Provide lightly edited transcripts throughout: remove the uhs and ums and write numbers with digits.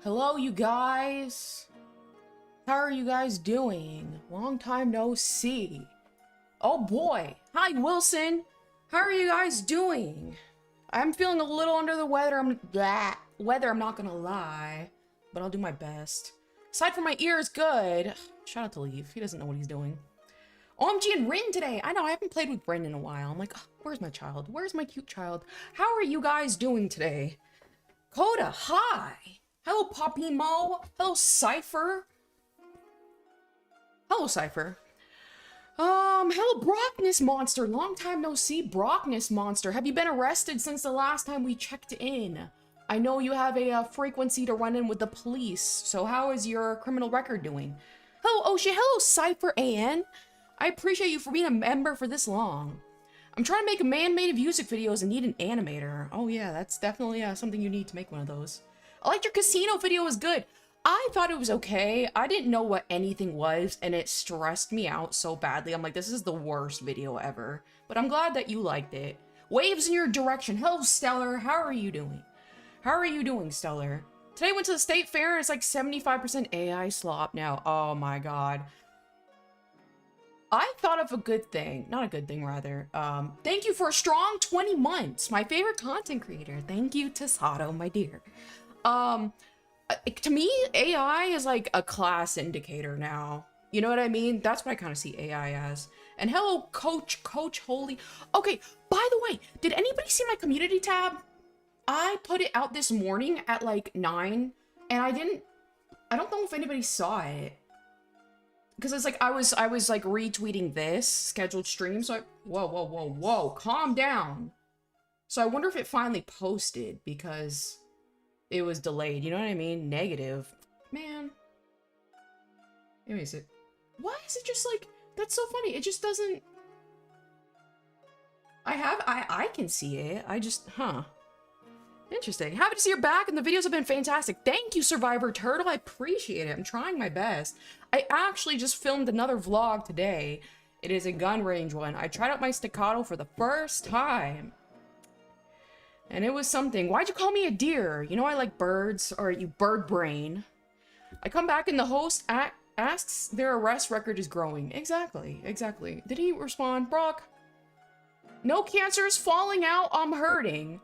Hello, you guys. How are you guys doing? Long time no see. Oh boy. Hi, Wilson. How are you guys doing? I'm feeling a little under the weather. I'm not gonna lie, but I'll do my best. Aside from my ears, good. Shout out to Leaf. He doesn't know what he's doing. OMG and Rin today. I know I haven't played with Rin in a while. I'm like, oh, where's my child? Where's my cute child? How are you guys doing today? Coda, hi. Hello, Poppy Mo. Hello, Cypher. Hello, Cypher. Hello, Brockness Monster. Long time no see, Brockness Monster. Have you been arrested since the last time we checked in? I know you have a frequency to run in with the police, so how is your criminal record doing? Hello, Oshie. Hello, Cypher AN. I appreciate you for being a member for this long. I'm trying to make man-made music videos and need an animator. Oh yeah, that's definitely something you need to make one of those. I liked your casino video, was good. I thought it was okay. I didn't know what anything was, and it stressed me out so badly. I'm like, this is the worst video ever. But I'm glad that you liked it. Waves in your direction. Hello, Stellar. How are you doing? How are you doing, Stellar? Today I went to the state fair, and it's like 75% AI slop now. Oh my god. I thought of a good thing. Not a good thing, rather. Thank you for a strong 20 months. My favorite content creator. Thank you, Tasato, my dear. To me, AI is like a class indicator now. You know what I mean? That's what I kind of see AI as. And hello, Coach Holy. Okay, by the way, did anybody see my community tab? I put it out this morning at like 9, and I don't know if anybody saw it. Because it's like, I was like retweeting this scheduled stream, so whoa, calm down. So I wonder if it finally posted, because it was delayed, you know what I mean? Negative. Man. Let me see. Why is it just like, that's so funny, it just doesn't... I can see it, I just, Interesting. Happy to see you're back, and the videos have been fantastic. Thank you, Survivor Turtle. I appreciate it. I'm trying my best. I actually just filmed another vlog today. It is a gun range one. I tried out my staccato for the first time, and it was something. Why'd you call me a deer? You know I like birds, or you bird brain. I come back and the host asks their arrest record is growing. Exactly. Did he respond? Brock? No cancer is falling out. I'm hurting.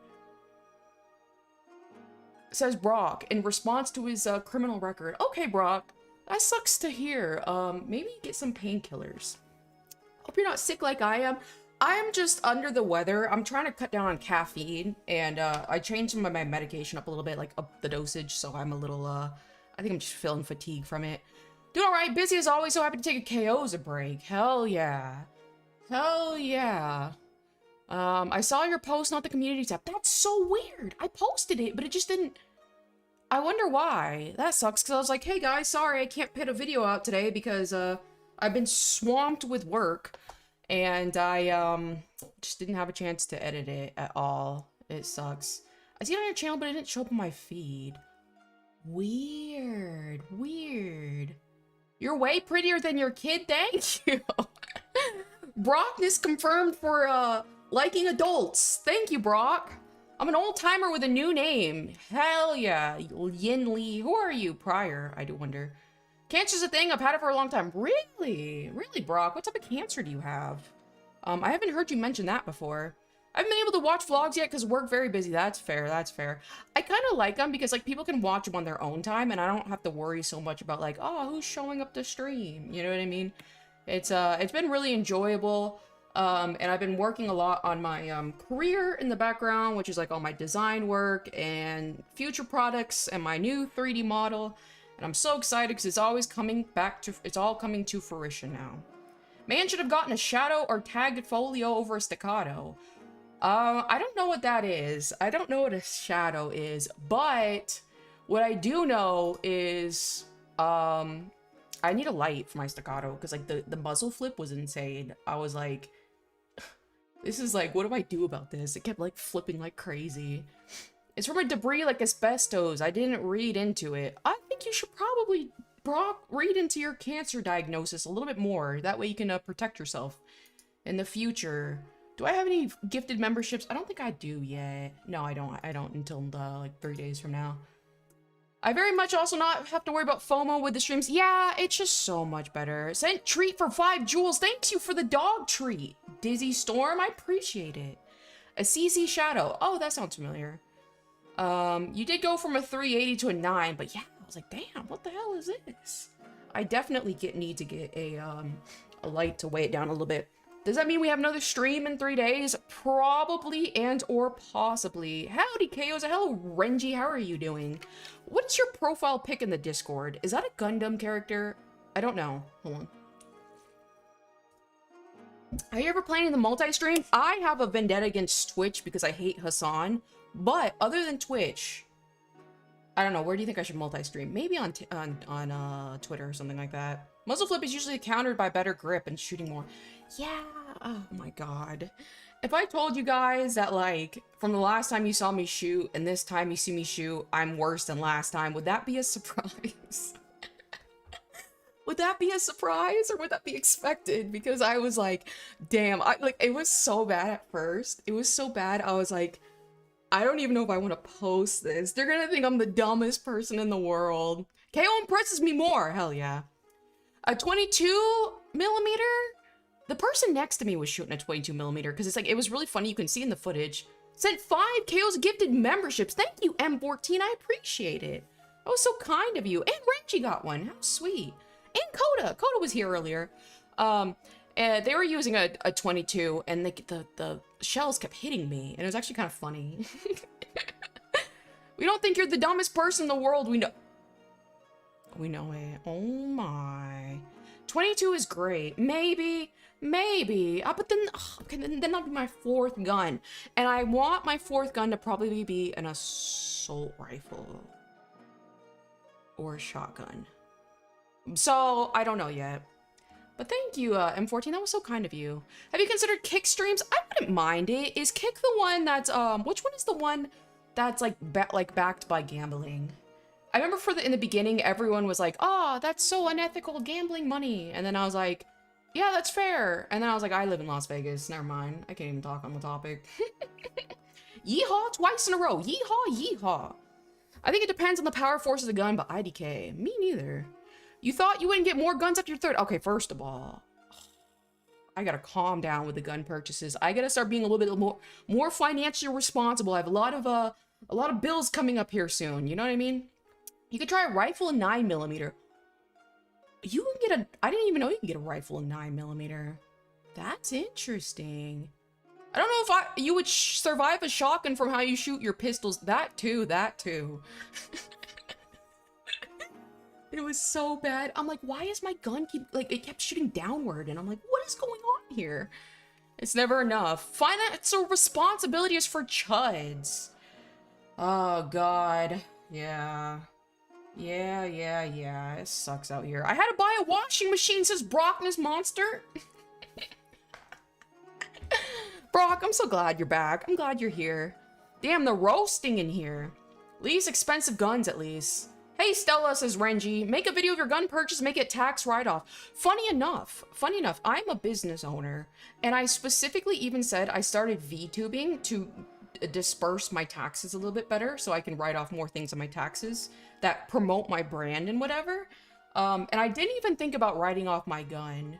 Says Brock in response to his criminal record. Okay, Brock, that sucks to hear. Maybe get some painkillers. Hope you're not sick like I am. I'm just under the weather. I'm trying to cut down on caffeine, and I changed some of my medication up a little bit, like up the dosage, so I'm a little, I think I'm just feeling fatigue from it. Doing alright, busy as always, so happy to take a KAYOZIA break. Hell yeah. Hell yeah. I saw your post, not the community tab. That's so weird. I posted it, but it just didn't... I wonder why. That sucks, because I was like, hey guys, sorry I can't put a video out today because, I've been swamped with work, and I, just didn't have a chance to edit it at all. It sucks. I see it on your channel, but it didn't show up on my feed. Weird. You're way prettier than your kid, thank you. Brockness confirmed for, liking adults. Thank you, Brock. I'm an old timer with a new name. Hell yeah. Yin Lee. Who are you? Prior, I do wonder. Cancer's a thing. I've had it for a long time. Really? Really, Brock? What type of cancer do you have? I haven't heard you mention that before. I haven't been able to watch vlogs yet because work very busy. That's fair. I kind of like them because like people can watch them on their own time and I don't have to worry so much about like, oh, who's showing up to stream? You know what I mean? It's been really enjoyable. And I've been working a lot on my career in the background, which is like all my design work and future products and my new 3D model. And I'm so excited because it's all coming to fruition now. Man should have gotten a shadow or tagged folio over a staccato. I don't know what that is. I don't know what a shadow is, but what I do know is, I need a light for my staccato because like the muzzle flip was insane. I was like, this is like, what do I do about this? It kept like flipping like crazy. It's from a debris like asbestos. I didn't read into it. I think you should probably, Brock, read into your cancer diagnosis a little bit more. That way you can protect yourself in the future. Do I have any gifted memberships? I don't think I do yet. No, I don't until like 3 days from now. I very much also not have to worry about FOMO with the streams. Yeah, it's just so much better. Sent treat for 5 jewels. Thanks you for the dog treat. Dizzy Storm, I appreciate it. A CC Shadow. Oh, that sounds familiar. You did go from a 380 to a 9, but yeah, I was like, damn, what the hell is this? I definitely need to get a light to weigh it down a little bit. Does that mean we have another stream in 3 days? Probably and or possibly. Howdy, KAYOZIA. Hello, Renji. How are you doing? What's your profile pic in the Discord? Is that a Gundam character? I don't know. Hold on. Are you ever playing the multi-stream? I have a vendetta against Twitch because I hate Hassan. But other than Twitch, I don't know. Where do you think I should multi-stream? Maybe on Twitter or something like that. Muzzle flip is usually countered by better grip and shooting more. Yeah. Oh my god. If I told you guys that, like, from the last time you saw me shoot and this time you see me shoot, I'm worse than last time, would that be a surprise? Would that be a surprise or would that be expected? Because I was like, damn, it was so bad at first. It was so bad. I was like, I don't even know if I want to post this. They're gonna think I'm the dumbest person in the world. KO impresses me more. Hell yeah. A 22mm? The person next to me was shooting a 22mm because it's like, it was really funny. You can see in the footage. Sent 5 KO's gifted memberships. Thank you, M14. I appreciate it. That was so kind of you. And Renji got one. How sweet. And Coda. Coda was here earlier. And they were using a 22 and the shells kept hitting me. And it was actually kind of funny. We don't think you're the dumbest person in the world. We know. We know it. Oh my. 22 is great. Maybe. But then, okay, then that'll be my 4th gun. And I want my 4th gun to probably be an assault rifle. Or a shotgun. So, I don't know yet. But thank you, M14. That was so kind of you. Have you considered Kick streams? I wouldn't mind it. Is Kick the one that's, which one is the one that's, like, backed by gambling? I remember in the beginning, everyone was like, oh, that's so unethical, gambling money. And then I was like, yeah, that's fair. And then I was like, I live in Las Vegas. Never mind. I can't even talk on the topic. Yeehaw twice in a row. Yeehaw, yeehaw. I think it depends on the power force of the gun, but IDK. Me neither. You thought you wouldn't get more guns after your 3rd? Okay, first of all, I gotta calm down with the gun purchases. I gotta start being a little bit more financially responsible. I have a lot of bills coming up here soon. You know what I mean? You could try a rifle in 9mm. You can get I didn't even know you can get a rifle in 9mm. That's interesting. I don't know if you would survive a shotgun from how you shoot your pistols. That too. It was so bad. I'm like, why is my gun it kept shooting downward? And I'm like, what is going on here? It's never enough. Financial responsibility is for chuds. Oh, God. Yeah. Yeah. It sucks out here. I had to buy a washing machine, says Brockness Monster. Brock, I'm so glad you're back. I'm glad you're here. Damn, the roasting in here. Least expensive guns, at least. Hey, Stella, says Renji. Make a video of your gun purchase, make it tax write-off. Funny enough, I'm a business owner. And I specifically even said I started VTubing to disperse my taxes a little bit better so I can write off more things on my taxes that promote my brand and whatever. And I didn't even think about writing off my gun.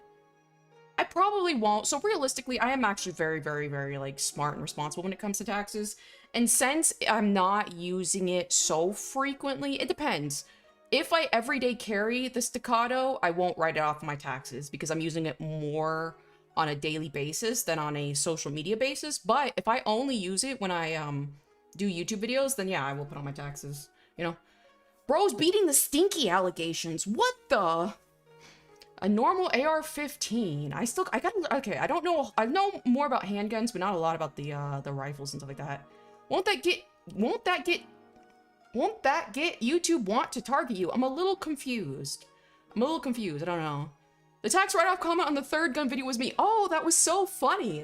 I probably won't. So realistically, I am actually very, very, very like smart and responsible when it comes to taxes. And since I'm not using it so frequently, it depends. If I everyday carry the staccato, I won't write it off my taxes because I'm using it more on a daily basis than on a social media basis. But if I only use it when I do YouTube videos, then yeah, I will put on my taxes, you know. Bro's beating the stinky allegations. What the? A normal AR-15. Okay, I don't know. I know more about handguns, but not a lot about the rifles and stuff like that. Won't that get YouTube want to target you? I'm a little confused. I don't know. The tax write-off comment on the 3rd gun video was me. Oh, that was so funny.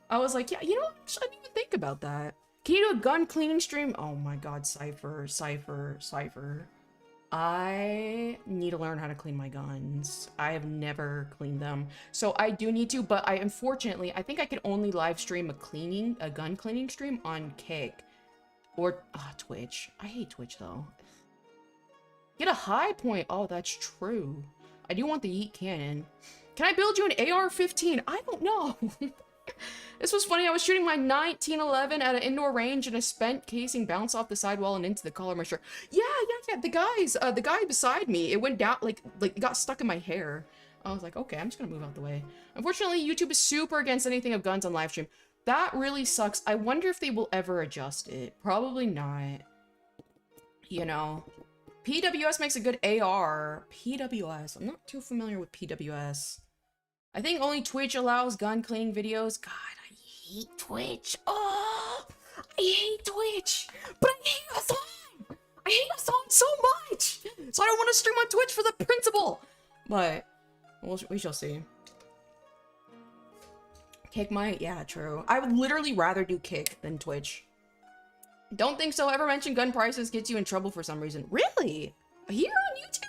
I was like, yeah, you know what? I didn't even think about that. Can you do a gun cleaning stream? Oh my god, Cypher. I need to learn how to clean my guns. I have never cleaned them. So I do need to, but unfortunately, I think I could only live stream a gun cleaning stream on Kick. Or, Twitch. I hate Twitch, though. Get a high point. Oh, that's true. I do want the Yeet Cannon. Can I build you an AR-15? I don't know. This was funny. I was shooting my 1911 at an indoor range and a spent casing bounced off the sidewall and into the collar of my shirt. Yeah. The guy beside me, it went down, like it got stuck in my hair. I was like, okay, I'm just gonna move out the way. Unfortunately, YouTube is super against anything of guns on live stream. That really sucks. I wonder if they will ever adjust it. Probably not. You know. PWS makes a good AR. PWS. I'm not too familiar with PWS. I think only Twitch allows gun cleaning videos. God, I hate Twitch. Oh, I hate Twitch. But I hate Hassan. I hate Hassan so much. So I don't want to stream on Twitch for the principle. But we shall see. Kick might? Yeah, true. I would literally rather do Kick than Twitch. Don't think so. Ever mention gun prices gets you in trouble for some reason. Really? Here on YouTube?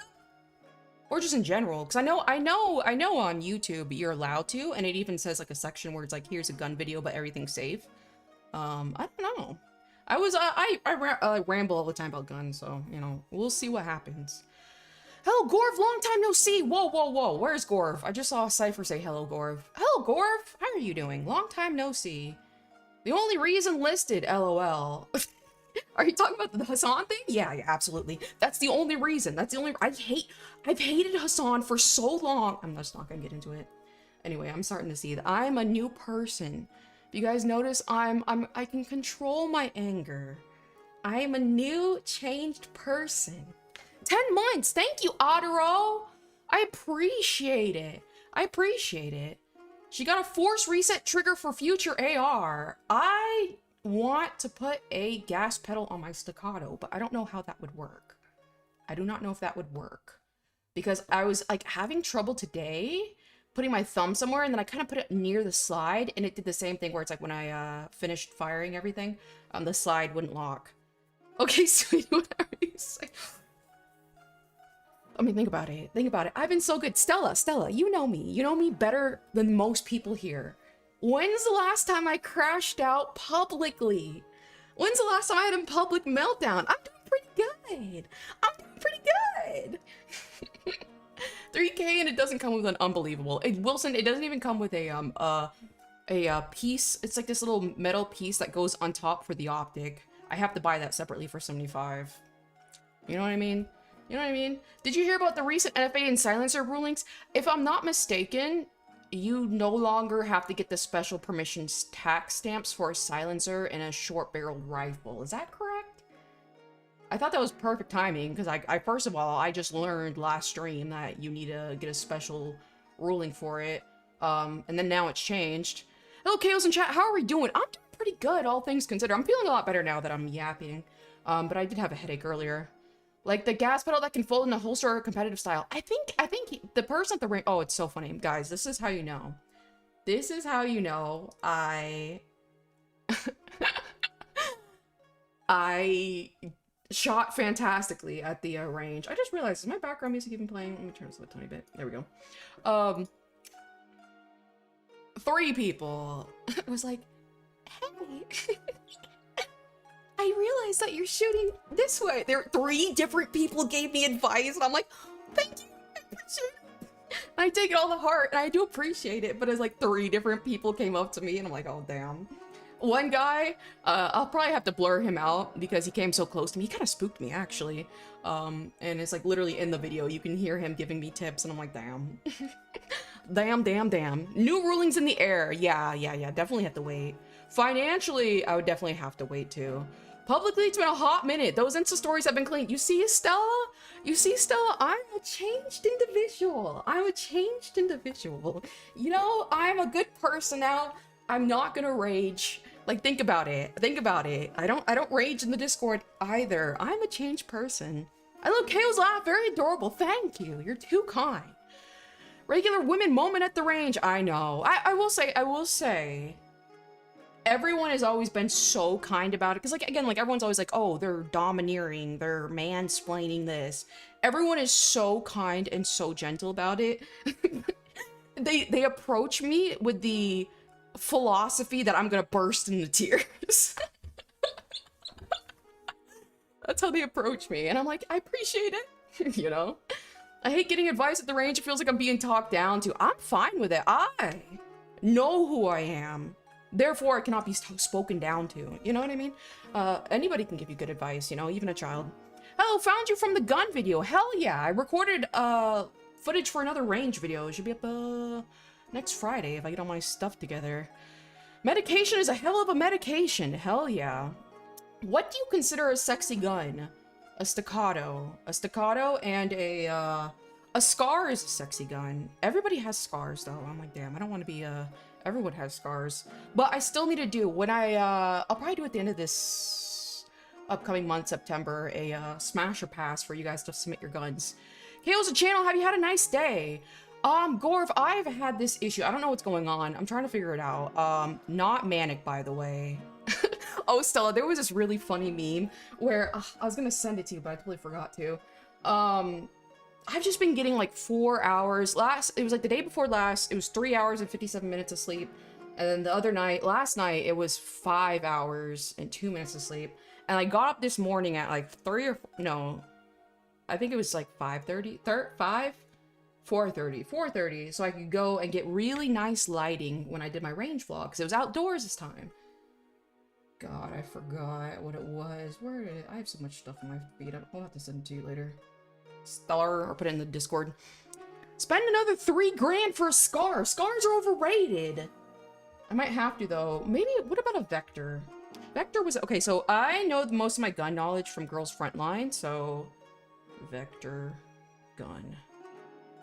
Or just in general? Because I know on YouTube you're allowed to, and it even says like a section where it's like, here's a gun video, but everything's safe. I don't know. I ramble all the time about guns, so, you know, we'll see what happens. Hello, Gorv, long time no see. Whoa. Where's Gorv? I just saw a Cypher say hello, Gorv. Hello, Gorv. How are you doing? Long time no see. The only reason listed, LOL. Are you talking about the Hassan thing? Yeah, absolutely. That's the only reason. That's the only. I've hated Hassan for so long. I'm just not gonna get into it. Anyway, I'm starting to see that I'm a new person. If you guys notice, I can control my anger. I am a new, changed person. 10 months. Thank you, Otero. I appreciate it. I appreciate it. She got a force reset trigger for future AR. I want to put a gas pedal on my staccato, but I don't know how that would work. I do not know if that would work. Because I was like having trouble today putting my thumb somewhere, and then I kind of put it near the slide, and it did the same thing where it's like when I finished firing everything, the slide wouldn't lock. Okay, sweetie, whatever you say. I mean, think about it. Think about it. I've been so good. Stella, you know me. You know me better than most people here. When's the last time I crashed out publicly? When's the last time I had a public meltdown? I'm doing pretty good. I'm doing pretty good. 3K and it doesn't come with an unbelievable. Wilson, it doesn't even come with a piece. It's like this little metal piece that goes on top for the optic. I have to buy that separately for 75. You know what I mean? You know what I mean? Did you hear about the recent NFA and silencer rulings? If I'm not mistaken, you no longer have to get the special permissions tax stamps for a silencer and a short-barreled rifle. Is that correct? I thought that was perfect timing, because I first of all, I just learned last stream that you need to get a special ruling for it. And then now it's changed. Hello, Chaos in chat. How are we doing? I'm doing pretty good, all things considered. I'm feeling a lot better now that I'm yapping. But I did have a headache earlier. Like the gas pedal that can fold in a holster or competitive style. I think the person at the ring. Oh, it's so funny, guys. This is how you know. This is how you know I shot fantastically at the range. I just realized, is my background music even playing? Let me turn this up a tiny bit. There we go. 3 people was like, hey. I realized that you're shooting this way. There, 3 different people gave me advice, and I'm like, thank you, I appreciate it. And I take it all to heart, and I do appreciate it, but it's like 3 different people came up to me, and I'm like, oh, damn. One guy, I'll probably have to blur him out because he came so close to me. He kind of spooked me, actually. And it's like literally in the video, you can hear him giving me tips, and I'm like, damn. Damn. New rulings in the air. Yeah, definitely have to wait. Financially, I would definitely have to wait, too. Publicly, it's been a hot minute. Those Insta stories have been cleaned. You see, Stella? You see, Stella? I'm a changed individual. I'm a changed individual. You know, I'm a good person now. I'm not gonna rage. Like, think about it. Think about it. I don't rage in the Discord either. I'm a changed person. I love Kayo's laugh. Very adorable. Thank you. You're too kind. Regular women moment at the range. I know. I will say. Everyone has always been so kind about it. Because, like, again, like, everyone's always like, oh, they're domineering. They're mansplaining this. Everyone is so kind and so gentle about it. They approach me with the philosophy that I'm gonna burst into tears. That's how they approach me. And I'm like, I appreciate it. You know? I hate getting advice at the range. It feels like I'm being talked down to. I'm fine with it. I know who I am. Therefore, it cannot be spoken down to. You know what I mean? Anybody can give you good advice, you know, even a child. Hello, found you from the gun video. Hell yeah. I recorded footage for another range video. It should be up next Friday if I get all my stuff together. Medication is a hell of a medication. Hell yeah. What do you consider a sexy gun? A staccato. A staccato and a scar is a sexy gun. Everybody has scars though. I'm like, damn, I don't want to be everyone has scars. But I still need to do, when I'll probably do at the end of this upcoming month, September, a smasher pass for you guys to submit your guns. KAYOZIA channel, have you had a nice day? Gorv, I've had this issue. I don't know what's going on. I'm trying to figure it out. Not manic, by the way. Oh, Stella, there was this really funny meme where I was gonna send it to you, but I totally forgot to. I've just been getting like 4 hours. It was like the day before last, it was 3 hours and 57 minutes of sleep. And then the other night, last night, it was 5 hours and 2 minutes of sleep. And I got up this morning at like 4:30, so I could go and get really nice lighting when I did my range vlog, because it was outdoors this time. God, I forgot what it was. Where did I have so much stuff in my feed? I'll have to send it to you later. Star, or put it in the Discord. Spend another $3 grand for a scar. Scars are overrated. I might have to though. Maybe, what about a Vector? Vector was, okay, so I know most of my gun knowledge from Girls Frontline, so Vector gun.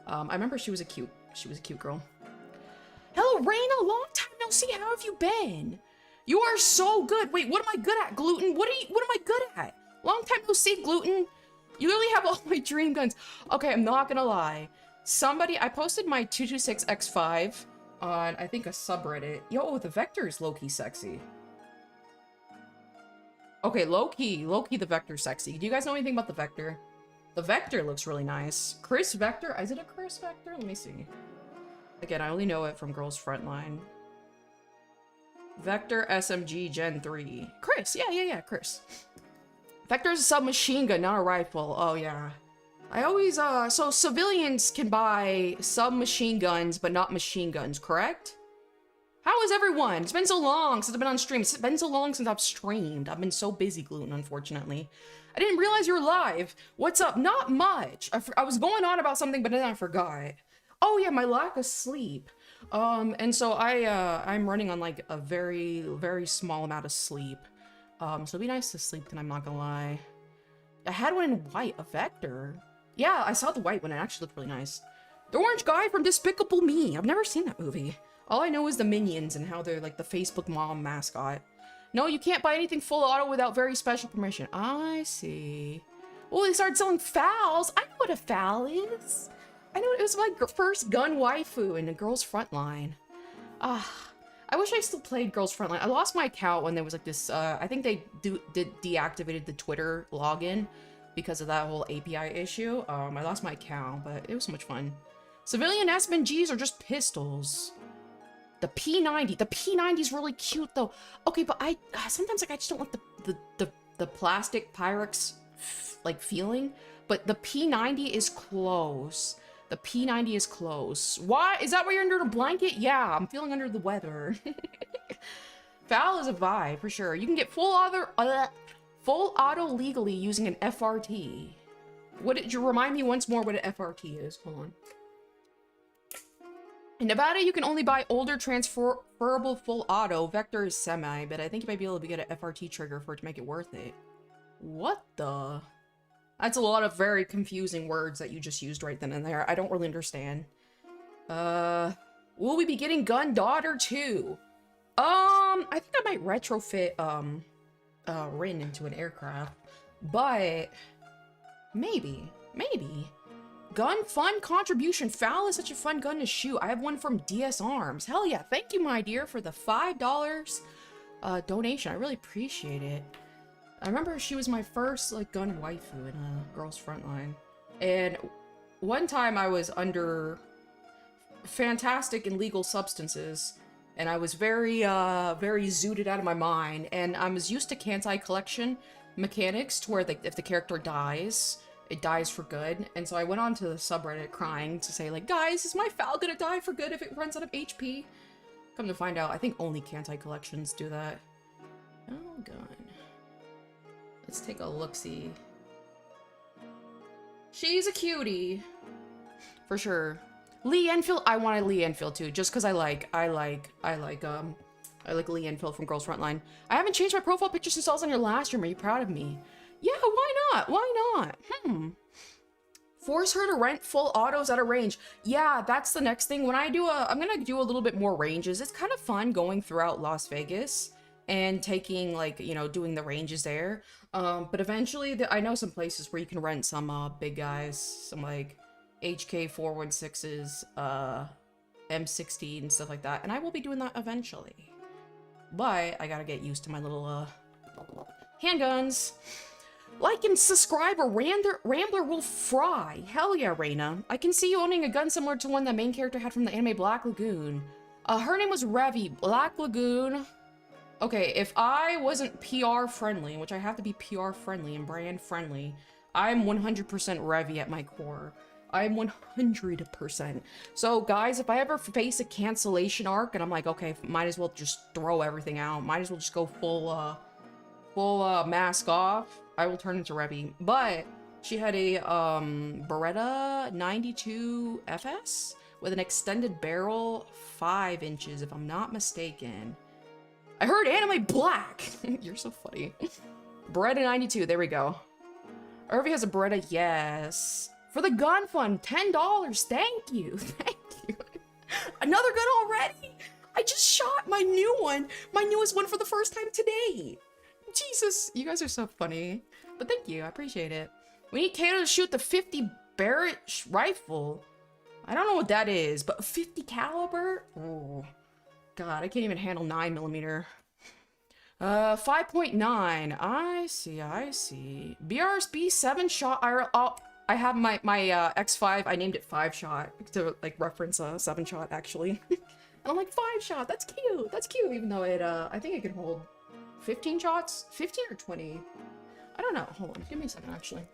I remember she was a cute girl. Hello, Raina, long time no see. How have you been? You are so good. Wait, what am I good at, Gluten? What am I good at? Long time no see, Gluten. You literally have all my dream guns. Okay, I'm not gonna lie. I posted my 226X5 on, I think, a subreddit. Yo, the Vector is low-key sexy. Okay, low-key, the Vector's sexy. Do you guys know anything about the Vector? The Vector looks really nice. Chris Vector? Is it a Chris Vector? Let me see. Again, I only know it from Girls Frontline. Vector SMG Gen 3. Chris, yeah, Chris. Vector is a submachine gun, not a rifle. Oh, yeah. I always, so civilians can buy submachine guns, but not machine guns, correct? How is everyone? It's been so long since I've been on stream. It's been so long since I've streamed. I've been so busy, Gluten, unfortunately. I didn't realize you were live. What's up? Not much. I was going on about something, but then I forgot. Oh, yeah, my lack of sleep. And so I'm running on like a very, very small amount of sleep. So it'd be nice to sleep, and I'm not gonna lie. I had one in white, a Vector. Yeah, I saw the white one. It actually looked really nice. The orange guy from Despicable Me. I've never seen that movie. All I know is the Minions and how they're like the Facebook mom mascot. No, you can't buy anything full auto without very special permission. I see. Oh, they started selling FALs. I know what a FAL is. I know it was my first gun waifu in the Girls Frontline. I wish I still played Girls Frontline. I lost my account when there was like this, I think they deactivated the Twitter login because of that whole API issue. I lost my account, but it was so much fun. Civilian SMGs are just pistols. The P90. The P90 is really cute though. Okay, but sometimes like I just don't like the plastic Pyrex like feeling. But the P90 is close. The P90 is close. Why? Is that why you're under the blanket? Yeah, I'm feeling under the weather. FAL is a vibe, for sure. You can get full auto legally using an FRT. What did you remind me once more what an FRT is? Hold on. In Nevada, you can only buy older transferable full auto. Vector is semi, but I think you might be able to get an FRT trigger for it to make it worth it. What the? That's a lot of very confusing words that you just used right then and there. I don't really understand. Will we be getting Gun Daughter too? I think I might retrofit, Rin into an aircraft. But, maybe. Gun fun contribution. FAL is such a fun gun to shoot. I have one from DS Arms. Hell yeah. Thank you, my dear, for the $5 donation. I really appreciate it. I remember she was my first, like, gun waifu in Girls Frontline. And one time I was under fantastic and legal substances, and I was very, very zooted out of my mind, and I was used to Kantai collection, mechanics to where like if the character dies, it dies for good. And so I went on to the subreddit crying to say like, guys, is my Fal gonna die for good if it runs out of HP? Come to find out, I think only Kantai collections do that. Oh god. Let's take a look-see. She's a cutie. For sure. Lee Enfield, I wanted Lee Enfield too, just because I like Lee Enfield from Girls Frontline. I haven't changed my profile picture since I was on your last stream. Are you proud of me? Yeah, why not? Why not? Force her to rent full autos at a range. Yeah, that's the next thing. When I do I'm gonna do a little bit more ranges. It's kind of fun going throughout Las Vegas and taking like, you know, doing the ranges there. But eventually, I know some places where you can rent some big guys, some like HK 416s, M16 and stuff like that, and I will be doing that eventually. But I gotta get used to my little handguns. Like and subscribe or Rambler will fry. Hell yeah, Reina. I can see you owning a gun similar to one the main character had from the anime Black Lagoon. Her name was Revy. Black Lagoon. Okay, if I wasn't PR friendly, which I have to be PR friendly and brand friendly, I'm 100% Revy at my core. I'm 100%. So guys, if I ever face a cancellation arc and I'm like, okay, might as well just throw everything out, might as well just go full mask off, I will turn into Revy. But she had a Beretta 92 FS with an extended barrel, 5 inches, if I'm not mistaken. I heard anime black. You're so funny. Beretta 92, there we go. Irvy has a Beretta, yes. For the gun fund, $10. Thank you. Thank you. Another gun already? I just shot my new one. My newest one for the first time today. Jesus, you guys are so funny. But thank you, I appreciate it. We need Kato to shoot the 50 Barrett rifle. I don't know what that is, but 50 caliber? Oh, God, I can't even handle 9mm. 5.9. I see. BRSB 7-shot. I have my X5. I named it 5-shot to like reference a 7-shot actually. And I'm like 5-shot. That's cute. That's cute. Even though it I think it can hold 15 shots, 15 or 20. I don't know. Hold on. Give me a second actually.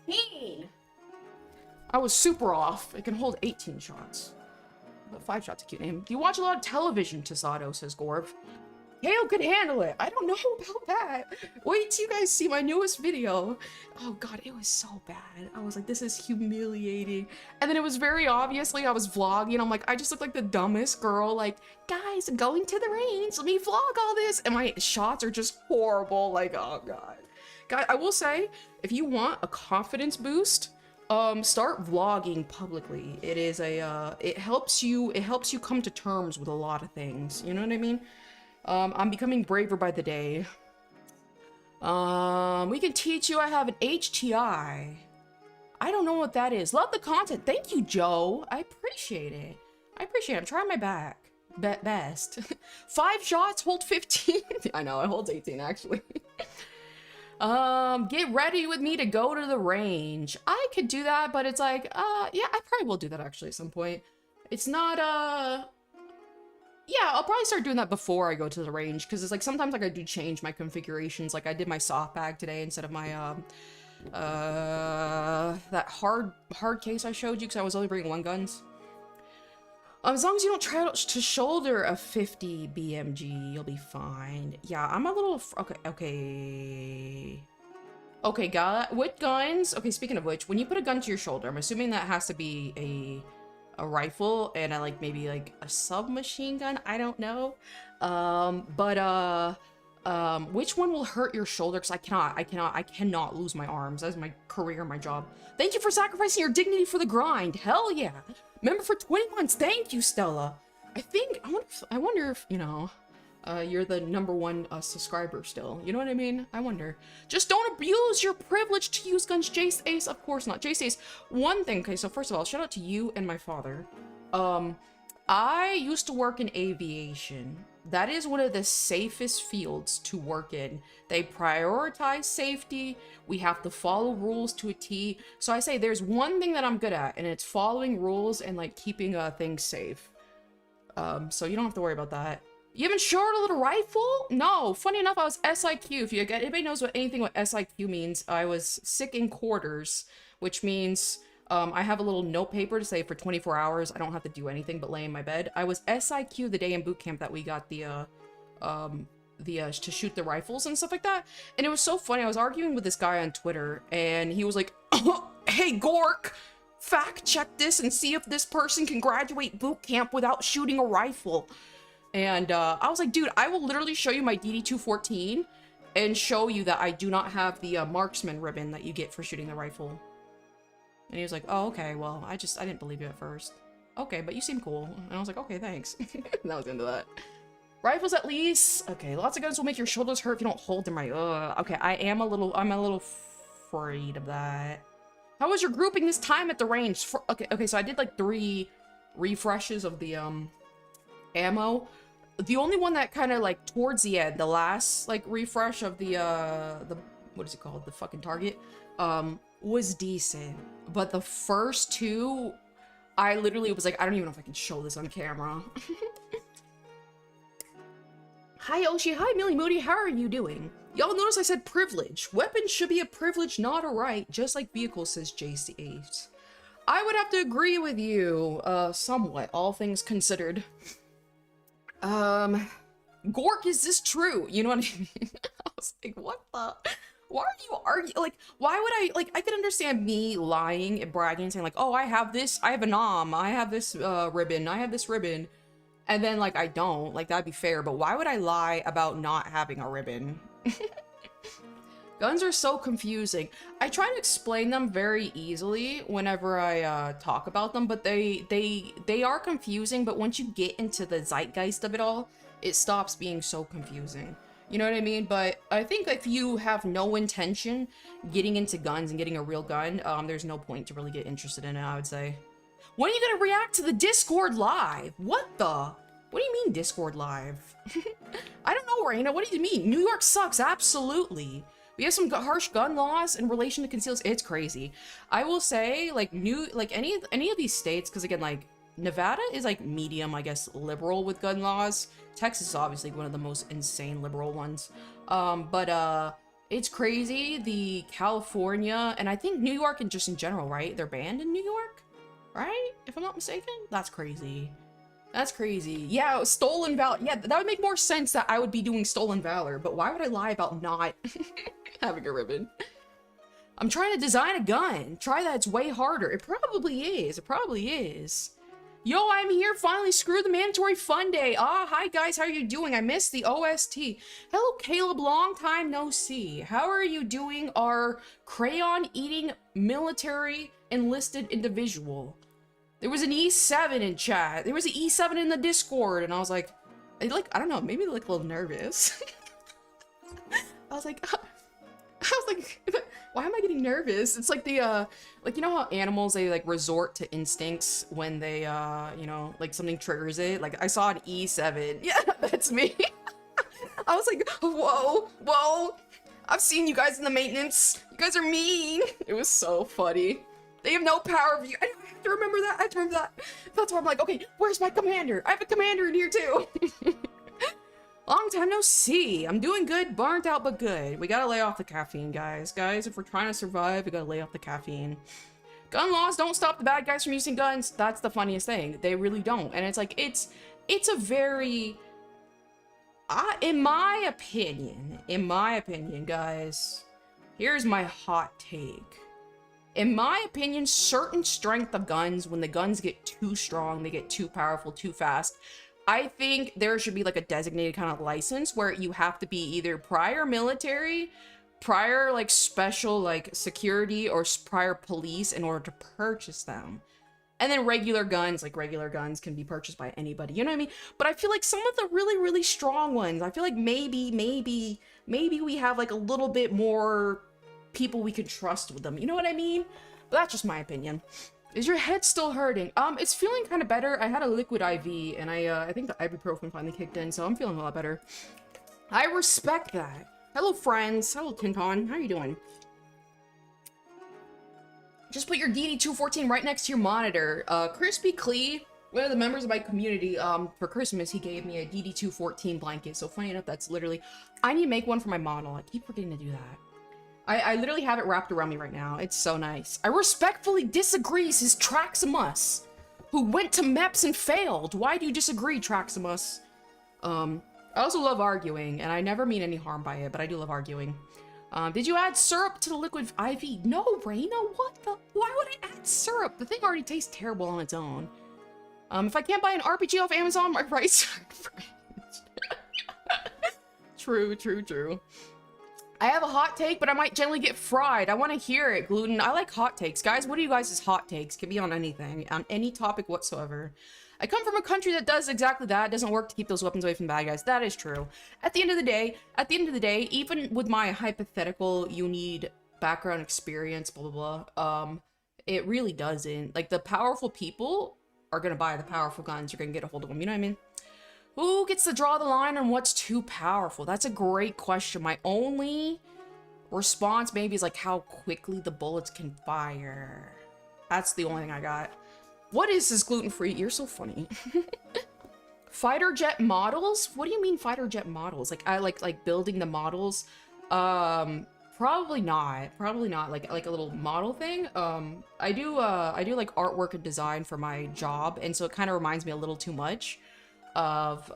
18. I was super off. It can hold 18 shots. But 5-shot's a cute name. Do you watch a lot of television, Tasato, says Gorb. Hale could handle it. I don't know about that. Wait till you guys see my newest video. Oh god, it was so bad. I was like, this is humiliating. And then it was very obviously I was vlogging. I'm like, I just look like the dumbest girl. Like, guys, I'm going to the range. Let me vlog all this. And my shots are just horrible. Like, oh god. Guys, I will say, if you want a confidence boost, start vlogging publicly. It is a, it helps you come to terms with a lot of things. You know what I mean? I'm becoming braver by the day. We can teach you. I have an HTI. I don't know what that is. Love the content. Thank you, Joe. I appreciate it. I appreciate it. I'm trying my best. 5 shots, hold 15. I know, it holds 18 actually. Get ready with me to go to the range. I could do that, but it's like, yeah, I probably will do that actually at some point. It's not, yeah, I'll probably start doing that before I go to the range, because it's like sometimes like I do change my configurations. Like I did my soft bag today instead of my that hard case I showed you because I was only bringing 1 guns. As long as you don't try to shoulder a 50 BMG, you'll be fine. Yeah, I'm a little okay, got with guns. Okay, speaking of which, when you put a gun to your shoulder, I'm assuming that has to be a rifle and like maybe like a submachine gun. I don't know. Which one will hurt your shoulder? Because I cannot lose my arms. That's my career, my job. Thank you for sacrificing your dignity for the grind. Hell yeah. Member for 20 months. Thank you, Stella. I wonder if, you know, you're the #1 subscriber still. You know what I mean? I wonder. Just don't abuse your privilege to use guns, Jace Ace. Of course not. Jace Ace, one thing. Okay, so first of all, shout out to you and my father. I used to work in aviation. That is one of the safest fields to work in. They prioritize safety. We have to follow rules to a T. So I say there's one thing that I'm good at, and it's following rules and like keeping things safe. So you don't have to worry about that. You haven't shot a little rifle? No. Funny enough, I was SIQ. If anybody knows anything what SIQ means, I was sick in quarters, which means I have a little note paper to say for 24 hours I don't have to do anything but lay in my bed. I was SIQ the day in boot camp that we got the to shoot the rifles and stuff like that. And it was so funny. I was arguing with this guy on Twitter, and he was like, oh, "Hey Gork, fact check this and see if this person can graduate boot camp without shooting a rifle." And I was like, dude, I will literally show you my DD-214 and show you that I do not have the marksman ribbon that you get for shooting the rifle. And he was like, oh, okay, well, I didn't believe you at first. Okay, but you seem cool. And I was like, okay, thanks. And that was the end of that. Rifles at least. Okay, lots of guns will make your shoulders hurt if you don't hold them right. Okay, I'm a little afraid of that. How was your grouping this time at the range? Okay, so I did like 3 refreshes of the ammo. The only one that kind of like towards the end, the last like refresh of the what is it called? The fucking target, was decent. But the first 2, I literally was like, I don't even know if I can show this on camera. Hi Oshi, hi Millie Moody, how are you doing? Y'all notice I said privilege. Weapons should be a privilege, not a right, just like vehicles, says JC8. I would have to agree with you, somewhat, all things considered. Gork, is this true? You know what I mean? I was like, what the? Why are you arguing? Like, why would I, like, I could understand me lying and bragging, saying like, oh, I have this, I have a nom, I have this, ribbon, I have this ribbon, and then, like, I don't. Like, that'd be fair, but why would I lie about not having a ribbon? Guns are so confusing. I try to explain them very easily whenever I talk about them, but they are confusing, but once you get into the zeitgeist of it all, it stops being so confusing. You know what I mean? But I think if you have no intention getting into guns and getting a real gun, there's no point to really get interested in it, I would say. When are you gonna react to the Discord live? What the? What do you mean Discord live? I don't know, Raina. What do you mean? New York sucks, absolutely. We have some harsh gun laws in relation to conceals. It's crazy. I will say, like, any of these states, because again, like, Nevada is like medium, I guess, liberal with gun laws. Texas is obviously one of the most insane liberal ones. But it's crazy. The California, and I think New York and just in general, right? They're banned in New York, right? If I'm not mistaken. That's crazy. That's crazy. Yeah, stolen valor. Yeah, that would make more sense that I would be doing stolen valor, but why would I lie about not having a ribbon? I'm trying to design a gun. Try that, it's way harder. It probably is. It probably is. Yo, I'm here, finally. Screw the mandatory fun day. Ah, hi guys, how are you doing? I missed the OST. Hello, Caleb, long time no see. How are you doing, our crayon-eating military enlisted individual? There was an E7 in chat. There was an E7 in the Discord, and I was like, I don't know, maybe like a little nervous. I was like, why am I getting nervous? It's like the, like, you know how animals, they like resort to instincts when they, you know, like something triggers it? Like I saw an E7. Yeah, that's me. I was like, whoa, whoa. I've seen you guys in the maintenance. You guys are mean. It was so funny. They have no power of you. I have to remember that. I have to remember that. That's why I'm like, okay, where's my commander? I have a commander in here too. Long time no see. I'm doing good, burnt out, but good. We gotta lay off the caffeine, guys. Guys, if we're trying to survive, we gotta lay off the caffeine. Gun laws don't stop the bad guys from using guns. That's the funniest thing. They really don't. And it's like, it's a very, in my opinion, guys, here's my hot take. In my opinion, certain strength of guns, when the guns get too strong, they get too powerful, too fast, I think there should be like a designated kind of license where you have to be either prior military, prior like special like security, or prior police in order to purchase them. And then regular guns can be purchased by anybody, you know what I mean? But I feel like some of the really, really strong ones, I feel like maybe we have like a little bit more people we can trust with them, you know what I mean? But that's just my opinion. Is your head still hurting? It's feeling kind of better. I had a liquid IV, and I think the ibuprofen finally kicked in, so I'm feeling a lot better. I respect that. Hello, friends. Hello, Tinton. How are you doing? Just put your DD-214 right next to your monitor. Crispy Clee, One of the members of my community, for Christmas, he gave me a DD214 blanket. So funny enough, that's literally, I need to make one for my model. I keep forgetting to do that. I literally have it wrapped around me right now. It's so nice. I respectfully disagree, says Traximus, who went to MEPS and failed. Why do you disagree, Traximus? I also love arguing, and I never mean any harm by it, but I do love arguing. Did you add syrup to the liquid IV? No, Raina, what the? Why would I add syrup? The thing already tastes terrible on its own. If I can't buy an RPG off Amazon, my rights are infringed. True, true, true. I have a hot take, but I might generally get fried. I want to hear it, Gluten. I like hot takes. Guys, what are you guys' hot takes? Can be on anything, on any topic whatsoever. I come from a country that does exactly that. It doesn't work to keep those weapons away from bad guys. That is true. At the end of the day, even with my hypothetical, you need background experience, blah, blah, blah, it really doesn't. Like, the powerful people are going to buy the powerful guns. You're going to get a hold of them. You know what I mean? Who gets to draw the line on what's too powerful? That's a great question. My only response maybe is like how quickly the bullets can fire. That's the only thing I got. What is this gluten-free? You're so funny. Fighter jet models? What do you mean fighter jet models? Like I like building the models? Probably not. Probably not. Like a little model thing. I do like artwork and design for my job, and so it kind of reminds me a little too much of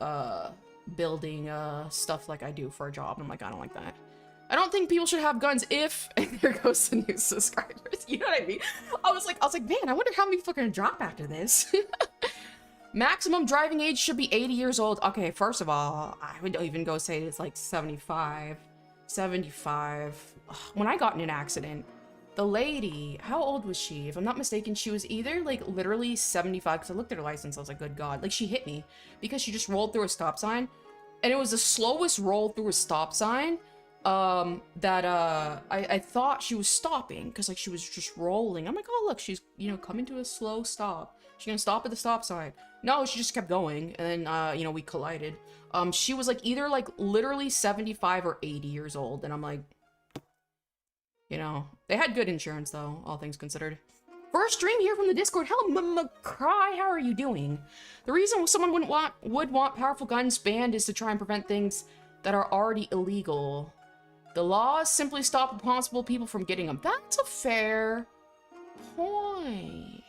building stuff like I do for a job. And I'm like, I don't like that. I don't think people should have guns if and there goes the new subscribers. You know what I mean? I was like, man, I wonder how many fucking drop after this. Maximum driving age should be 80 years old. Okay, first of all, I would even go say it's like 75. 75. Ugh, when I got in an accident, the lady, how old was she? If I'm not mistaken, she was either like literally 75, because I looked at her license, I was like, good God. Like, she hit me because she just rolled through a stop sign, and it was the slowest roll through a stop sign I thought she was stopping, because like she was just rolling. I'm like, oh look, she's, you know, coming to a slow stop. She's gonna stop at the stop sign. No, she just kept going, and then you know, we collided. She was like either like literally 75 or 80 years old, and I'm like, you know, they had good insurance though, all things considered. First stream here from the Discord. Hello, Cry. How are you doing? The reason someone would want powerful guns banned is to try and prevent things that are already illegal. The laws simply stop responsible people from getting them. That's a fair point.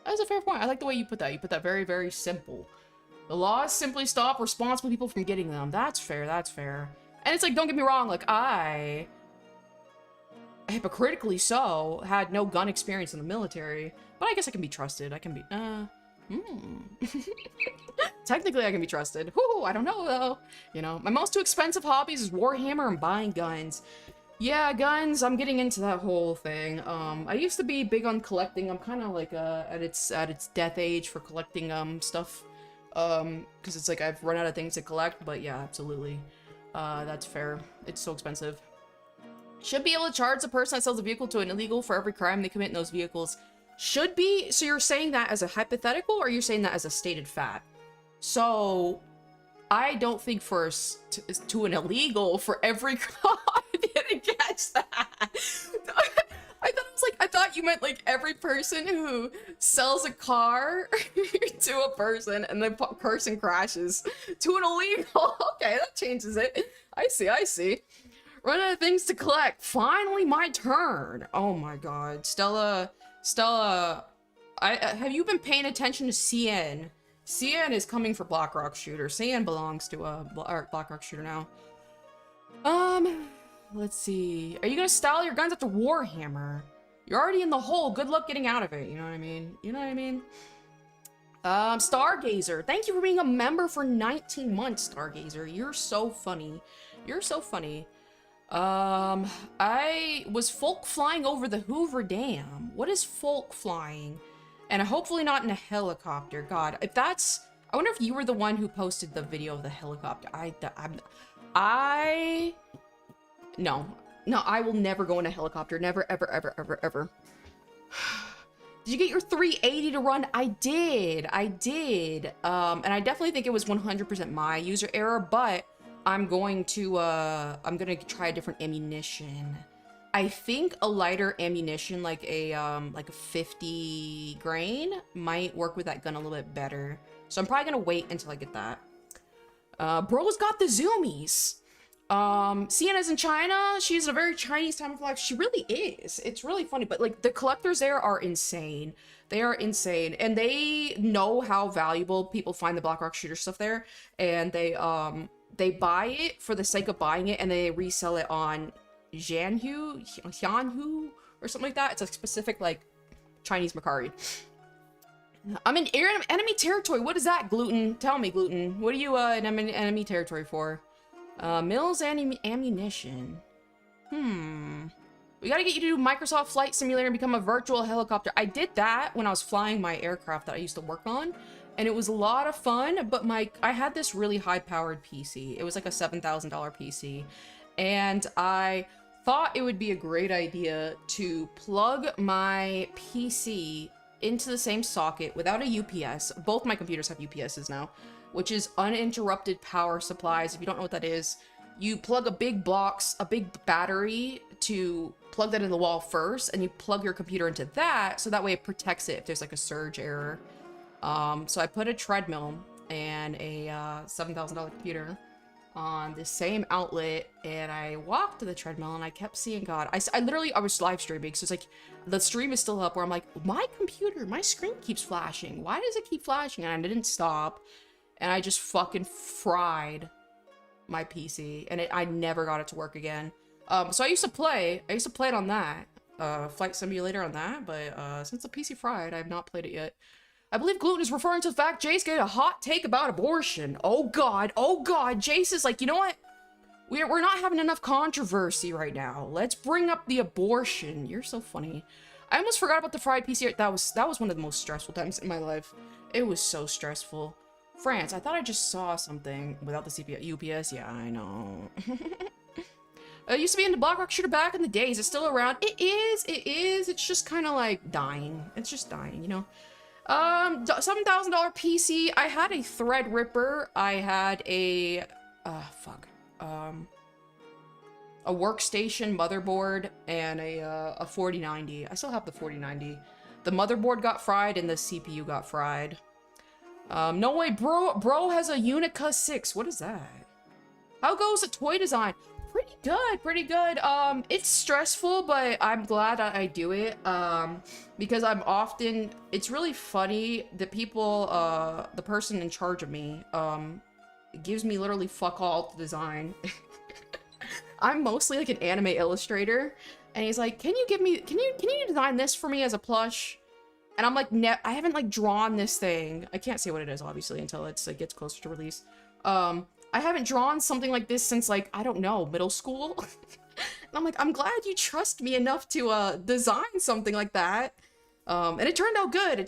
That's a fair point. I like the way you put that. You put that very, very simple. The laws simply stop responsible people from getting them. That's fair. That's fair. And it's like, don't get me wrong. Like, I, hypocritically so, had no gun experience in the military. But I guess I can be trusted. I can be, Technically, I can be trusted. Whoo, I don't know, though. You know, my most two expensive hobbies is Warhammer and buying guns. Yeah, guns, I'm getting into that whole thing. I used to be big on collecting. I'm kind of like, at its death age for collecting, stuff. Because it's like, I've run out of things to collect, but yeah, absolutely. That's fair. It's so expensive. Should be able to charge the person that sells a vehicle to an illegal for every crime they commit in those vehicles. Should be? So you're saying that as a hypothetical, or you're saying that as a stated fact? So, I don't think to an illegal for every crime. I didn't catch that. I thought you meant like every person who sells a car to a person and the person crashes to an illegal. Okay, that changes it. I see. Run out of things to collect. Finally, my turn. Oh my God, Stella, have you been paying attention to CN? CN is coming for Blackrock Shooter. CN belongs to Blackrock Shooter now. Let's see. Are you gonna style your guns after Warhammer? You're already in the hole. Good luck getting out of it. You know what I mean? You know what I mean? Stargazer. Thank you for being a member for 19 months, Stargazer. You're so funny. You're so funny. I was folk flying over the Hoover Dam. What is folk flying? And hopefully not in a helicopter. God, if that's... I wonder if you were the one who posted the video of the helicopter. No, I will never go in a helicopter. Never, ever, ever, ever, ever. Did you get your 380 to run? I did. And I definitely think it was 100% my user error, but I'm going to try a different ammunition. I think a lighter ammunition, like a 50 grain, might work with that gun a little bit better. So I'm probably gonna wait until I get that. Bro's got the zoomies. Sienna's in China. She's a very Chinese time of life. She really is. It's really funny, but like the collectors there are insane. They are insane, and they know how valuable people find the Blackrock shooter stuff there, and they buy it for the sake of buying it, and they resell it on Xianhu, or something like that. It's a specific like Chinese Mercari. I'm in enemy territory. What is that, Gluten? Tell me, Gluten. What are you in enemy territory for? Mills ammunition. We gotta get you to do Microsoft Flight Simulator and become a virtual helicopter. I did that when I was flying my aircraft that I used to work on, and it was a lot of fun, but I had this really high-powered PC. It was like a $7,000 PC, and I thought it would be a great idea to plug my PC into the same socket without a UPS. Both my computers have UPSs now, which is uninterrupted power supplies. If you don't know what that is, you plug a big battery to plug that in the wall first, and you plug your computer into that, so that way it protects it if there's like a surge error. So I put a treadmill and a $7,000 computer on the same outlet, and I walked to the treadmill, and I kept seeing God. I was live streaming, so it's like the stream is still up where I'm like, my computer, my screen keeps flashing. Why does it keep flashing? And I didn't stop, and I just fucking fried my PC, and I never got it to work again. So I used to play it on that, Flight Simulator on that, but since the PC fried, I have not played it yet. I believe Gluten is referring to the fact Jace get a hot take about abortion. Oh god, Jace is like, you know what? We're not having enough controversy right now. Let's bring up the abortion. You're so funny. I almost forgot about the fried PC. That was one of the most stressful times in my life. It was so stressful. France, I thought I just saw something without the UPS. Yeah, I know. It used to be into Blackrock Shooter back in the days. It's still around. It is. It's just kind of like dying. It's just dying, you know? $7,000 PC. I had a Threadripper. I had a, a workstation motherboard and a 4090. I still have the 4090. The motherboard got fried and the CPU got fried. No way, bro has a Unica 6. What is that? How goes the toy design? Pretty good. It's stressful, but I'm glad I do it, because it's really funny that people, the person in charge of me, gives me literally fuck all to design. I'm mostly like an anime illustrator, and he's like, can you design this for me as a plush? And I'm like, I haven't like drawn this thing. I can't say what it is, obviously, until it gets closer to release. I haven't drawn something like this since, like, I don't know, middle school. And I'm like, I'm glad you trust me enough to design something like that. And it turned out good.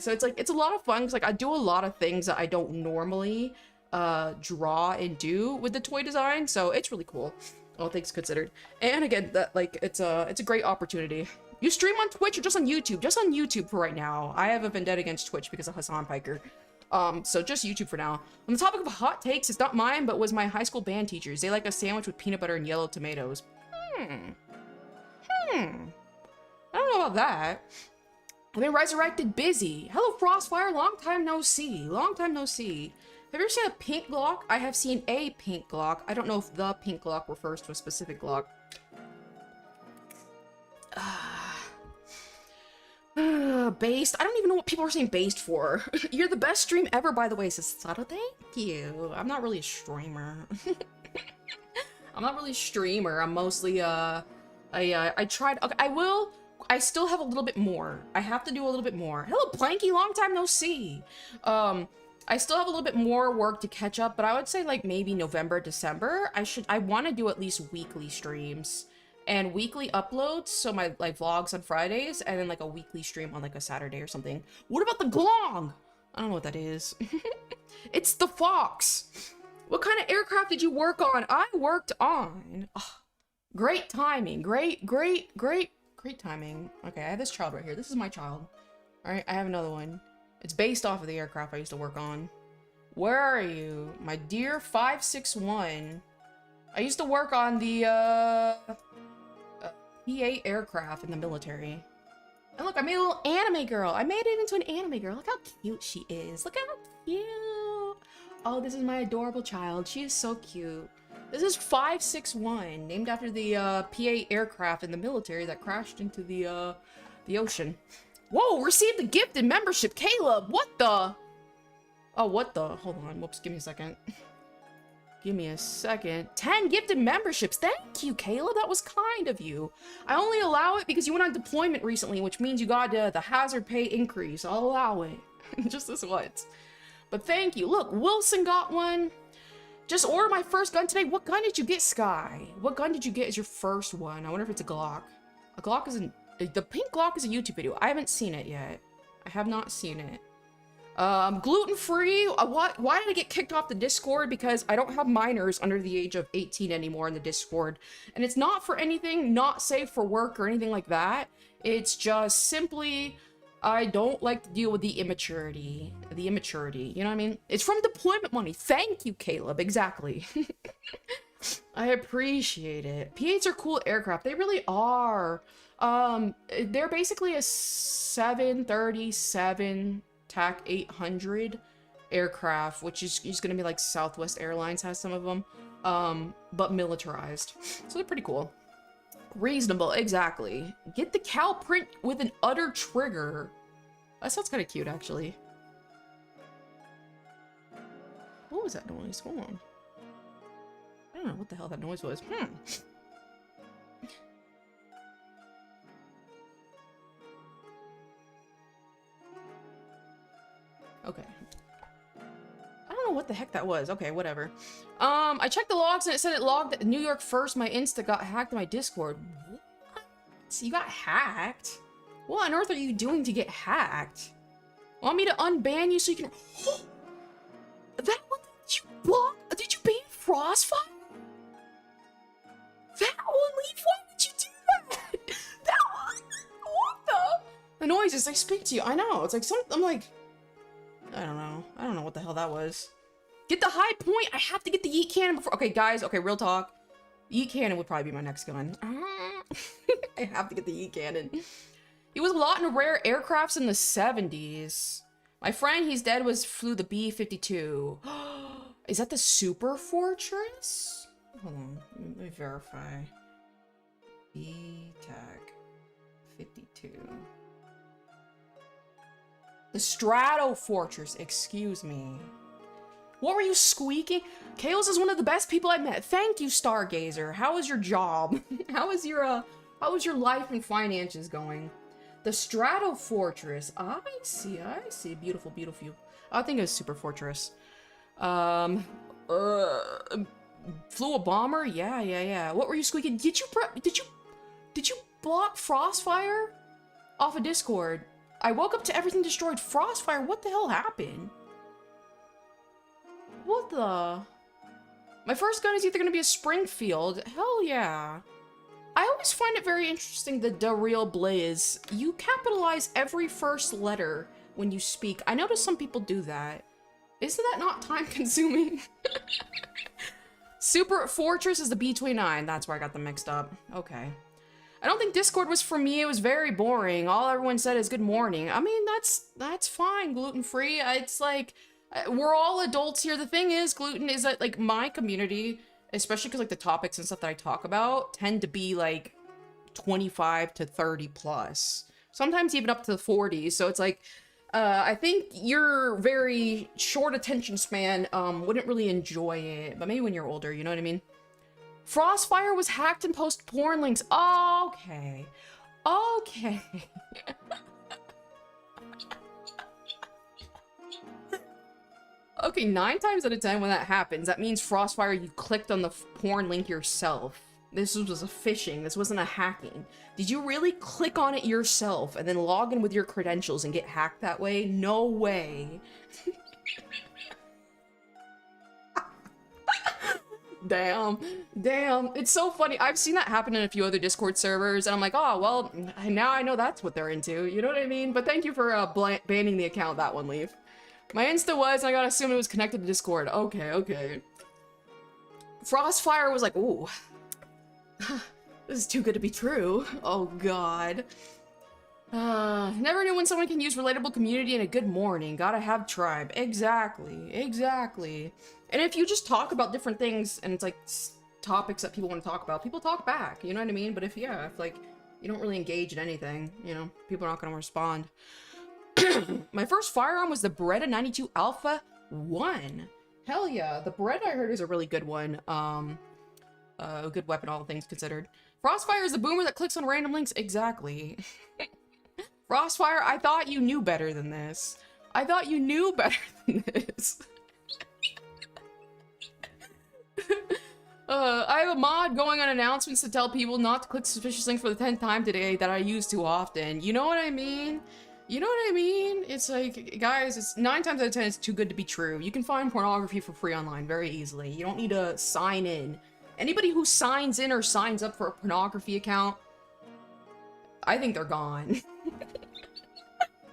So it's like, it's a lot of fun, because like I do a lot of things that I don't normally draw and do with the toy design. So it's really cool, all things considered. And again, that like it's a great opportunity. You stream on Twitch or just on YouTube? Just on YouTube for right now. I have a vendetta against Twitch because of Hassan Piker. So just YouTube for now. On the topic of hot takes, it's not mine, but was my high school band teachers. They like a sandwich with peanut butter and yellow tomatoes. I don't know about that. I've been resurrected busy. Hello, Frostfire. Long time no see. Have you ever seen a pink Glock? I have seen a pink Glock. I don't know if the pink Glock refers to a specific Glock. Based. I don't even know what people are saying based for. You're the best stream ever, by the way, says Sato. Thank you. I'm not really a streamer. I'm mostly, I tried. Okay, I still have a little bit more. I have to do a little bit more. Hello, Planky. Long time no see. I still have a little bit more work to catch up, but I would say like maybe November, December. I want to do at least weekly streams. And weekly uploads, so my like vlogs on Fridays, and then like a weekly stream on like a Saturday or something. What about the Glong? I don't know what that is. It's the Fox. What kind of aircraft did you work on? I worked on. Oh, great timing. Great timing. Okay, I have this child right here. This is my child. All right, I have another one. It's based off of the aircraft I used to work on. Where are you, my dear 561? I used to work on the PA aircraft in the military. And look, I made a little anime girl. I made it into an anime girl. Look how cute she is. Look how cute. Oh, this is my adorable child. She is so cute. This is 561, named after the PA aircraft in the military that crashed into the ocean. Whoa, received a gift and membership, Caleb. What the? Oh, what the? Hold on. Whoops, give me a second. Give me a second. 10 gifted memberships. Thank you, Caleb. That was kind of you. I only allow it because you went on deployment recently, which means you got the hazard pay increase. I'll allow it. Just this once. But thank you. Look, Wilson got one. Just ordered my first gun today. What gun did you get, Sky? What gun did you get as your first one? I wonder if it's a Glock. A Glock isn't... The pink Glock is a YouTube video. I haven't seen it yet. I have not seen it. Gluten-free. Why did I get kicked off the Discord? Because I don't have minors under the age of 18 anymore in the Discord. And it's not for anything not safe for work or anything like that. It's just simply... I don't like to deal with the immaturity. You know what I mean? It's from deployment money. Thank you, Caleb. Exactly. I appreciate it. P-8s are cool aircraft. They really are. They're basically a 737 TAC 800 aircraft, which is going to be like Southwest Airlines has some of them, but militarized. So they're pretty cool. Reasonable, exactly. Get the cow print with an udder trigger. That sounds kind of cute, actually. What was that noise? Hold on. I don't know what the hell that noise was. Okay. I don't know what the heck that was. Okay, whatever. I checked the logs and it said it logged at New York first. My Insta got hacked in my Discord. What? So you got hacked? What on earth are you doing to get hacked? Want me to unban you so you can... That one, did you block? Did you ban Frostfire? That one, Leaf, why would you do that? That one, what the noises, they speak to you. I know, it's like I'm like... I don't know what the hell that was. Get the high point. I have to get the yeet cannon before. Okay, guys. Okay, real talk. Yeet cannon would probably be my next gun. I have to get the yeet cannon. He was a lot in rare aircrafts in the 70s. My friend, he's dead, flew the B-52. Is that the Super Fortress? Hold on. Let me verify. B-Tag 52. The Strato Fortress, excuse me. What were you squeaking? Chaos is one of the best people I've met. Thank you, Stargazer. How is your job? How is your life and finances going? The Strato Fortress. I see. Beautiful, beautiful. I think it was Super Fortress. Flew a bomber? Yeah. What were you squeaking? Did you block Frostfire off of Discord? I woke up to everything destroyed. Frostfire, what the hell happened? What the? My first gun is either going to be a Springfield. Hell yeah. I always find it very interesting that the real Blaze, you capitalize every first letter when you speak. I notice some people do that. Isn't that not time consuming? Super Fortress is the B-29. That's where I got them mixed up. Okay. I don't think Discord was for me. It was very boring. All everyone said is good morning. I mean, that's fine. Gluten-free. It's like, we're all adults here. The thing is, gluten is that, like, my community, especially because, like, the topics and stuff that I talk about tend to be, like, 25 to 30 plus. Sometimes even up to the 40s. So it's like, I think your very short attention span wouldn't really enjoy it. But maybe when you're older, you know what I mean? Frostfire was hacked and post porn links. Okay. Okay, 9 times out of 10 when that happens, that means Frostfire, you clicked on the porn link yourself. This was a phishing. This wasn't a hacking. Did you really click on it yourself and then log in with your credentials and get hacked that way? No way. Damn. It's so funny. I've seen that happen in a few other Discord servers, and I'm like, oh, well, now I know that's what they're into. You know what I mean? But thank you for banning the account, that one, Leaf. My Insta was, and I gotta assume it was connected to Discord. Okay. Frostfire was like, ooh. This is too good to be true. Oh god. Never knew when someone can use relatable community in a good morning. Gotta have tribe. Exactly. Exactly. And if you just talk about different things and it's like topics that people want to talk about, people talk back, you know what I mean? But if like you don't really engage in anything, you know, people are not gonna respond. My first firearm was the Beretta 92 Alpha 1. Hell yeah, the Beretta I heard is a really good one. A good weapon, all things considered. Frostfire is the boomer that clicks on random links. Exactly. Frostfire, I thought you knew better than this. I thought you knew better than this. I have a mod going on announcements to tell people not to click suspicious links for the 10th time today that I use too often. You know what I mean? You know what I mean? It's like, guys, it's 9 times out of 10, it's too good to be true. You can find pornography for free online very easily. You don't need to sign in. Anybody who signs in or signs up for a pornography account, I think they're gone.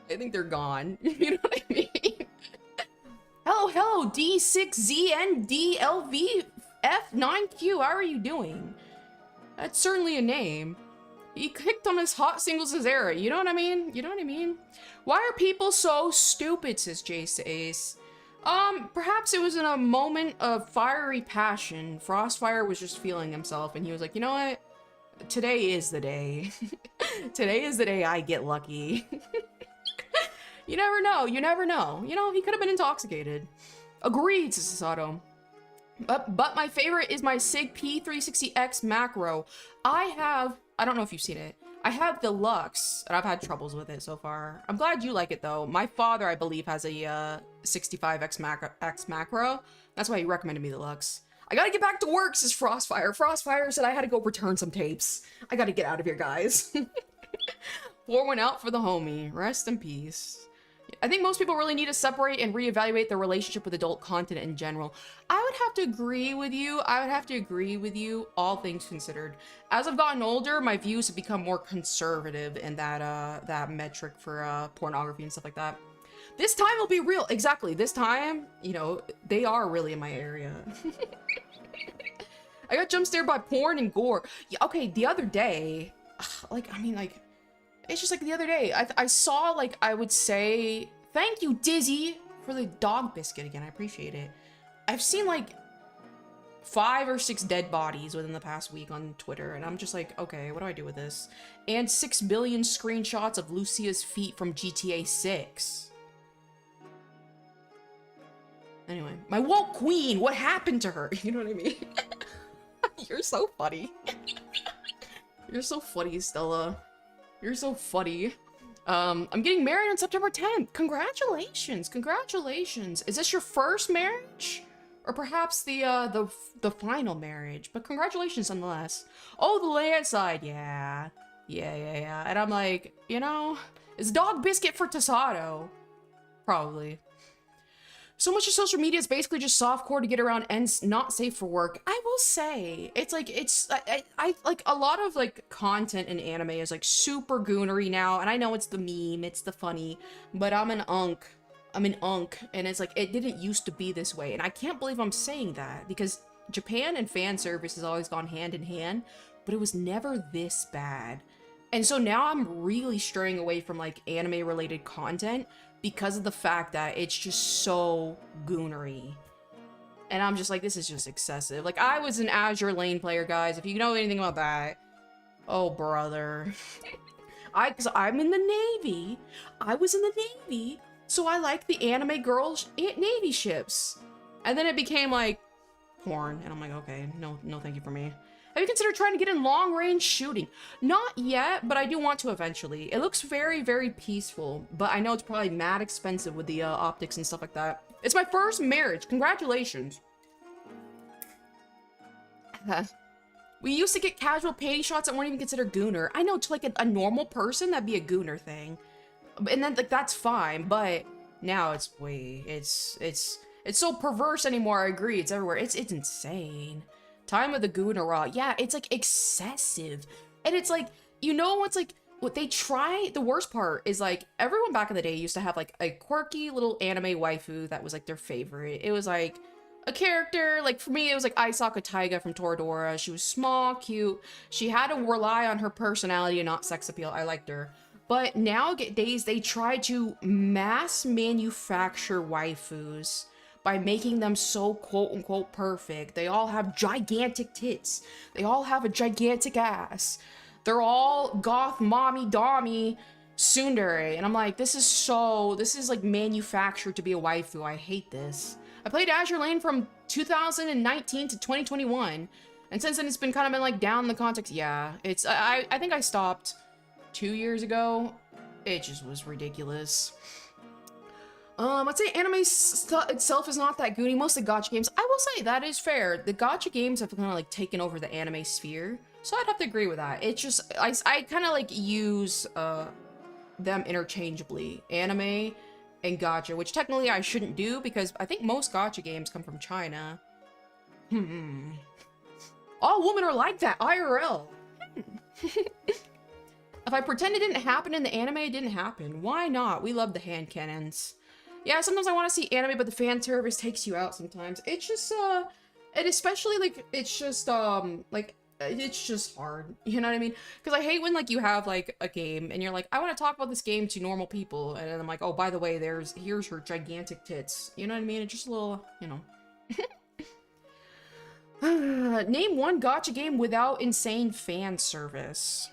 I think they're gone. You know what I mean? Hello, D6ZNDLVF9Q. How are you doing? That's certainly a name. He clicked on his hot singles as era. You know what I mean? You know what I mean? Why are people so stupid, says Jace Ace. Perhaps it was in a moment of fiery passion. Frostfire was just feeling himself, and he was like, you know what? Today is the day. Today is the day I get lucky. You never know. You never know. You know, he could have been intoxicated. Agreed, says Sasato. But my favorite is my SIG P360X macro. I don't know if you've seen it. I have the Lux, and I've had troubles with it so far. I'm glad you like it, though. My father, I believe, has a 65X macro. That's why he recommended me the Lux. I gotta get back to work, says Frostfire. Frostfire said I had to go return some tapes. I gotta get out of here, guys. Pour one out for the homie. Rest in peace. I think most people really need to separate and reevaluate their relationship with adult content in general. I would have to agree with you. All things considered. As I've gotten older, my views have become more conservative in that metric for pornography and stuff like that. This time will be real. Exactly. This time, you know, they are really in my area. I got jump scared by porn and gore. Yeah, okay, the other day, it's just like the other day, I saw, like, I would say, thank you, Dizzy, for the dog biscuit again. I appreciate it. I've seen, like, 5 or 6 dead bodies within the past week on Twitter, and I'm just like, okay, what do I do with this? And 6 billion screenshots of Lucia's feet from GTA 6. Anyway, my woke queen, what happened to her? You know what I mean? You're so funny. You're so funny, Stella. You're so funny. I'm getting married on September 10th. Congratulations, congratulations. Is this your first marriage? Or perhaps the final marriage? But congratulations nonetheless. Oh, the land side, yeah. Yeah. And I'm like, you know, is dog biscuit for Tasato? Probably. So much of social media is basically just softcore to get around and not safe for work. I will say, it's like, I like a lot of like content in anime is like super goonery now. And I know it's the meme, it's the funny, but I'm an unk. And it's like, it didn't used to be this way. And I can't believe I'm saying that because Japan and fan service has always gone hand in hand, but it was never this bad. And so now I'm really straying away from like anime related content because of the fact that it's just so goonery. And I'm just like, this is just excessive. Like, I was an Azure lane player, guys. If you know anything about that. Oh, brother. Because I'm in the Navy. I was in the Navy. So I like the anime girls Navy ships. And then it became like porn. And I'm like, okay, no thank you for me. Have you considered trying to get in long-range shooting? Not yet, but I do want to eventually. It looks very, very peaceful, but I know it's probably mad expensive with the optics and stuff like that. It's my first marriage. Congratulations. We used to get casual panty shots that weren't even considered gooner. I know, to like a normal person, that'd be a gooner thing. And then, like, that's fine, but now it's so perverse anymore, I agree. It's everywhere. It's insane. Time of the Goonerah. Yeah, it's like excessive. And it's like, you know what's like, what they try, the worst part is like, everyone back in the day used to have like a quirky little anime waifu that was like their favorite. It was like, a character, like for me, it was like Aisaka Taiga from Toradora. She was small, cute. She had to rely on her personality and not sex appeal. I liked her. But nowadays, they try to mass manufacture waifus by making them so quote-unquote perfect. They all have gigantic tits. They all have a gigantic ass. They're all goth mommy dommy tsundere. And I'm like, this is like manufactured to be a waifu. I hate this. I played Azure Lane from 2019 to 2021. And since then, it's been kind of been like down in the context. Yeah, I think I stopped 2 years ago. It just was ridiculous. I'd say anime itself is not that goody. Most of the gacha games, I will say that is fair. The gacha games have kind of like taken over the anime sphere, so I'd have to agree with that. It's just I kind of like use them interchangeably, anime and gacha, which technically I shouldn't do because I think most gacha games come from China. All women are like that, IRL. If I pretend it didn't happen in the anime, it didn't happen. Why not? We love the hand cannons. Yeah, sometimes I want to see anime, but the fan service takes you out sometimes. It's just, and especially, like, it's just, like, it's just hard. You know what I mean? Because I hate when, like, you have, like, a game, and you're like, I want to talk about this game to normal people, and then I'm like, oh, by the way, here's her gigantic tits. You know what I mean? It's just a little, you know. Name one gacha game without insane fan service.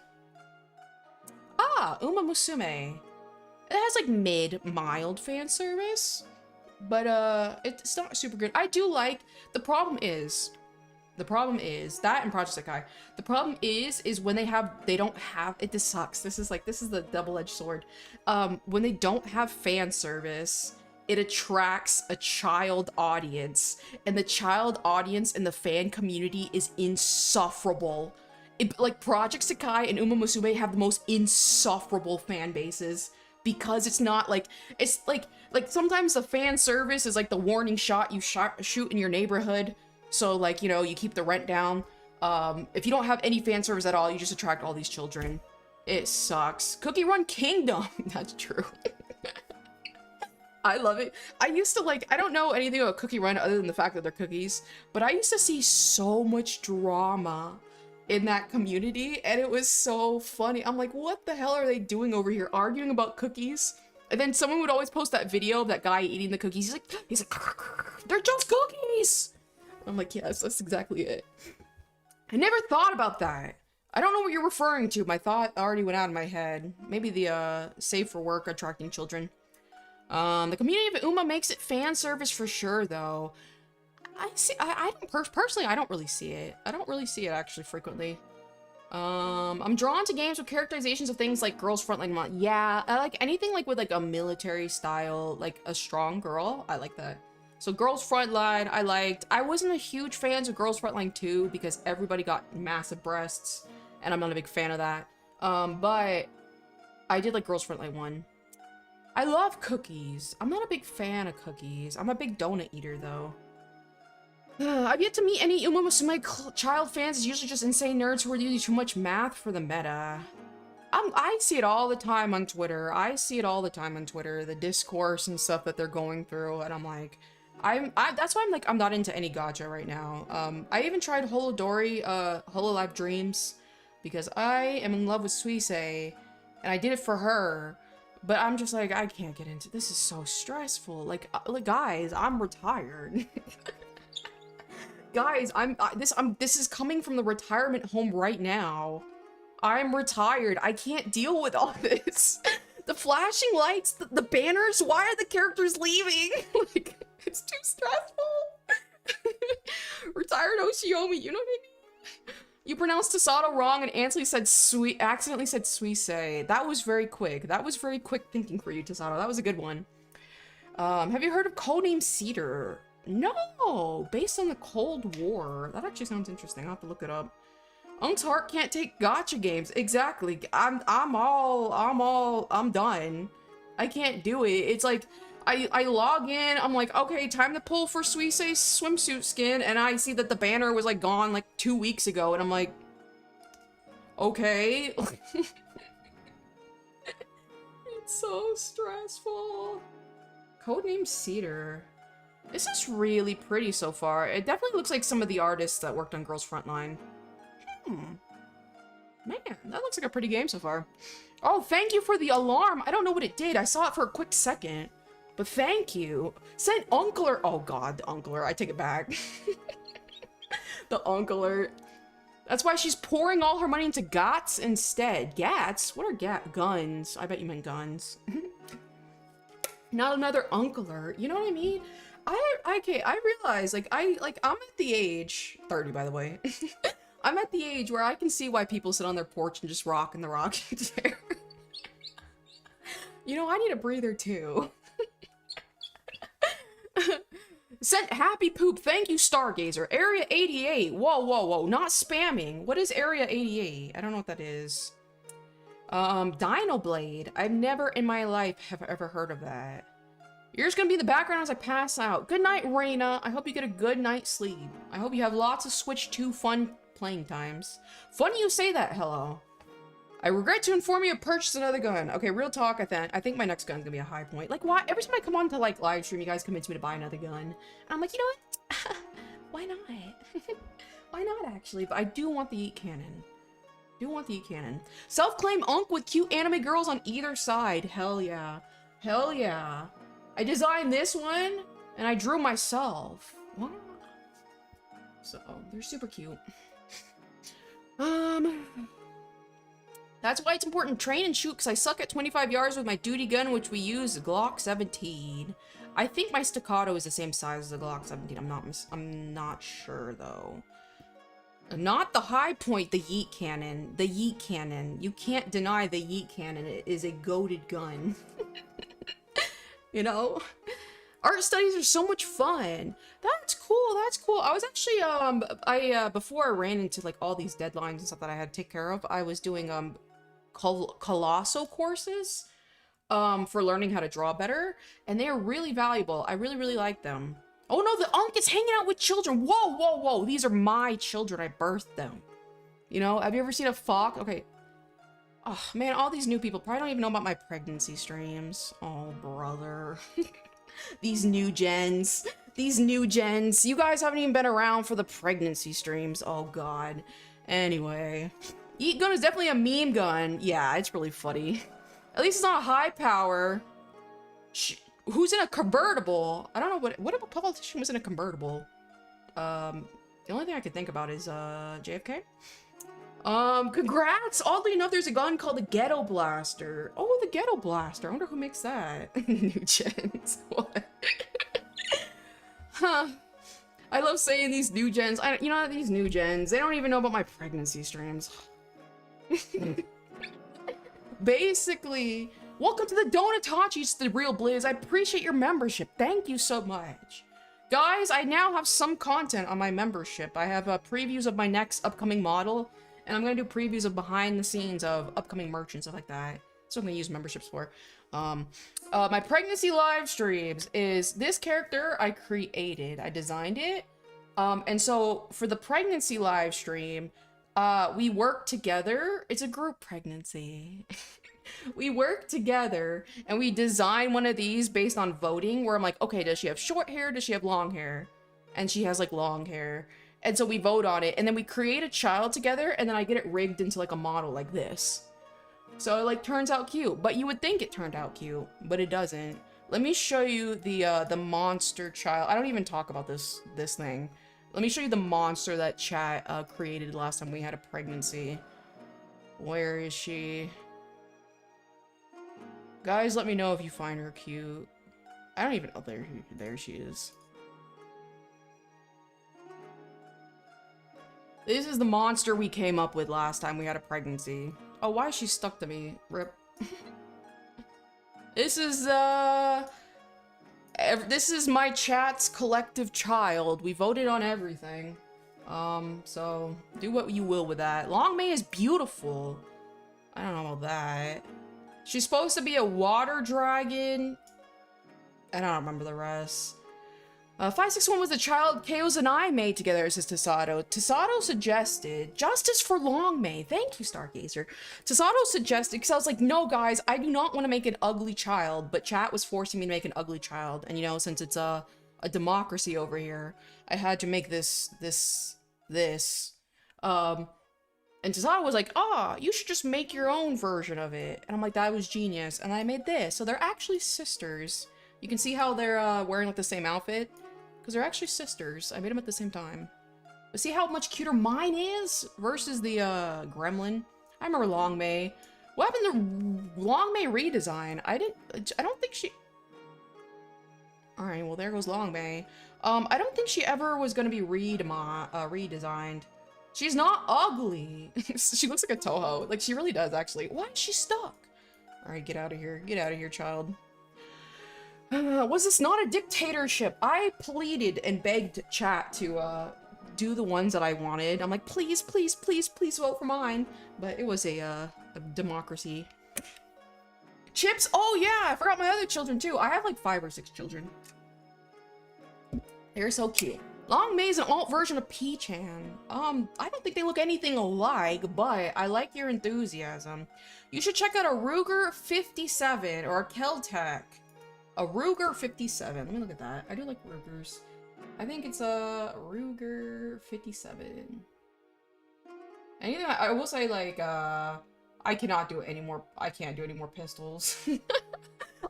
Ah, Uma Musume. It has like mild fan service, but it's not super good. I do like, the problem is that in Project Sekai. The problem is when they don't have it. This sucks. This is the double-edged sword. When they don't have fan service, it attracts a child audience, and the child audience and the fan community is insufferable. Like Project Sekai and Uma Musume have the most insufferable fan bases because it's not like, it's like sometimes the fan service is like the warning shot you shoot in your neighborhood, so like, you know, you keep the rent down. If you don't have any fan service at all, you just attract all these children. It sucks. Cookie Run Kingdom. That's true. I love it. I used to like, I don't know anything about Cookie Run other than the fact that they're cookies, but I used to see so much drama in that community, and it was so funny. I'm like, what the hell are they doing over here, arguing about cookies? And then someone would always post that video of that guy eating the cookies. He's like, they're just cookies. I'm like, yes, that's exactly it. I never thought about that. I don't know what you're referring to. My thought already went out of my head. Maybe the safe for work attracting children. The community of Uma makes it fan service for sure, though. I don't personally, I don't really see it. I don't really see it actually frequently. I'm drawn to games with characterizations of things like Girls Frontline. Yeah, I like anything like with like a military style, like a strong girl. I like that. So Girls Frontline, I liked. I wasn't a huge fan of Girls Frontline 2 because everybody got massive breasts, and I'm not a big fan of that. But I did like Girls Frontline 1. I love cookies. I'm not a big fan of cookies. I'm a big donut eater though. I've yet to meet any Uma Musume child fans. It's usually just insane nerds who are using too much math for the meta. I see it all the time on Twitter. The discourse and stuff that they're going through, and I'm like, that's why I'm like, I'm not into any gacha right now. I even tried Holodori, Hololive Dreams, because I am in love with Suisei, and I did it for her, but I'm just like, I can't get into this. Is so stressful. Like guys, I'm retired. Guys, this is coming from the retirement home right now. I'm retired. I can't deal with all this. The flashing lights, the banners, why are the characters leaving? Like, it's too stressful. Retired Oshiomi, you know what I mean? You pronounced Tasato wrong and accidentally said Suisei. That was very quick. That was very quick thinking for you, Tasato. That was a good one. Have you heard of Codename Cedar? No, based on the Cold War. That actually sounds interesting. I'll have to look it up. Unk's heart can't take gacha games. Exactly. I'm done. I can't do it. It's like, I log in, I'm like, okay, time to pull for Suisei's swimsuit skin, and I see that the banner was like gone like 2 weeks ago, and I'm like, okay. It's so stressful. Codename Cedar. This is really pretty so far. It definitely looks like some of the artists that worked on Girls Frontline. Man, that looks like a pretty game so far. Oh, thank you for the alarm. I don't know what it did. I saw it for a quick second. But thank you. Sent Uncler. Oh god, the Uncler. I take it back. The Uncler. That's why she's pouring all her money into GATs instead. GATs? What are guns? I bet you meant guns. Not another Uncler. You know what I mean? I realize, like, I'm at the age, 30 by the way. I'm at the age where I can see why people sit on their porch and just rock in the rocking chair. You know, I need a breather too. Sent happy poop. Thank you, Stargazer. Area 88. Whoa, whoa, whoa. Not spamming. What is Area 88? I don't know what that is. Dino Blade. I've never in my life have ever heard of that. You're just gonna be in the background as I pass out. Good night, Reina. I hope you get a good night's sleep. I hope you have lots of Switch 2 fun playing times. Funny you say that, hello. I regret to inform you of purchased another gun. Okay, real talk, I think my next gun's gonna be a high point. Like, why? Every time I come on to, like, live stream, you guys convince me to buy another gun. And I'm like, you know what? Why not? Why not, actually? But I do want the Yeet Cannon. Self-claimed unk with cute anime girls on either side. Hell yeah. Hell yeah. I designed this one, and I drew myself. Wow. So, they're super cute. That's why it's important to train and shoot, because I suck at 25 yards with my duty gun, which we use, Glock 17. I think my staccato is the same size as the Glock 17. I'm not sure, though. Not the high point, the Yeet Cannon. The Yeet Cannon. You can't deny the Yeet Cannon. It is a goated gun. You know? Art studies are so much fun. That's cool, that's cool. I was actually, before I ran into, like, all these deadlines and stuff that I had to take care of, I was doing, colossal courses, for learning how to draw better, and they are really valuable. I really, really like them. Oh no, the unk is hanging out with children. Whoa, whoa, whoa. These are my children. I birthed them. You know, have you ever seen a fox? Okay. Oh, man, all these new people probably don't even know about my pregnancy streams. Oh, brother. These new gens. These new gens. You guys haven't even been around for the pregnancy streams. Oh, God. Anyway. Yeet gun is definitely a meme gun. Yeah, it's really funny. At least it's not a high power. Who's in a convertible? I don't know what a politician was in a convertible. The only thing I could think about is, JFK? Congrats! Oddly enough, there's a gun called the Ghetto Blaster. Oh, the Ghetto Blaster. I wonder who makes that. New gens. What? Huh. I love saying these new gens. You know, these new gens, they don't even know about my pregnancy streams. Basically, welcome to the Donatachis, the real Blizz. I appreciate your membership. Thank you so much. Guys, I now have some content on my membership. I have previews of my next upcoming model. And I'm gonna do previews of behind the scenes of upcoming merch and stuff like that. That's what I'm gonna use memberships for. My pregnancy live streams is this character I created. I designed it. And so for the pregnancy live stream, we work together. It's a group pregnancy. We work together and we design one of these based on voting where I'm like, okay, does she have short hair? Does she have long hair? And she has like long hair. And so we vote on it, and then we create a child together, and then I get it rigged into like a model like this. So it like turns out cute, but you would think it turned out cute, but it doesn't. Let me show you the monster child. I don't even talk about this thing. Let me show you the monster that chat created last time we had a pregnancy. Where is she? Guys, let me know if you find her cute. I don't even, oh, there she is. This is the monster we came up with last time we had a pregnancy. Oh, why is she stuck to me? Rip. This is my chat's collective child. We voted on everything. So do what you will with that. Long May is beautiful. I don't know about that. She's supposed to be a water dragon. I don't remember the rest. 561 was the child KAYOZIA and I made together, says Tasato. Tasato suggested justice for Long May. Thank you, Stargazer. Tasato suggested, because I was like, no, guys, I do not want to make an ugly child, but chat was forcing me to make an ugly child. And you know, since it's a democracy over here. I had to make this. And Tazada was like, "Ah, you should just make your own version of it." And I'm like, "That was genius." And I made this. So they're actually sisters. You can see how they're wearing like the same outfit, because they're actually sisters. I made them at the same time. But see how much cuter mine is versus the gremlin. I remember Long May. What happened to Long May redesign? I don't think she... Alright, well there goes Long May. I don't think she ever was gonna be redesigned. She's not ugly. She looks like a Toho. Like, she really does, actually. Why is she stuck? Alright, get out of here. Get out of here, child. Was this not a dictatorship? I pleaded and begged chat to, do the ones that I wanted. I'm like, please, please, please, please vote for mine. But it was a democracy. Chips? Oh, yeah! I forgot my other children, too. I have, like, 5 or 6 children. They're so cute. Long May's an alt version of P-chan. I don't think they look anything alike, but I like your enthusiasm. You should check out a Ruger 57 or a Keltec. A Ruger 57. Let me look at that. I do like Rugers. I think it's a Ruger 57. Anything I will say, like, I cannot do any more. I can't do any more pistols. I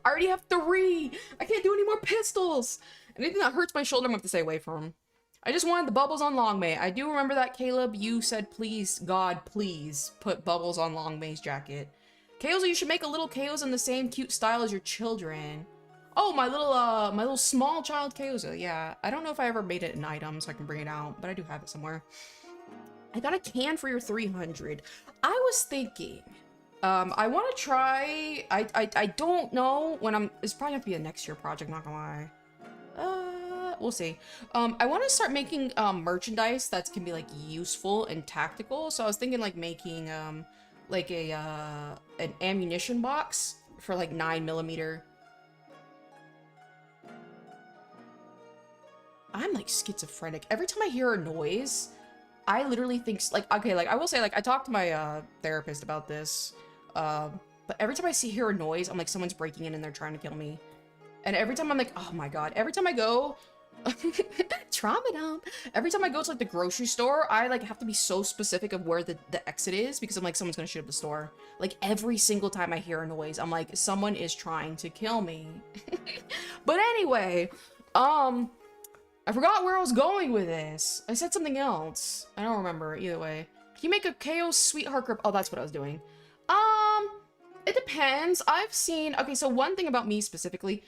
already have 3. I can't do any more pistols. Anything that hurts my shoulder, I'm gonna have to stay away from. I just wanted the bubbles on Long May. I do remember that, Caleb. You said, please, God, please put bubbles on Long May's jacket. KAYOZIA, you should make a little KAYOZIA in the same cute style as your children. Oh, my little small child KAYOZIA. Yeah, I don't know if I ever made it an item so I can bring it out, but I do have it somewhere. I got a can for your 300. I was thinking, I want to try, I don't know when it's probably have to be a next year project, not gonna lie. We'll see. I want to start making, merchandise that can be, like, useful and tactical. So I was thinking, like, making, like an ammunition box for, like, 9mm. I'm, like, schizophrenic. Every time I hear a noise, I literally think, like, okay, like, I will say, like, I talked to my, therapist about this, but every time I hear a noise, I'm like, someone's breaking in and they're trying to kill me. And every time I'm like, oh my god, every time I go, trauma dump. Every time I go to, like, the grocery store, I, like, have to be so specific of where the exit is, because I'm like, someone's gonna shoot up the store. Like, every single time I hear a noise, I'm like, someone is trying to kill me. But anyway, I forgot where I was going with this. I said something else. I don't remember, either way. Can you make a KO sweetheart grip? Oh, that's what I was doing. It depends. I've seen... Okay, so one thing about me specifically,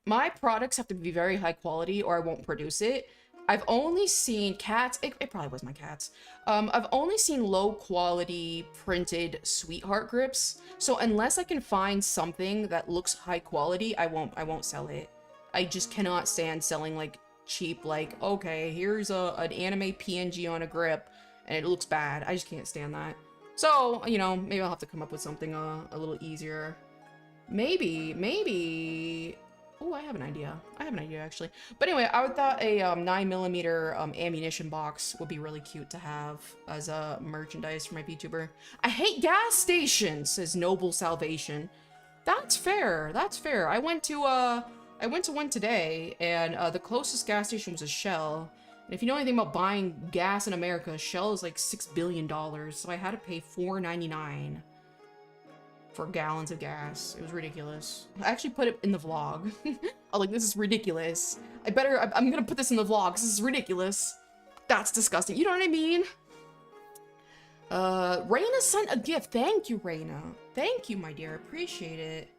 my products have to be very high quality or I won't produce it. I've only seen cats... It probably was my cats. I've only seen low quality printed sweetheart grips. So unless I can find something that looks high quality, I won't sell it. I just cannot stand selling, like, cheap, like, okay, here's an anime PNG on a grip and it looks bad. I just can't stand that. So, you know, maybe I'll have to come up with something a little easier. Maybe... Oh, I have an idea. Actually. But anyway, I thought a 9mm ammunition box would be really cute to have as a merchandise for my VTuber. I hate gas stations, says Noble Salvation. That's fair. That's fair. I went to one today, and the closest gas station was a Shell. And if you know anything about buying gas in America, Shell is like $6 billion, so I had to pay $4.99 for gallons of gas. It was ridiculous. I actually put it in the vlog. I was like, this is ridiculous. I'm gonna put this in the vlog, 'cause this is ridiculous. That's disgusting. You know what I mean? Raina sent a gift. Thank you, Raina. Thank you, my dear. Appreciate it.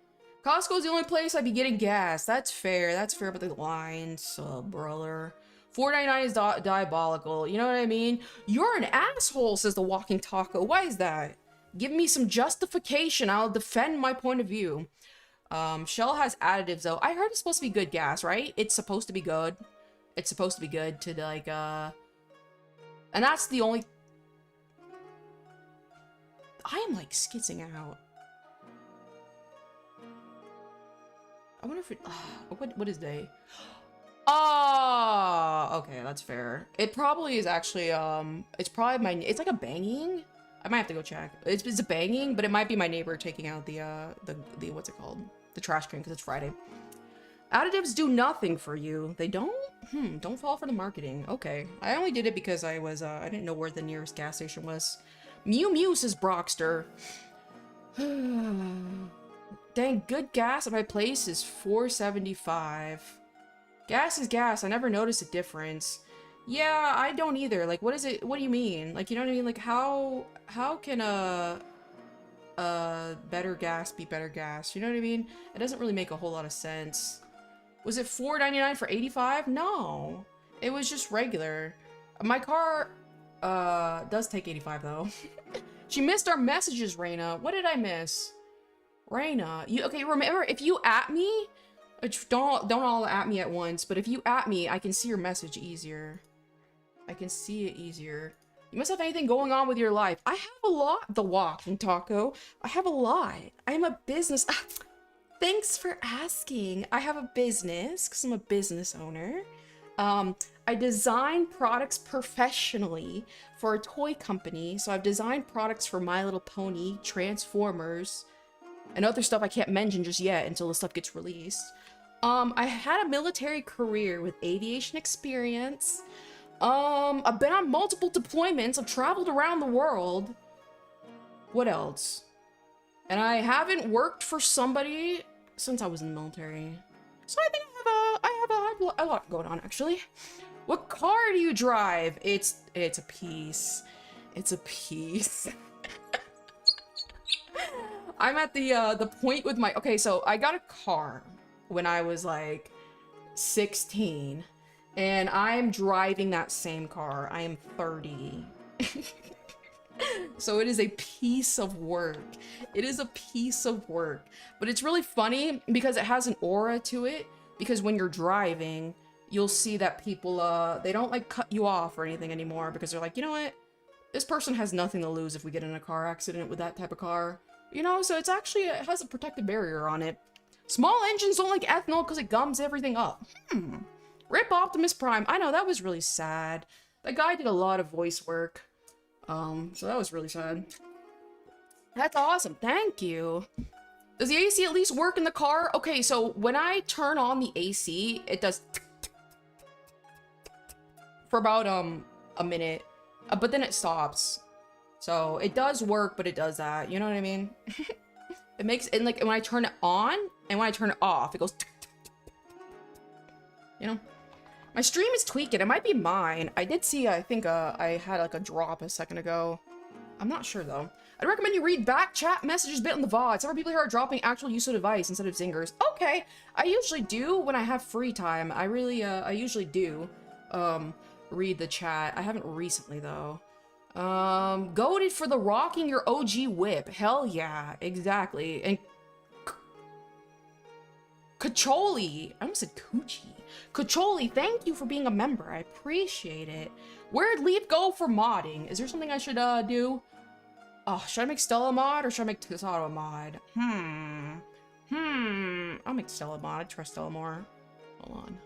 Costco's the only place I'd be getting gas. That's fair. That's fair, but the lines, brother. $4.99 is diabolical. You know what I mean? You're an asshole, says the Walking Taco. Why is that? Give me some justification. I'll defend my point of view. Shell has additives, though. I heard it's supposed to be good gas, right? It's supposed to be good. It's supposed to be good to, like, And that's the only... I am, like, skitzing out. I wonder if it... what is day? Oh, okay, that's fair. It probably is actually, it's probably my... It's like a banging? I might have to go check. It's a banging, but it might be my neighbor taking out the what's it called? The trash can, because it's Friday. Additives do nothing for you. They don't? Don't fall for the marketing. Okay. I only did it because I didn't know where the nearest gas station was. Mew Mew, says Brockster. Dang, good gas at my place is $4.75. Gas is gas. I never noticed a difference. Yeah, I don't either. Like, what is it? What do you mean? Like, you know what I mean? Like, how can better gas be better gas? You know what I mean? It doesn't really make a whole lot of sense. Was it $4.99 for 85? No, it was just regular. My car does take 85 though. She missed our messages, Raina. What did I miss? Raina, you okay? Remember, if you at me, don't all at me at once, but if you at me, I can see your message easier. I can see it easier. You must have anything going on with your life. I have a lot. The Walking Taco. I have a lot. I am a business. Thanks for asking. I have a business because I'm a business owner. I design products professionally for a toy company. So I've designed products for My Little Pony, Transformers, and other stuff I can't mention just yet until the stuff gets released. I had a military career with aviation experience. I've been on multiple deployments. I've traveled around the world. What else? And I haven't worked for somebody since I was in the military. So I think I have a lot going on, actually. What car do you drive? It's a piece. It's a piece. I'm at the point with my... Okay, so I got a car when I was like 16. And I'm driving that same car. I am 30. So it is a piece of work. It is a piece of work. But it's really funny because it has an aura to it. Because when you're driving, you'll see that people, they don't like cut you off or anything anymore. Because they're like, you know what? This person has nothing to lose if we get in a car accident with that type of car. You know, so it's actually, it has a protective barrier on it. Small engines don't like ethanol because it gums everything up. Rip Optimus Prime. I know, that was really sad. That guy did a lot of voice work. So that was really sad. That's awesome. Thank you. Does the AC at least work in the car? Okay, so when I turn on the AC, it does for about a minute, but then it stops. So it does work, but it does that. You know what I mean? It makes it like when I turn it on and when I turn it off, it goes. You know. My stream is tweaking. It might be mine. I did see, I think, I had like a drop a second ago. I'm not sure though. I'd recommend you read back chat messages bit on the VOD. Several people here are dropping actual use of device instead of zingers. Okay. I usually do when I have free time. I really, I usually do, read the chat. I haven't recently though. Goated for the rocking your OG whip. Hell yeah. Exactly. And Kacholi. I almost said Coochie. Kacholi, thank you for being a member. I appreciate it. Where'd Leaf go for modding? Is there something I should do? Oh, should I make Stella mod or should I make Tesoro mod? I'll make Stella mod. I trust Stella more. Hold on.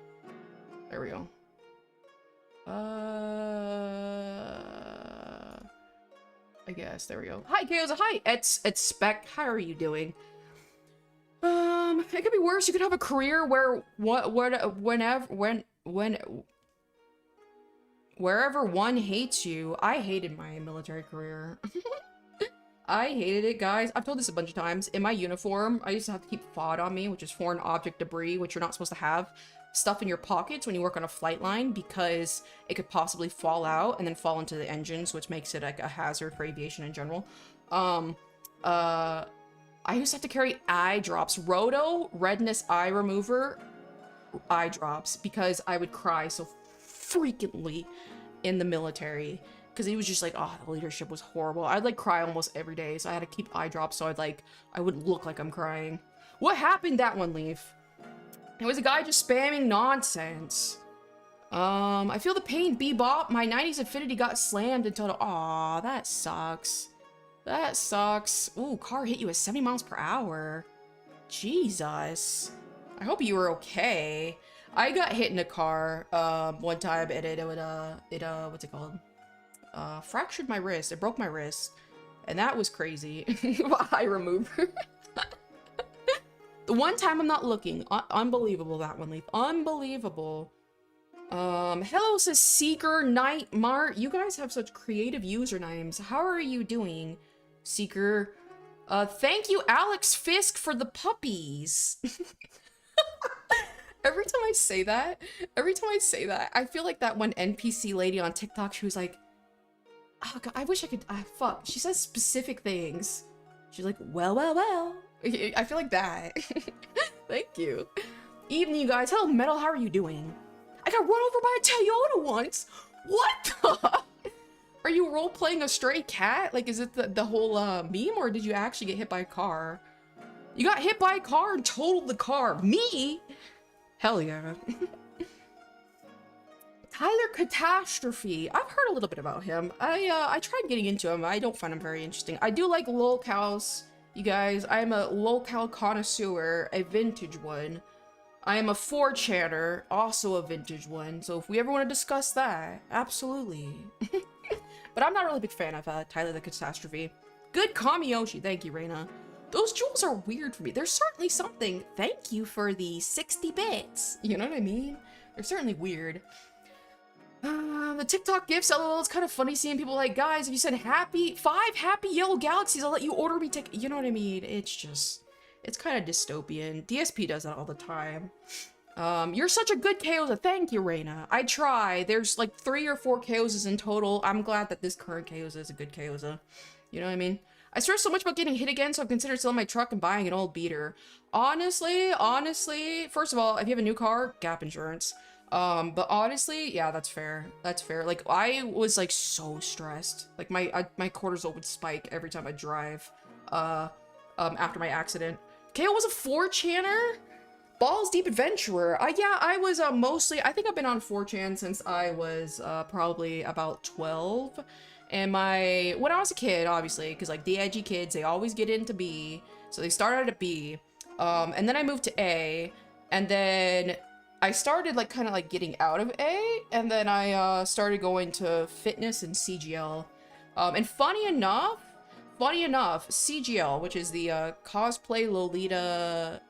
There we go. I guess. There we go. Hi, KAYOZIA. Hi, it's Spec. How are you doing? It could be worse. You could have a career where wherever one hates you. I hated my military career. I hated it, guys. I've told this a bunch of times. In my uniform, I used to have to keep FOD on me, which is foreign object debris, which you're not supposed to have stuff in your pockets when you work on a flight line because it could possibly fall out and then fall into the engines, which makes it like a hazard for aviation in general. I used to have to carry eye drops, Roto redness eye remover eye drops, because I would cry so frequently in the military because it was just like, oh, the leadership was horrible. I'd like cry almost every day, so I had to keep eye drops so I would look like I'm crying. What happened that one, Leaf? It was a guy just spamming nonsense. I feel the pain, Bebop. My 90s Infinity got slammed until, aw, that sucks. That sucks. Ooh, car hit you at 70 miles per hour. Jesus. I hope you were okay. I got hit in a car, one time, and what's it called? Fractured my wrist. It broke my wrist. And that was crazy. Eye remover. The one time I'm not looking. Unbelievable, that one, Leaf. Unbelievable. Hello, says Seeker Night Mart. You guys have such creative usernames. How are you doing, Seeker? Thank you, Alex Fisk, for the puppies. Every time I say that, I feel like that one NPC lady on TikTok, she was like, oh God, I wish I could, fuck. She says specific things. She's like, well, well, well. I feel like that. Thank you. Evening, you guys. Hello, Metal, how are you doing? I got run over by a Toyota once. What the? Are you role-playing a stray cat? Like, is it the whole meme, or did you actually get hit by a car? You got hit by a car and totaled the car. Me? Hell yeah. Tyler Catastrophe. I've heard a little bit about him. I tried getting into him. I don't find him very interesting. I do like lolcows, you guys. I'm a lolcow connoisseur, a vintage one. I am a 4chaner, also a vintage one. So if we ever want to discuss that, absolutely. But I'm not really a big fan of Tyler the Catastrophe. Good Kamiyoshi. Thank you, Reina. Those jewels are weird for me. There's certainly something. Thank you for the 60 bits. You know what I mean? They're certainly weird. The TikTok gifts, LOL, it's kind of funny seeing people like, guys, if you said 5 happy yellow galaxies, I'll let you order me you know what I mean? It's just, it's kind of dystopian. DSP does that all the time. You're such a good KAYOZIA. Thank you, Reina. I try. There's like 3 or 4 KAYOZIAs in total. I'm glad that this current KAYOZIA is a good KAYOZIA. You know what I mean? I stress so much about getting hit again, so I've considered selling my truck and buying an old beater. Honestly, first of all, if you have a new car, gap insurance. But honestly, yeah, that's fair. That's fair. Like, I was like so stressed. Like my cortisol would spike every time I drive, after my accident. KO was a 4chaner? Balls Deep Adventurer. Yeah, I was mostly, I think I've been on 4chan since I was probably about 12. And when I was a kid, obviously, because like the edgy kids, they always get into B. So they started at B. And then I moved to A. And then I started like kind of like getting out of A. And then I started going to fitness and CGL. And funny enough, CGL, which is the Cosplay Lolita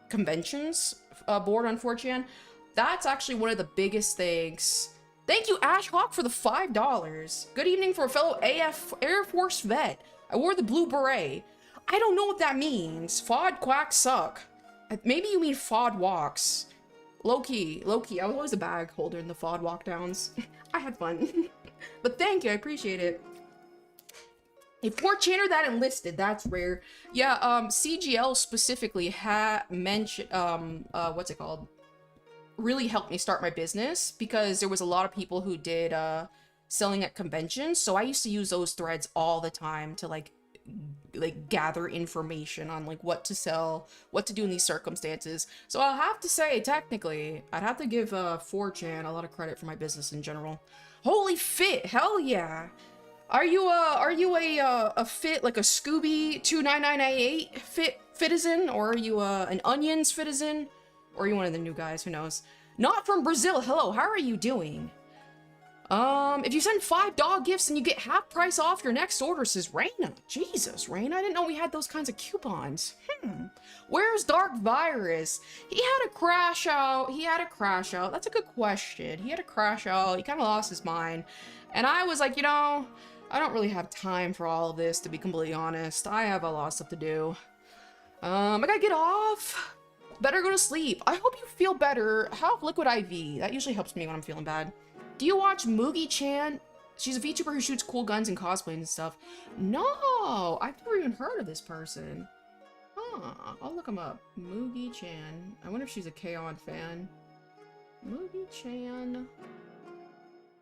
Conventions board on 4chan, that's actually one of the biggest things. Thank you, Ash Hawk, for the $5. Good evening for a fellow Air Force vet. I wore the blue beret. I don't know what that means. Fod quacks suck. Maybe you mean Fod walks. Low-key. I was always a bag holder in the Fod walk downs. I had fun. But thank you, I appreciate it. A 4chaner that enlisted, that's rare. Yeah, CGL specifically had mentioned, what's it called? Really helped me start my business because there was a lot of people who did selling at conventions, so I used to use those threads all the time to like gather information on like what to sell, what to do in these circumstances. So I'll have to say, technically, I'd have to give 4chan a lot of credit for my business in general. Holy fit, hell yeah! Are you a fit, like a Scooby 29998 fitizen, or are you an Onions fitizen? Or are you one of the new guys? Who knows? Not from Brazil. Hello, how are you doing? If you send 5 dog gifts and you get half price off your next order, says Reina. Jesus, Reina, I didn't know we had those kinds of coupons. Where's Dark Virus? He had a crash out. That's a good question. He had a crash out. He kind of lost his mind. And I was like, you know, I don't really have time for all of this, to be completely honest. I have a lot of stuff to do. I gotta get off. Better go to sleep. I hope you feel better. Have liquid IV. That usually helps me when I'm feeling bad. Do you watch Moogie-chan? She's a VTuber who shoots cool guns and cosplays and stuff. No, I've never even heard of this person. Huh, I'll look him up. Moogie-chan. I wonder if she's a K-On fan. Moogie-chan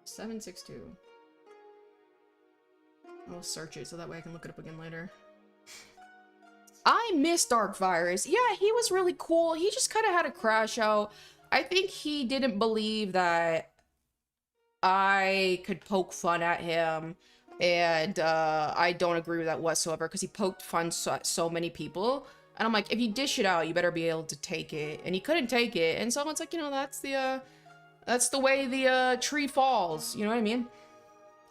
762. I'll search it so that way I can look it up again later. I miss Dark Virus. Yeah, he was really cool. He just kind of had a crash out. I think he didn't believe that I could poke fun at him. And I don't agree with that whatsoever, because he poked fun at so many people. And I'm like, if you dish it out, you better be able to take it. And he couldn't take it. And so it's like, you know, that's the way the tree falls. You know what I mean?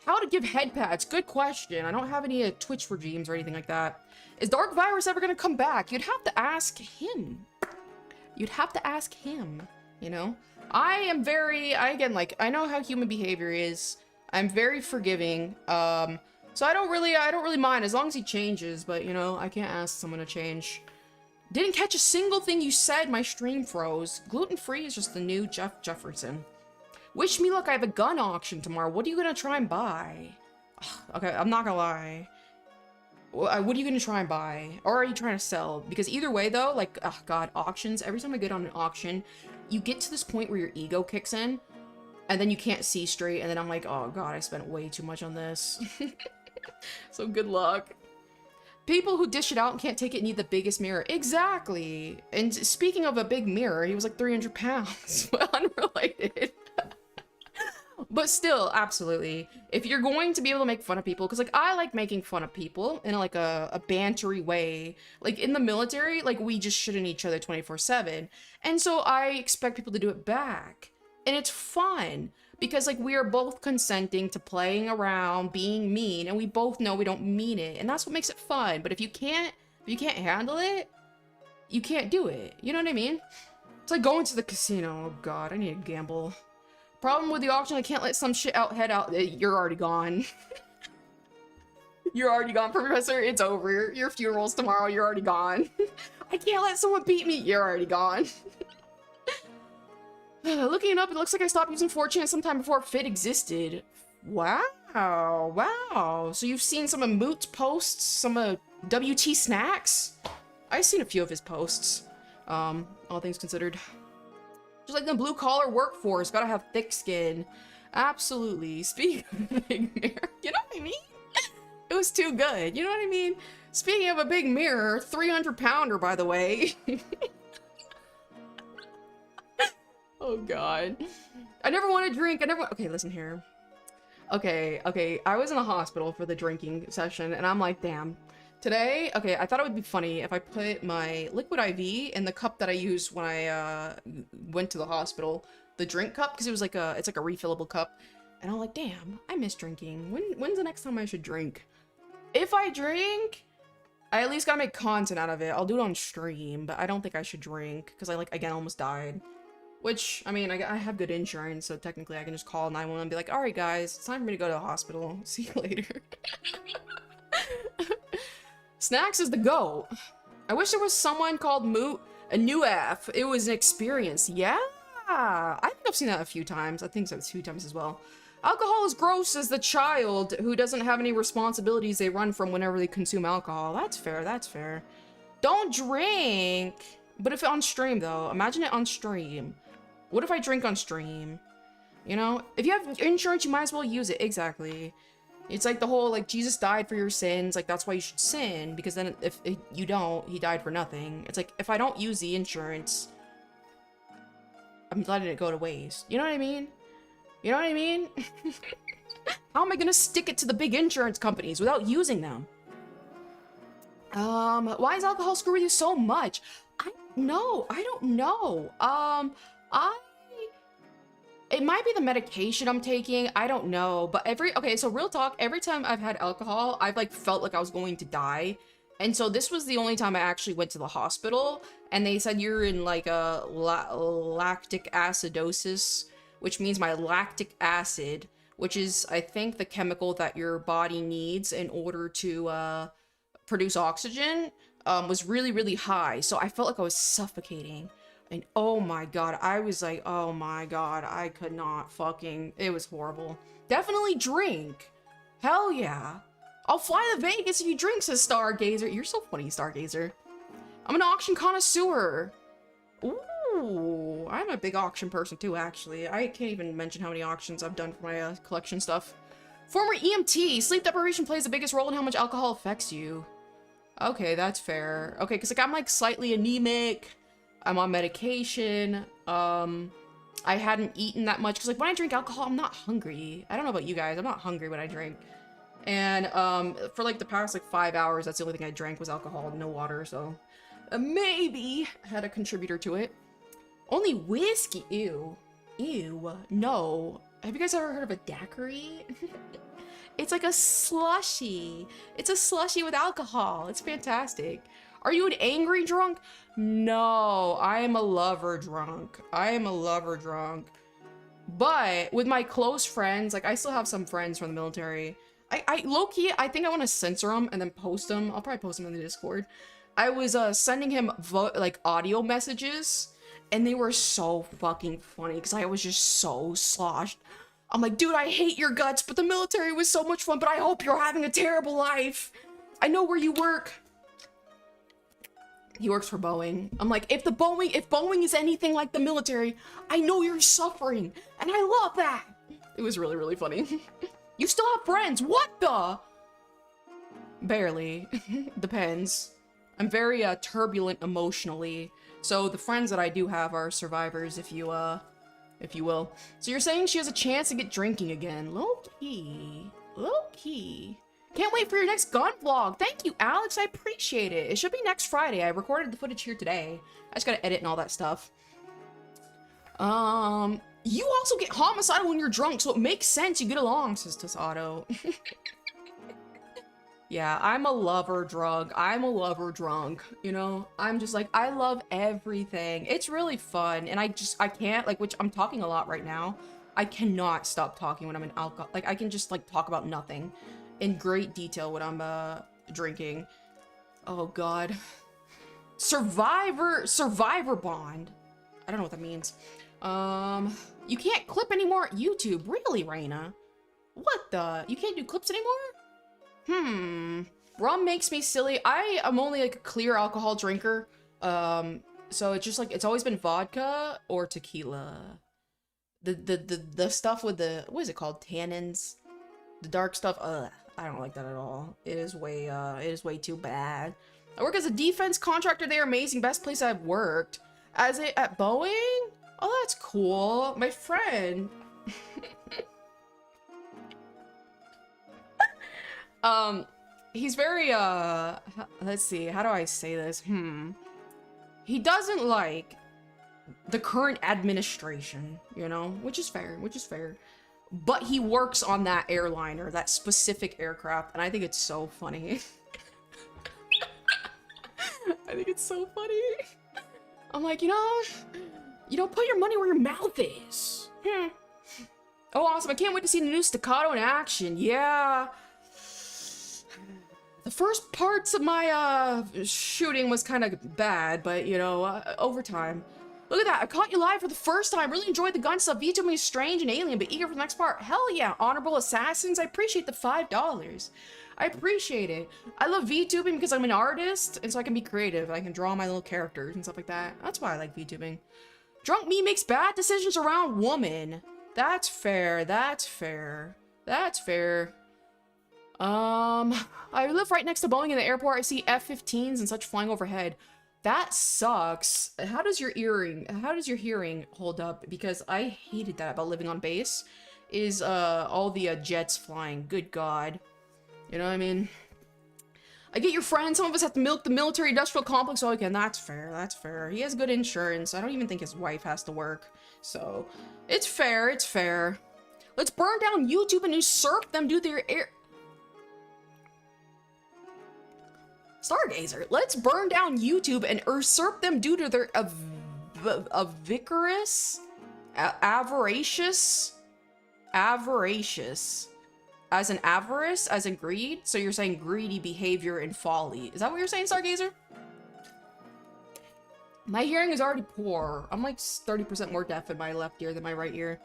How to give head pats? Good question. I don't have any Twitch regimes or anything like that. Is Dark Virus ever gonna come back? You'd have to ask him. You'd have to ask him, you know? I am very, again, like, I know how human behavior is. I'm very forgiving. So I don't really mind as long as he changes, but you know, I can't ask someone to change. Didn't catch a single thing you said, my stream froze. Gluten-free is just the new Jeff Jefferson. Wish me luck, I have a gun auction tomorrow. What are you gonna try and buy? Ugh, okay, I'm not gonna lie. What are you gonna try and buy? Or are you trying to sell? Because either way though, like, oh god, auctions, every time I get on an auction, you get to this point where your ego kicks in, and then you can't see straight, and then I'm like, oh god, I spent way too much on this. So good luck. People who dish it out and can't take it need the biggest mirror. Exactly. And speaking of a big mirror, he was like 300 pounds. Unrelated. But still, absolutely. If you're going to be able to make fun of people, because like I like making fun of people in like a bantery way. Like in the military, like we just shit on each other 24/7. And so I expect people to do it back. And it's fun. Because, like, we are both consenting to playing around, being mean, and we both know we don't mean it. And that's what makes it fun. But if you can't handle it, you can't do it. You know what I mean? It's like going to the casino. Oh, God, I need to gamble. Problem with the auction, I can't let some shit head out. You're already gone. You're already gone, Professor. It's over. Your funeral's tomorrow. You're already gone. I can't let someone beat me. You're already gone. Looking it up, it looks like I stopped using 4chan sometime before Fit existed. Wow. Wow. So you've seen some of Moot's posts? Some of WT Snacks? I've seen a few of his posts. All things considered. Just like the blue-collar workforce, gotta have thick skin. Absolutely. Speaking of a big mirror, you know what I mean? It was too good. You know what I mean? Speaking of a big mirror, 300-pounder, by the way. Oh god. I never want to drink. Okay, listen here. Okay. I was in the hospital for the drinking session, and I'm like, damn. Today, okay, I thought it would be funny if I put my liquid IV in the cup that I used when I went to the hospital, the drink cup, because it's like a refillable cup. And I'm like, damn, I miss drinking. When's the next time I should drink? If I drink, I at least gotta make content out of it. I'll do it on stream, but I don't think I should drink because I, like, again, almost died. Which, I mean, I have good insurance, so technically I can just call 911 and be like, alright guys, it's time for me to go to the hospital. See you later. Snacks is the GOAT. I wish there was someone called Moot, a new F. It was an experience. Yeah! I think I've seen that a few times. I think so, 2 times as well. Alcohol is gross as the child who doesn't have any responsibilities they run from whenever they consume alcohol. That's fair, that's fair. Don't drink! But if on stream, though, imagine it on stream. What if I drink on stream? You know? If you have insurance, you might as well use it. Exactly. It's like the whole, like, Jesus died for your sins. Like, that's why you should sin. Because then if you don't, he died for nothing. It's like, if I don't use the insurance, I'm letting it go to waste. You know what I mean? You know what I mean? How am I gonna stick it to the big insurance companies without using them? Why is alcohol screw with you so much? I don't know. It might be the medication I'm taking. I don't know. But okay, so real talk, every time I've had alcohol, I've like felt like I was going to die. And so this was the only time I actually went to the hospital, and they said you're in like a lactic acidosis, which means my lactic acid, which is, I think, the chemical that your body needs in order to produce oxygen, was really, really high. So I felt like I was suffocating. And oh my god, I was like, oh my god, I could not fucking, it was horrible. Definitely drink. Hell yeah. I'll fly to Vegas if you drink, says Stargazer. You're so funny, Stargazer. I'm an auction connoisseur. Ooh, I'm a big auction person too, actually. I can't even mention how many auctions I've done for my collection stuff. Former EMT, sleep deprivation plays the biggest role in how much alcohol affects you. Okay, that's fair. Okay, because like I'm like slightly anemic. I'm on medication. I hadn't eaten that much because like when I drink alcohol, I'm not hungry. I don't know about you guys. I'm not hungry when I drink. And for like the past like 5 hours, that's the only thing I drank was alcohol, no water. So maybe had a contributor to it. Only whiskey. Ew. Ew. No. Have you guys ever heard of a daiquiri? It's like a slushy. It's a slushy with alcohol. It's fantastic. Are you an angry drunk? No, I am a lover drunk. I am a lover drunk. But with my close friends, like I still have some friends from the military. I low-key, I think I want to censor them and then post them. I'll probably post them in the Discord. I was sending him like audio messages, and they were so fucking funny because I was just so sloshed. I'm like, dude, I hate your guts, but the military was so much fun, but I hope you're having a terrible life. I know where you work. He works for Boeing. I'm like, if Boeing is anything like the military, I know you're suffering, and I love that. It was really, really funny. You still have friends, what the? Barely, depends. I'm very turbulent emotionally, so the friends that I do have are survivors, if you will. So you're saying she has a chance to get drinking again. Low-key. Low-key. Can't wait for your next gun vlog. Thank you, Alex. I appreciate it. It should be next Friday. I recorded the footage here today. I just gotta edit and all that stuff. You also get homicidal when you're drunk, so it makes sense you get along, says Tasato. Yeah, I'm a lover drunk. I'm a lover drunk, you know? I'm just like, I love everything. It's really fun, and I can't, like, which I'm talking a lot right now. I cannot stop talking when I'm in alcohol. Like, I can just, like, talk about nothing in great detail when I'm, drinking. Oh, God. Survivor bond. I don't know what that means. You can't clip anymore at YouTube. Really, Raina? What the? You can't do clips anymore? Rum makes me silly. I am only like a clear alcohol drinker. So it's just like, it's always been vodka or tequila. The stuff with the, what is it called? Tannins? The dark stuff? I don't like that at all. It is way too bad. I work as a defense contractor. They are amazing. Best place I've worked. At Boeing? Oh, that's cool. My friend. He's very, let's see, how do I say this? He doesn't like the current administration, you know, which is fair. But he works on that airliner, that specific aircraft, and I think it's so funny. I think it's so funny. I'm like, you know, put your money where your mouth is. Oh, awesome. I can't wait to see the new staccato in action. Yeah. The first parts of my, shooting was kind of bad, but, you know, over time. Look at that. I caught you live for the first time. Really enjoyed the gun stuff. Vtube is strange and alien, but eager for the next part. Hell yeah. Honorable Assassins. I appreciate the $5. I appreciate it. I love VTubing because I'm an artist, and so I can be creative. I can draw my little characters and stuff like that. That's why I like VTubing. Drunk me makes bad decisions around woman. That's fair. That's fair. That's fair. I live right next to Boeing in the airport. I see F-15s and such flying overhead. That sucks. How does your hearing hold up? Because I hated that about living on base, is all the jets flying. Good God. You know what I mean? I get your friend. Some of us have to milk the military industrial complex all weekend. That's fair. That's fair. He has good insurance. I don't even think his wife has to work. So, it's fair. It's fair. Let's burn down YouTube and usurp them due to their air... Stargazer. Let's burn down YouTube and usurp them due to their avaricious. As in avarice, as in greed? So you're saying greedy behavior and folly. Is that what you're saying, Stargazer? My hearing is already poor. I'm like 30% more deaf in my left ear than my right ear.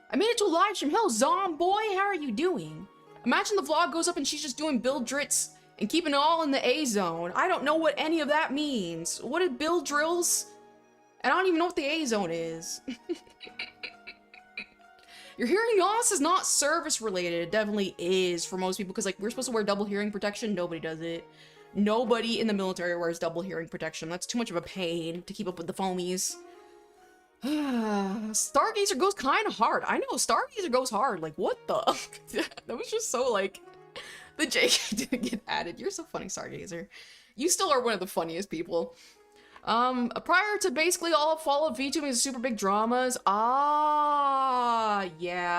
I made it to a live stream. Hello, Zomboy. How are you doing? Imagine the vlog goes up and she's just doing build drits and keeping it all in the A zone. I don't know what any of that means. What are build drills? And I don't even know what the A zone is. Your hearing loss is not service related. It definitely is for most people because like we're supposed to wear double hearing protection. Nobody does it. Nobody in the military wears double hearing protection. That's too much of a pain to keep up with the foamies. Stargazer goes kind of hard. I know, Stargazer goes hard. Like, what the? That was just so like... The JK didn't get added. You're so funny, Stargazer. You still are one of the funniest people. Prior to basically all of fall of VTubing super big dramas, yeah,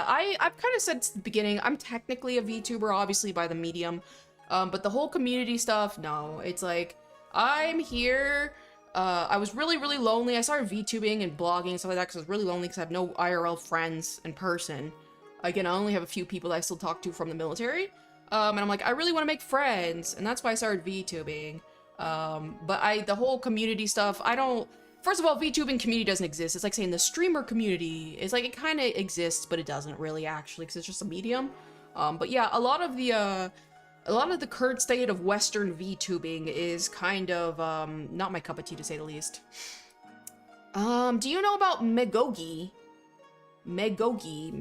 I've kind of said since the beginning, I'm technically a VTuber, obviously by the medium, but the whole community stuff, no, it's like, I'm here, I was really, really lonely. I started VTubing and blogging and stuff like that because I was really lonely because I have no IRL friends in person. Again, I only have a few people that I still talk to from the military, and I'm like, I really want to make friends, and that's why I started VTubing. But the whole community stuff, first of all, VTubing community doesn't exist. It's like saying the streamer community. It's like, it kind of exists, but it doesn't really actually, because it's just a medium. But yeah, a lot of the current state of Western VTubing is kind of, not my cup of tea to say the least. Do you know about Megogi? Meggy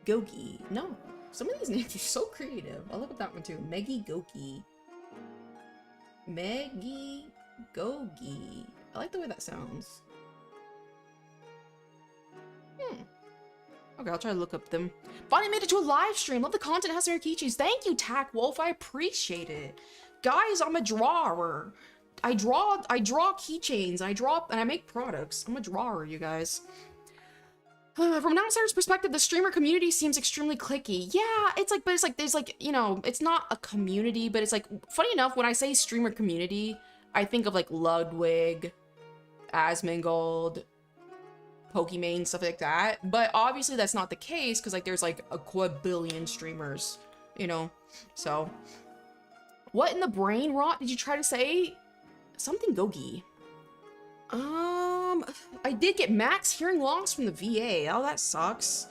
Gogi? No. Some of these names are so creative. I'll look at that one too. Meggy Gogi. Meggy Gogi. I like the way that sounds. Okay, I'll try to look up them. Finally made it to a live stream. Love the content has your keychains. Thank you, Tack Wolf. I appreciate it. Guys, I'm a drawer. I draw keychains. And I make products. I'm a drawer, you guys. From an outsider's perspective, the streamer community seems extremely cliquey. Yeah, there's like, you know, it's not a community, but it's like, funny enough, when I say streamer community, I think of like Ludwig, Asmongold, Pokimane, stuff like that. But obviously that's not the case, because like there's like a quadrillion streamers, you know? So, what in the brain rot did you try to say? Something Gogi. I did get max hearing loss from the VA. Oh, that sucks.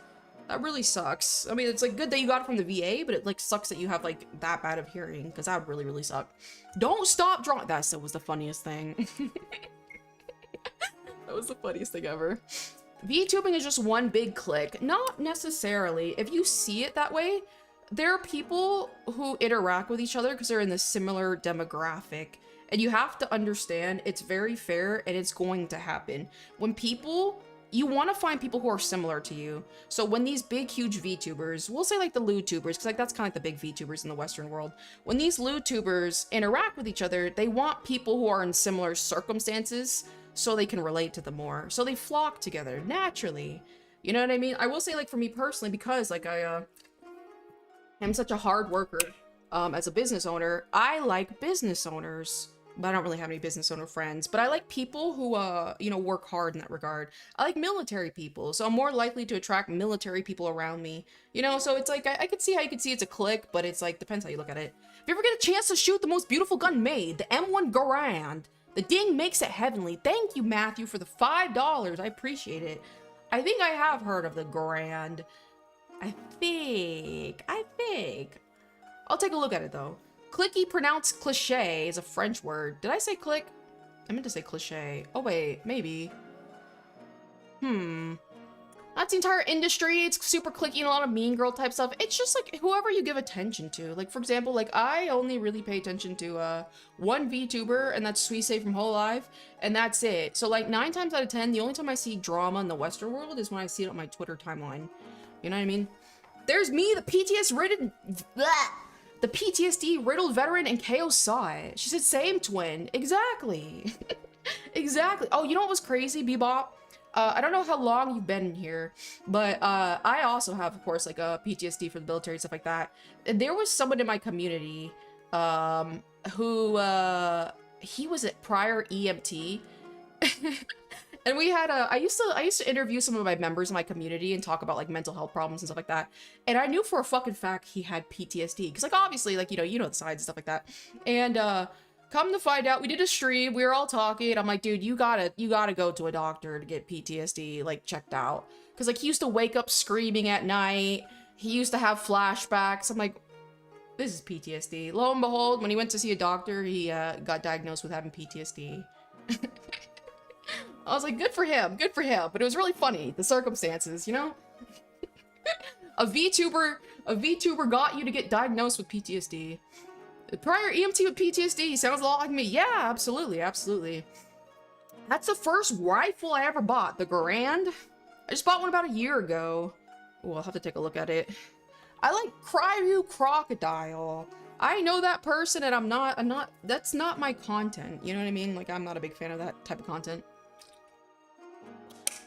That really sucks. I mean, it's like good that you got it from the VA, but it like sucks that you have like that bad of hearing, because that would really, really suck. Don't stop drawing. That still was the funniest thing. That was the funniest thing ever. VTubing is just one big click. Not necessarily. If you see it that way, there are people who interact with each other because they're in the similar demographic. And you have to understand, it's very fair and it's going to happen. When you want to find people who are similar to you. So when these big, huge VTubers, we'll say like the LewTubers, because like that's kind of like the big VTubers in the Western world. When these LewTubers interact with each other, they want people who are in similar circumstances so they can relate to them more. So they flock together naturally. You know what I mean? I will say, like, for me personally, because like I am such a hard worker as a business owner, I like business owners. But I don't really have any business owner friends. But I like people who, you know, work hard in that regard. I like military people, so I'm more likely to attract military people around me. You know, so it's like, I could see how you could see it's a click, but it's like, depends how you look at it. If you ever get a chance to shoot the most beautiful gun made, the M1 Garand, the ding makes it heavenly. Thank you, Matthew, for the $5. I appreciate it. I think I have heard of the Garand. I think. I'll take a look at it, though. Clicky pronounced cliche is a French word. Did I say click? I meant to say cliche. Oh wait, maybe. That's the entire industry. It's super clicky and a lot of mean girl type stuff. It's just like whoever you give attention to. Like for example, like I only really pay attention to one VTuber, and that's Suisse from Whole Life, and that's it. So like 9 times out of 10, the only time I see drama in the Western world is when I see it on my Twitter timeline. You know what I mean? There's me, the PTSD riddled veteran, and KO saw it. She said, same twin. Exactly. Exactly. Oh, you know what was crazy, Bebop? I don't know how long you've been in here, but I also have, of course, like a PTSD for the military and stuff like that. And there was someone in my community who, he was a prior EMT. And we had I used to interview some of my members in my community and talk about like mental health problems and stuff like that. And I knew for a fucking fact he had PTSD, because like obviously like you know the sides and stuff like that. And come to find out, we did a stream, we were all talking, and I'm like, dude, you gotta go to a doctor to get PTSD like checked out, because like he used to wake up screaming at night. He used to have flashbacks. I'm like, this is PTSD. Lo and behold, when he went to see a doctor, he got diagnosed with having PTSD. I was like, good for him, but it was really funny, the circumstances, you know? a VTuber got you to get diagnosed with PTSD. The prior EMT with PTSD sounds a lot like me. Yeah, absolutely. That's the first rifle I ever bought, the Garand. I just bought one about a year ago. Oh, I'll have to take a look at it. I like Cryo Crocodile. I know that person and I'm not, that's not my content. You know what I mean? Like, I'm not a big fan of that type of content.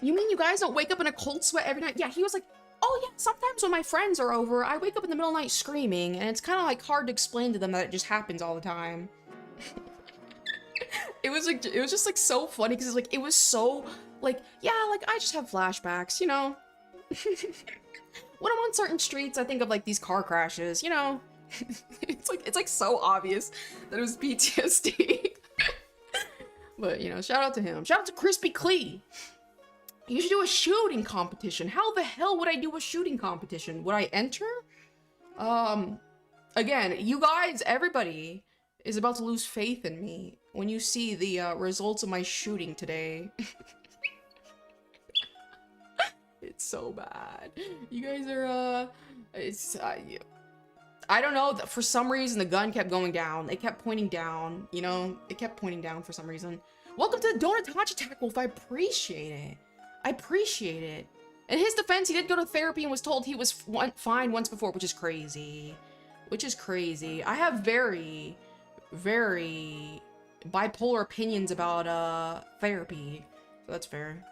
You mean you guys don't wake up in a cold sweat every night? Yeah, he was like, oh yeah, sometimes when my friends are over, I wake up in the middle of the night screaming, and it's kind of like hard to explain to them that it just happens all the time. It was just like so funny because it was so like, yeah, like I just have flashbacks, you know. When I'm on certain streets, I think of like these car crashes, you know. it's like so obvious that it was PTSD. But you know, shout out to him. Shout out to Crispy Clee. You should do a shooting competition. How the hell would I do a shooting competition? Would I enter? Again, you guys, everybody is about to lose faith in me when you see the results of my shooting today. It's so bad. You guys are, I don't know, for some reason the gun kept going down. It kept pointing down, you know? It kept pointing down for some reason. Welcome to the Donatachi Tack Wolf, I appreciate it. I appreciate it. In his defense, he did go to therapy and was told he was fine once before, which is crazy. Which is crazy. I have very, very bipolar opinions about therapy. So that's fair.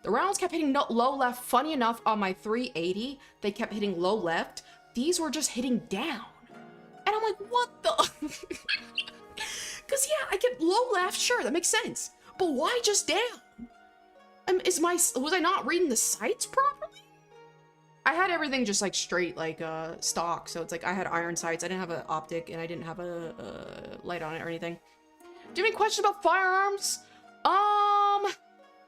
The rounds kept hitting low left. Funny enough, on my 380, they kept hitting low left. These were just hitting down. And I'm like, what the? Because yeah, I get low left, sure, that makes sense. But why just down? Was I not reading the sights properly? I had everything just like straight, like stock. So it's like I had iron sights. I didn't have an optic and I didn't have a light on it or anything. Do you have any questions about firearms?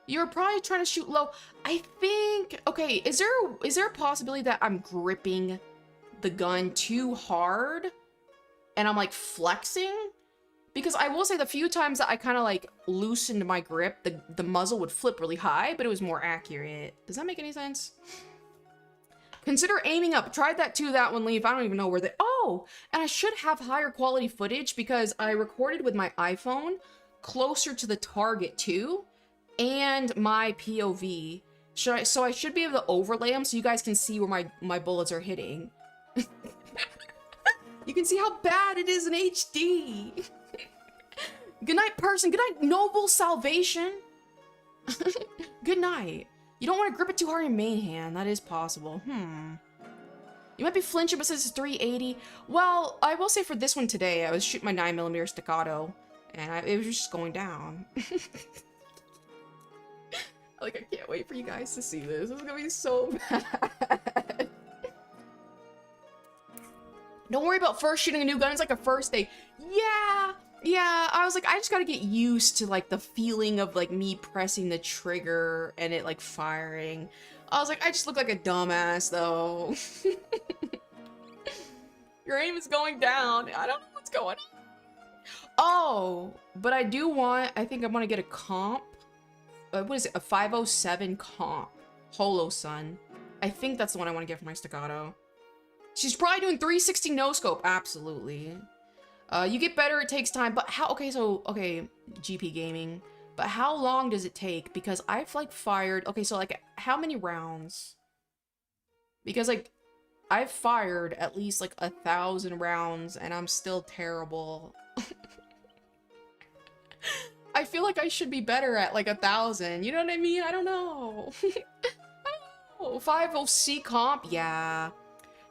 You're probably trying to shoot low. I think, okay, is there a possibility that I'm gripping the gun too hard and I'm like flexing? Because I will say the few times that I kind of like loosened my grip, the muzzle would flip really high, but it was more accurate. Does that make any sense? Consider aiming up. Tried that too, that one, Leaf. I don't even know where they... Oh! And I should have higher quality footage because I recorded with my iPhone closer to the target too, and my POV. So I should be able to overlay them so you guys can see where my bullets are hitting. You can see how bad it is in HD. Good night, person. Good night, noble salvation. Good night. You don't want to grip it too hard in your main hand. That is possible. You might be flinching, but since it's 380. Well, I will say for this one today, I was shooting my 9mm staccato, and it was just going down. Like, I can't wait for you guys to see this. This is gonna be so bad. Don't worry about first shooting a new gun. It's like a first day. Yeah, I was like, I just gotta get used to like the feeling of like me pressing the trigger and it like firing. I was like, I just look like a dumbass though. Your aim is going down. I don't know what's going on. Oh, but I do want, I think I want to get a comp. What is it? A 507 comp. Holo Sun. I think that's the one I want to get for my staccato. She's probably doing 360 no scope. Absolutely. You get better, it takes time, but how, okay, GP Gaming, but how long does it take? Because I've, like, fired, okay, so, like, how many rounds? Because, like, I've fired at least, like, 1,000 rounds, and I'm still terrible. I feel like I should be better at, like, 1,000, you know what I mean? I don't know. I don't know. 50C comp, yeah.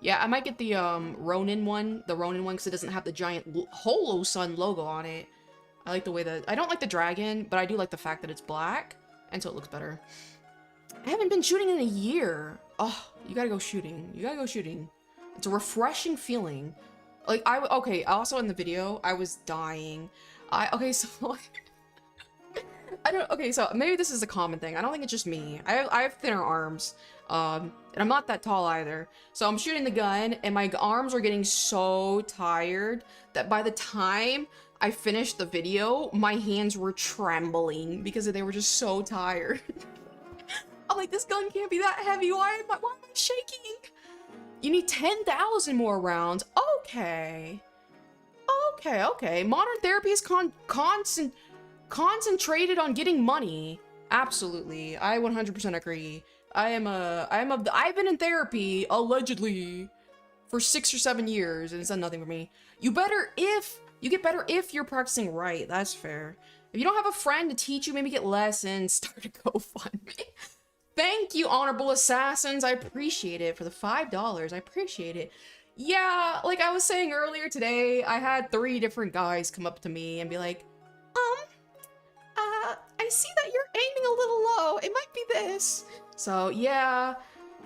Yeah, I might get the Ronin one, because it doesn't have the giant Holo Sun logo on it. I like the way that, I don't like the dragon, but I do like the fact that it's black, and so it looks better. I haven't been shooting in a year. Oh, you gotta go shooting. You gotta go shooting. It's a refreshing feeling. Like, okay, also in the video, I was dying. Okay, so, okay, so maybe this is a common thing. I don't think it's just me. I have thinner arms. And I'm not that tall either. So I'm shooting the gun, and my arms are getting so tired that by the time I finished the video, my hands were trembling because they were just so tired. I'm like, this gun can't be that heavy. Why am I shaking? You need 10,000 more rounds. Okay. Okay. Modern therapy is concentrated on getting money. Absolutely. I 100% agree. I've been in therapy, allegedly, for 6 or 7 years, and it's done nothing for me. You get better if you're practicing right. That's fair. If you don't have a friend to teach you, maybe get lessons, start a GoFundMe. Thank you, Honorable Assassins. I appreciate it for the $5. I appreciate it. Yeah, like I was saying earlier today, I had 3 different guys come up to me and be like, I see that you're aiming a little low. It might be this. So yeah,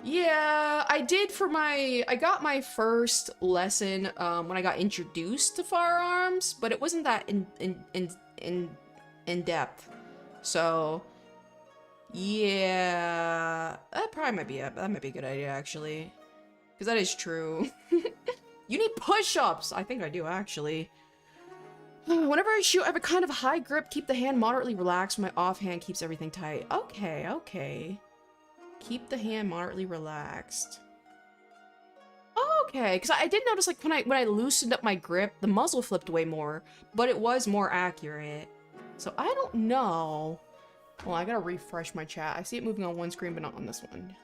I got my first lesson when I got introduced to firearms, but it wasn't that in depth. So yeah, that might be a good idea actually, because that is true. You need push-ups. I think I do actually. Whenever I shoot, I have a kind of high grip, keep the hand moderately relaxed. My offhand keeps everything tight. Okay. Keep the hand moderately relaxed. Okay, because I did notice like when I loosened up my grip, the muzzle flipped way more, but it was more accurate. So I don't know. Well, I gotta refresh my chat. I see it moving on one screen, but not on this one.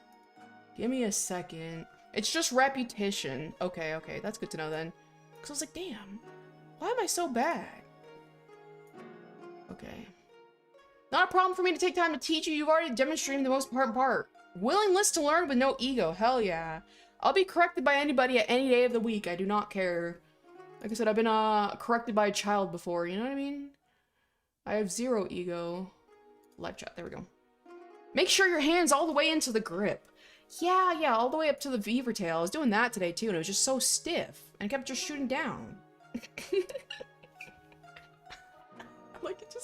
Give me a second. It's just repetition. Okay, that's good to know then. Because I was like, damn. Why am I so bad? Okay. Not a problem for me to take time to teach you. You've already demonstrated the most important part. Willingness to learn with no ego. Hell yeah. I'll be corrected by anybody at any day of the week. I do not care. Like I said, I've been corrected by a child before. You know what I mean? I have 0 ego. Live chat. There we go. Make sure your hand's all the way into the grip. Yeah, all the way up to the beaver tail. I was doing that today too, and it was just so stiff. And I kept just shooting down. Like it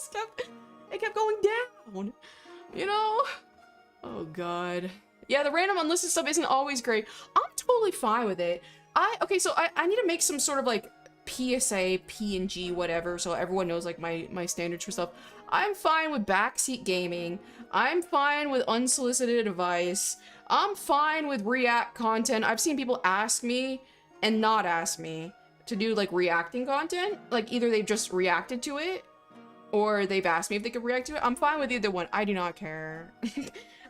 kept going down, you know? Oh god. Yeah, the random unlisted stuff isn't always great. I'm totally fine with it. Okay, so I need to make some sort of like PSA, PNG, whatever, so everyone knows like my standards for stuff. I'm fine with backseat gaming. I'm fine with unsolicited advice. I'm fine with react content. I've seen people ask me and not ask me to do like reacting content. Like either they've just reacted to it or they've asked me if they could react to it. I'm fine with either one. I do not care.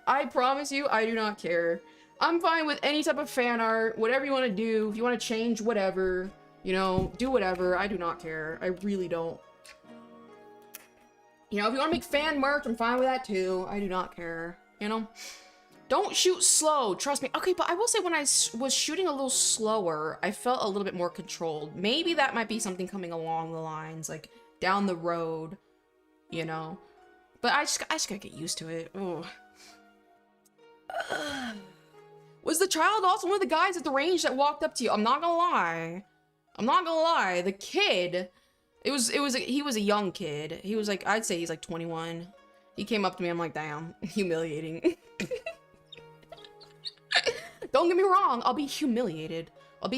I promise you, I do not care. I'm fine with any type of fan art, whatever you want to do. If you want to change whatever, you know, do whatever. I do not care. I really don't. You know, if you want to make fan merch, I'm fine with that too. I do not care, you know? Don't shoot slow, trust me. Okay, but I will say when I was shooting a little slower, I felt a little bit more controlled. Maybe that might be something coming along the lines, like down the road, you know? But I just gotta get used to it. Oh. Was the child also one of the guys at the range that walked up to you? I'm not gonna lie. The kid, he was a young kid. He was like, I'd say he's like 21. He came up to me, I'm like, damn, humiliating. Don't get me wrong, I'll be humiliated, but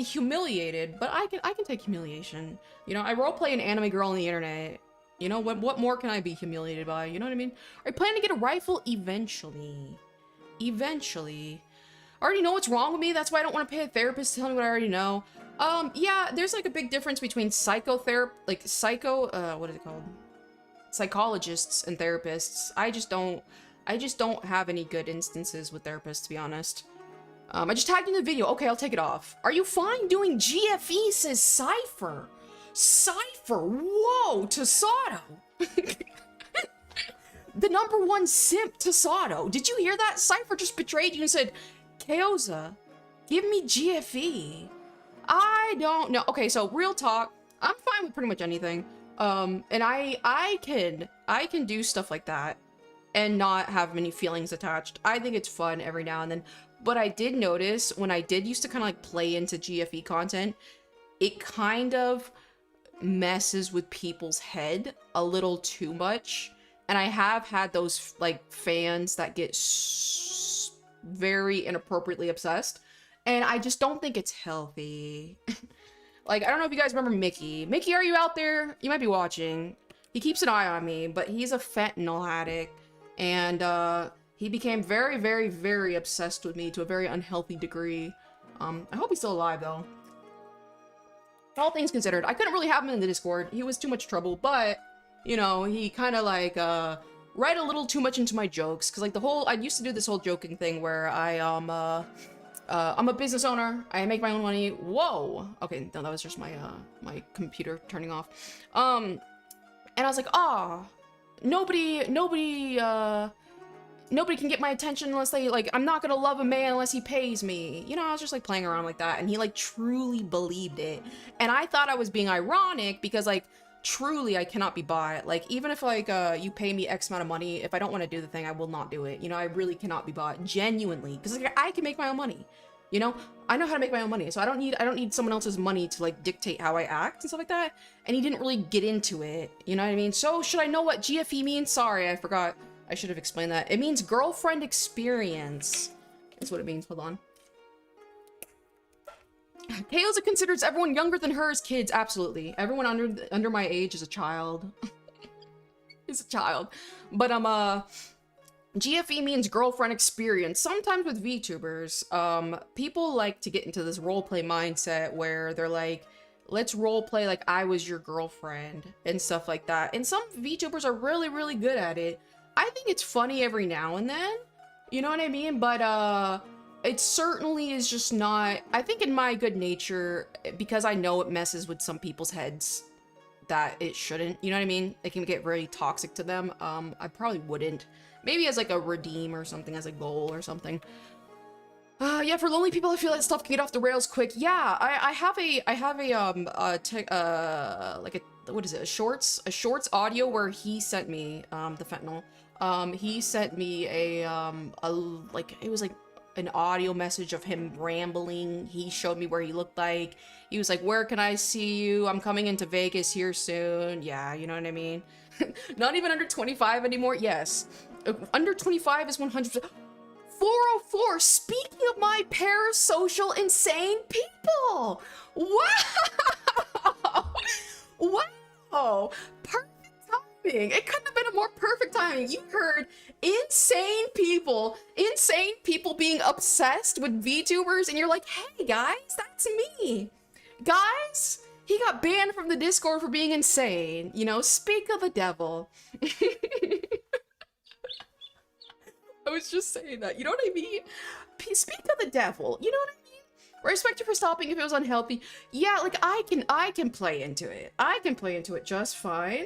I can take humiliation. You know, I roleplay an anime girl on the internet. You know, what more can I be humiliated by? You know what I mean? I plan to get a rifle eventually. I already know what's wrong with me, that's why I don't want to pay a therapist to tell me what I already know. Yeah, there's like a big difference between what is it called? Psychologists and therapists. I just don't have any good instances with therapists, to be honest. I just tagged in the video. Okay, I'll take it off. Are you fine doing GFE, says Cypher. Whoa, Tasato. The #1 simp, Tasato. Did you hear that? Cypher just betrayed you and said, KAYOZIA, give me GFE. I don't know. Okay, so real talk, I'm fine with pretty much anything. And I can do stuff like that and not have many feelings attached. I think it's fun every now and then. But I did notice when I did used to kind of like play into GFE content, it kind of messes with people's head a little too much. And I have had those like fans that get very inappropriately obsessed. And I just don't think it's healthy. Like, I don't know if you guys remember Mickey. Mickey, are you out there? You might be watching. He keeps an eye on me, but he's a fentanyl addict. And he became very, very, very obsessed with me to a very unhealthy degree. I hope he's still alive, though. All things considered, I couldn't really have him in the Discord. He was too much trouble, but, you know, he kind of, like, read a little too much into my jokes. Because, like, I used to do this whole joking thing where I I'm a business owner. I make my own money. Whoa. Okay, no, that was just my my computer turning off. And I was like, ah, nobody can get my attention unless they, like, I'm not gonna love a man unless he pays me. You know, I was just like playing around like that, and he like truly believed it. And I thought I was being ironic because, like, truly I cannot be bought. Like, even if like you pay me X amount of money, if I don't want to do the thing, I will not do it. You know, I really cannot be bought genuinely, because like, I can make my own money. You know, I know how to make my own money, so I don't need someone else's money to like dictate how I act and stuff like that. And he didn't really get into it. You know what I mean? So should I know what GFE means? Sorry, I forgot. I should have explained that. It means girlfriend experience. That's what it means. Hold on. KAYOZIA considers everyone younger than her as kids. Absolutely. Everyone under my age is a child. Is a child. But GFE means girlfriend experience. Sometimes with VTubers, people like to get into this roleplay mindset where they're like, let's roleplay like I was your girlfriend and stuff like that. And some VTubers are really, really good at it. I think it's funny every now and then, you know what I mean? But it certainly is just not, I think in my good nature, because I know it messes with some people's heads that it shouldn't, you know what I mean? It can get very toxic to them. I probably wouldn't. Maybe as like a redeem or something, as a goal or something. Yeah, for lonely people, I feel that stuff can get off the rails quick. Yeah, I have like a, what is it, a shorts audio where he sent me, the fentanyl. He sent me like, it was like an audio message of him rambling. He showed me where he looked like. He was like, where can I see you? I'm coming into Vegas here soon. Yeah, you know what I mean? Not even under 25 anymore. Yes. Under 25 is 100%. 404, speaking of my parasocial insane people. Wow. Wow. Perfect timing. It couldn't have been a more perfect timing. You heard insane people being obsessed with VTubers, and you're like, hey guys, that's me. Guys, he got banned from the Discord for being insane. You know, speak of the devil. I was just saying that, you know what I mean? Speak of the devil, you know what I mean? Respect you for stopping if it was unhealthy. Yeah, like I can play into it. I can play into it just fine.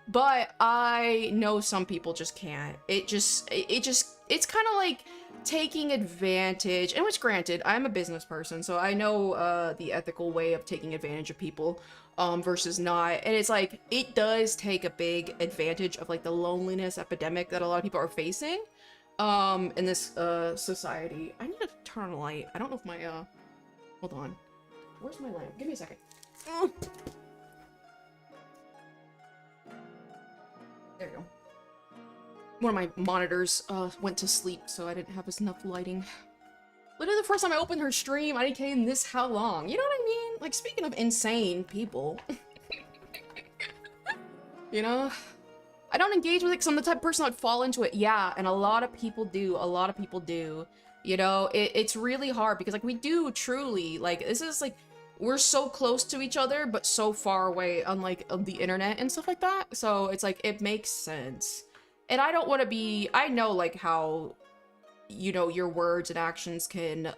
But I know some people just can't. It's kind of like taking advantage, and which granted, I'm a business person, so I know the ethical way of taking advantage of people versus not. And it's like, it does take a big advantage of like the loneliness epidemic that a lot of people are facing in this society. I need to turn on a light. I don't know if my hold on, where's my lamp? Give me a second. There you go. One of my monitors went to sleep, so I didn't have enough lighting. Literally the first time I opened her stream, I came this how long? You know what I mean? Like, speaking of insane people. You know? I don't engage with it because I'm the type of person that would fall into it. Yeah, and a lot of people do. A lot of people do. You know, it's really hard because, like, we do truly, like, this is, like, we're so close to each other, but so far away on, like, the internet and stuff like that. So it's, like, it makes sense. And I don't want to be, I know, like, how, you know, your words and actions can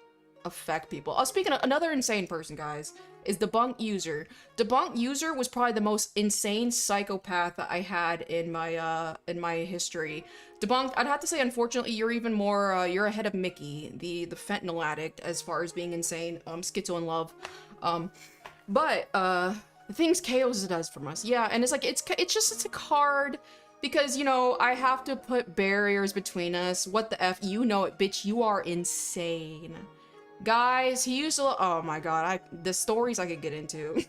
affect people. Speaking of another insane person, guys, is Debunked User. Debunked User was probably the most insane psychopath that I had in my history. Debunked, I'd have to say, unfortunately, you're even more, you're ahead of Mickey, the fentanyl addict, as far as being insane, schizo in love. But the things KAYOZIA does from us, yeah, and it's like, it's a card, because, you know, I have to put barriers between us. What the F? You know it, bitch, you are insane. Guys, he used to, oh my god, the stories I could get into.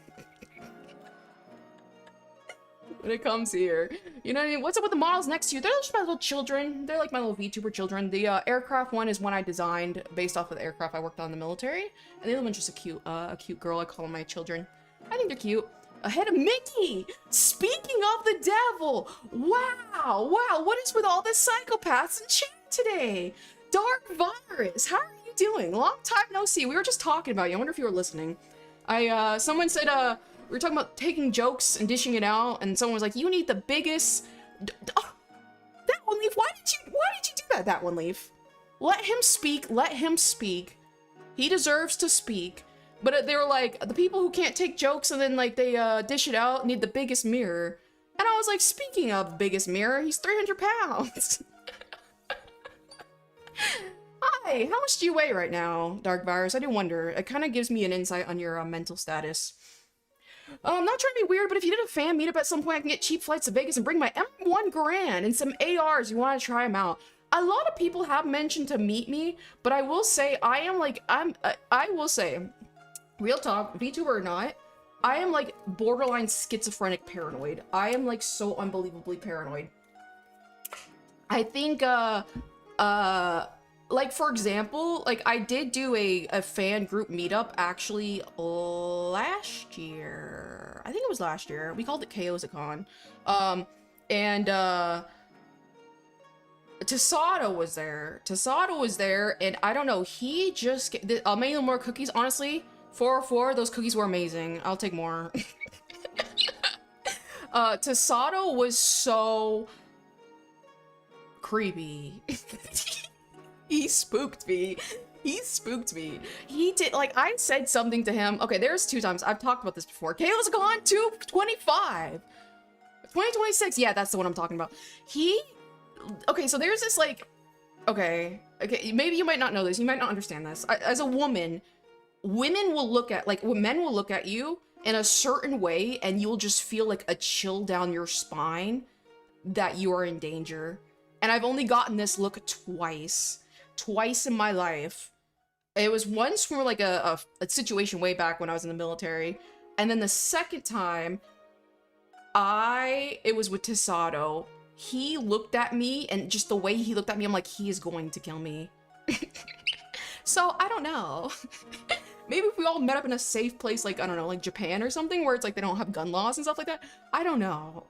When it comes here. You know what I mean? What's up with the models next to you? They're just my little children. They're like my little VTuber children. The aircraft one is one I designed based off of the aircraft I worked on in the military. And the other one's just a cute girl. I call them my children. I think they're cute. Ahead of Mickey! Speaking of the devil! Wow! Wow, what is with all the psychopaths in chat today? Dark Virus, how are you doing? Long time no see. We were just talking about you. I wonder if you were listening. Someone said, we were talking about taking jokes and dishing it out, and someone was like, you need the biggest... Oh, that one leaf, why did you do that one leaf? Let him speak, let him speak. He deserves to speak. But they were like, the people who can't take jokes and then like they dish it out need the biggest mirror. And I was like, speaking of biggest mirror, he's 300 pounds. Hi, how much do you weigh right now, Dark Virus? I do wonder. It kind of gives me an insight on your mental status. I'm not trying to be weird, but if you did a fan meetup at some point, I can get cheap flights to Vegas and bring my M1 Garand and some ARs. You want to try them out? A lot of people have mentioned to meet me, but I will say I will say, real talk, VTuber or not, I am like borderline schizophrenic paranoid. I am like so unbelievably paranoid. I think, like for example, like I did do a fan group meetup actually last year. I think it was last year. We called it KAYOZIA. Tasato was there. Tasato was there, and I don't know, he just I'll make more cookies. Honestly, 404, those cookies were amazing. I'll take more. Tasato was so creepy. He spooked me. He spooked me. He did, like, I said something to him. Okay, there's 2 times. I've talked about this before. KAYOZIA 225. 2026. Yeah, that's the one I'm talking about. Okay, so there's this, like, okay, maybe you might not know this. You might not understand this. As a woman, women will look at, like, men will look at you in a certain way, and you'll just feel, like, a chill down your spine that you are in danger. And I've only gotten this look twice in my life. It was once from like a situation way back when I was in the military, and then the second time it was with Tasato. He looked at me, and just the way he looked at me, I'm like, he is going to kill me. So I don't know. Maybe if we all met up in a safe place, like, I don't know, like Japan or something, where it's like they don't have gun laws and stuff like that. I don't know.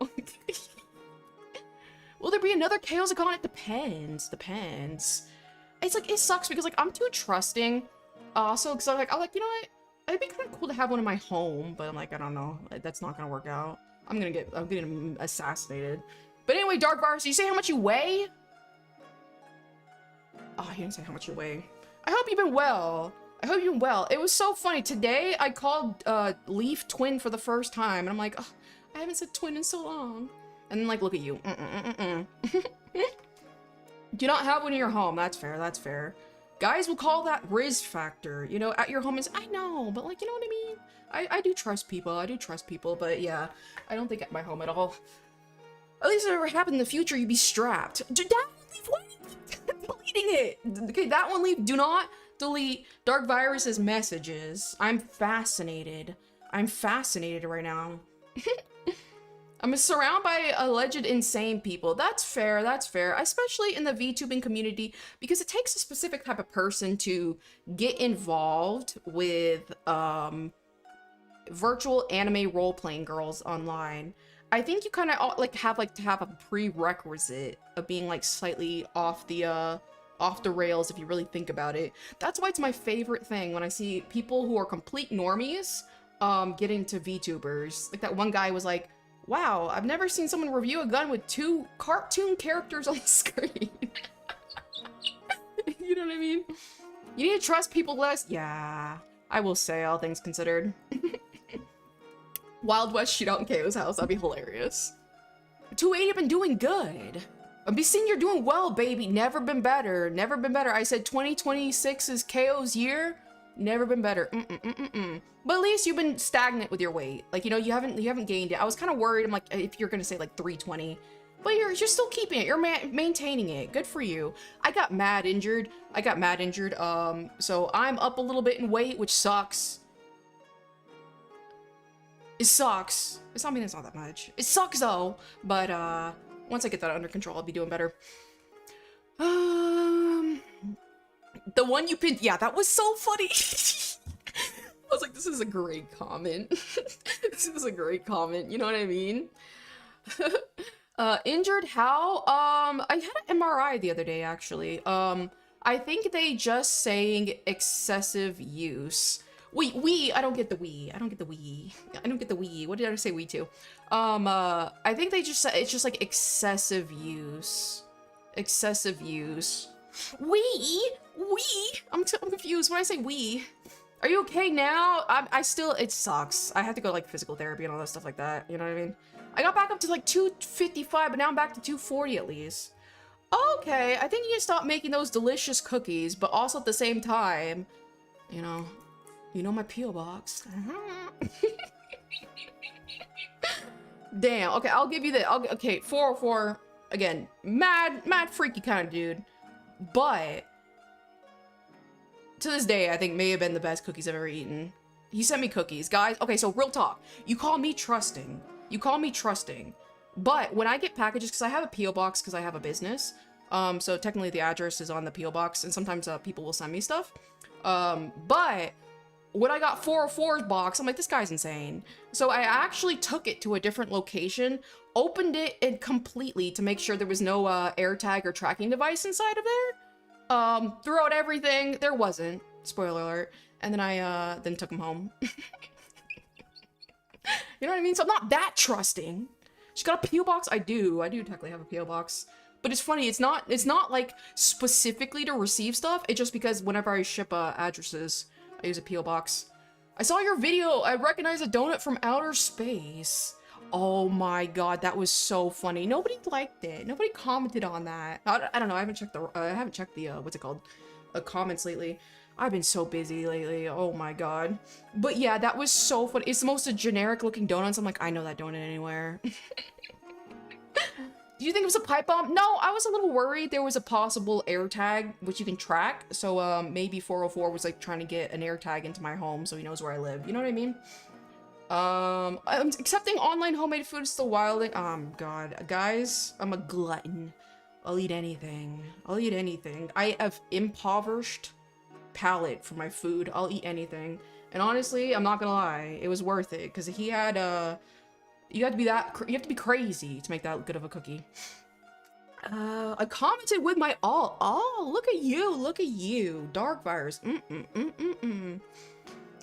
Will there be another KAYOZIA? It depends. It's like, it sucks because like I'm too trusting. Also, because I'm like, you know what? It'd be kind of cool to have one in my home, but I'm like, I don't know. That's not gonna work out. I'm getting assassinated. But anyway, Dark Virus, you say how much you weigh? Oh, he didn't say how much you weigh. I hope you've been well. It was so funny. Today, I called Leaf twin for the first time, and I'm like, oh, I haven't said twin in so long. And then, like, look at you. Do not have one in your home. That's fair. Guys will call that Riz factor. You know, at your home is, I know, but, like, you know what I mean? I do trust people. But yeah, I don't think at my home at all. At least if it ever happened in the future, you'd be strapped. That one, Leaf, what? Deleting it. Okay, that one, Leaf, do not delete Dark Virus's messages. I'm fascinated right now. I'm surrounded by alleged insane people. That's fair, especially in the VTubing community, because it takes a specific type of person to get involved with virtual anime role-playing girls online. I think you kind of like have to have a prerequisite of being like slightly off the rails if you really think about it. That's why it's my favorite thing when I see people who are complete normies get into VTubers. Like that one guy was like, wow, I've never seen someone review a gun with 2 cartoon characters on the screen. You know what I mean? You need to trust people less. Yeah, I will say, all things considered. Wild West shootout in KO's house. That'd be hilarious. 280 been doing good. I've been seeing you're doing well, baby. Never been better. I said 2026 is KO's year. Never been better. But at least you've been stagnant with your weight. Like, you know, you haven't gained it. I was kind of worried. I'm like, if you're gonna say like 320, but you're still keeping it. You're maintaining it. Good for you. I got mad injured. So I'm up a little bit in weight, which sucks. It sucks. It's not that much. It sucks though. But once I get that under control, I'll be doing better. The one you pinned, yeah, that was so funny. I was like, this is a great comment. You know what I mean? Injured how? I had an MRI the other day, actually. I think they just saying excessive use. I don't get the we. What did I say we to? I think they just said, it's just like excessive use. We? I'm confused when I say we. Are you okay now? I still, it sucks. I had to go like physical therapy and all that stuff like that. You know what I mean? I got back up to like 255, but now I'm back to 240 at least. Okay, I think you can stop making those delicious cookies, but also at the same time, you know my P.O. box. Damn. Okay, I'll give you the. Okay, 404. Again, mad freaky kind of dude, but to this day, I think may have been the best cookies I've ever eaten. He sent me cookies, guys. Okay, so real talk. You call me trusting. But when I get packages, because I have a P.O. box because I have a business, so technically the address is on the P.O. box, and sometimes people will send me stuff. But when I got 404's box, I'm like, this guy's insane. So I actually took it to a different location, opened it and completely to make sure there was no AirTag or tracking device inside of there. Threw out everything. There wasn't. Spoiler alert. And then I then took him home. You know what I mean? So I'm not that trusting. She's got a P.O. box. I do technically have a P.O. box. But it's funny, it's not like specifically to receive stuff. It's just because whenever I ship addresses, I use a P.O. box. I saw your video. I recognize a donut from outer space. Oh my god, that was so funny. Nobody liked it. Nobody commented on that. I don't know. I haven't checked the what's it called? Comments lately. I've been so busy lately. Oh my god. But yeah, that was so funny. It's the most generic looking donuts. I'm like, I know that donut anywhere. Do you think it was a pipe bomb? No, I was a little worried there was a possible AirTag, which you can track. So maybe 404 was like trying to get an AirTag into my home so he knows where I live. You know what I mean? Accepting online homemade food is still wilding. God, guys, I'm a glutton. I'll eat anything. I have impoverished palate for my food. I'll eat anything. And honestly, I'm not gonna lie, it was worth it because he had you have to be crazy to make that good of a cookie. I commented with my all. Oh, look at you. Dark virus.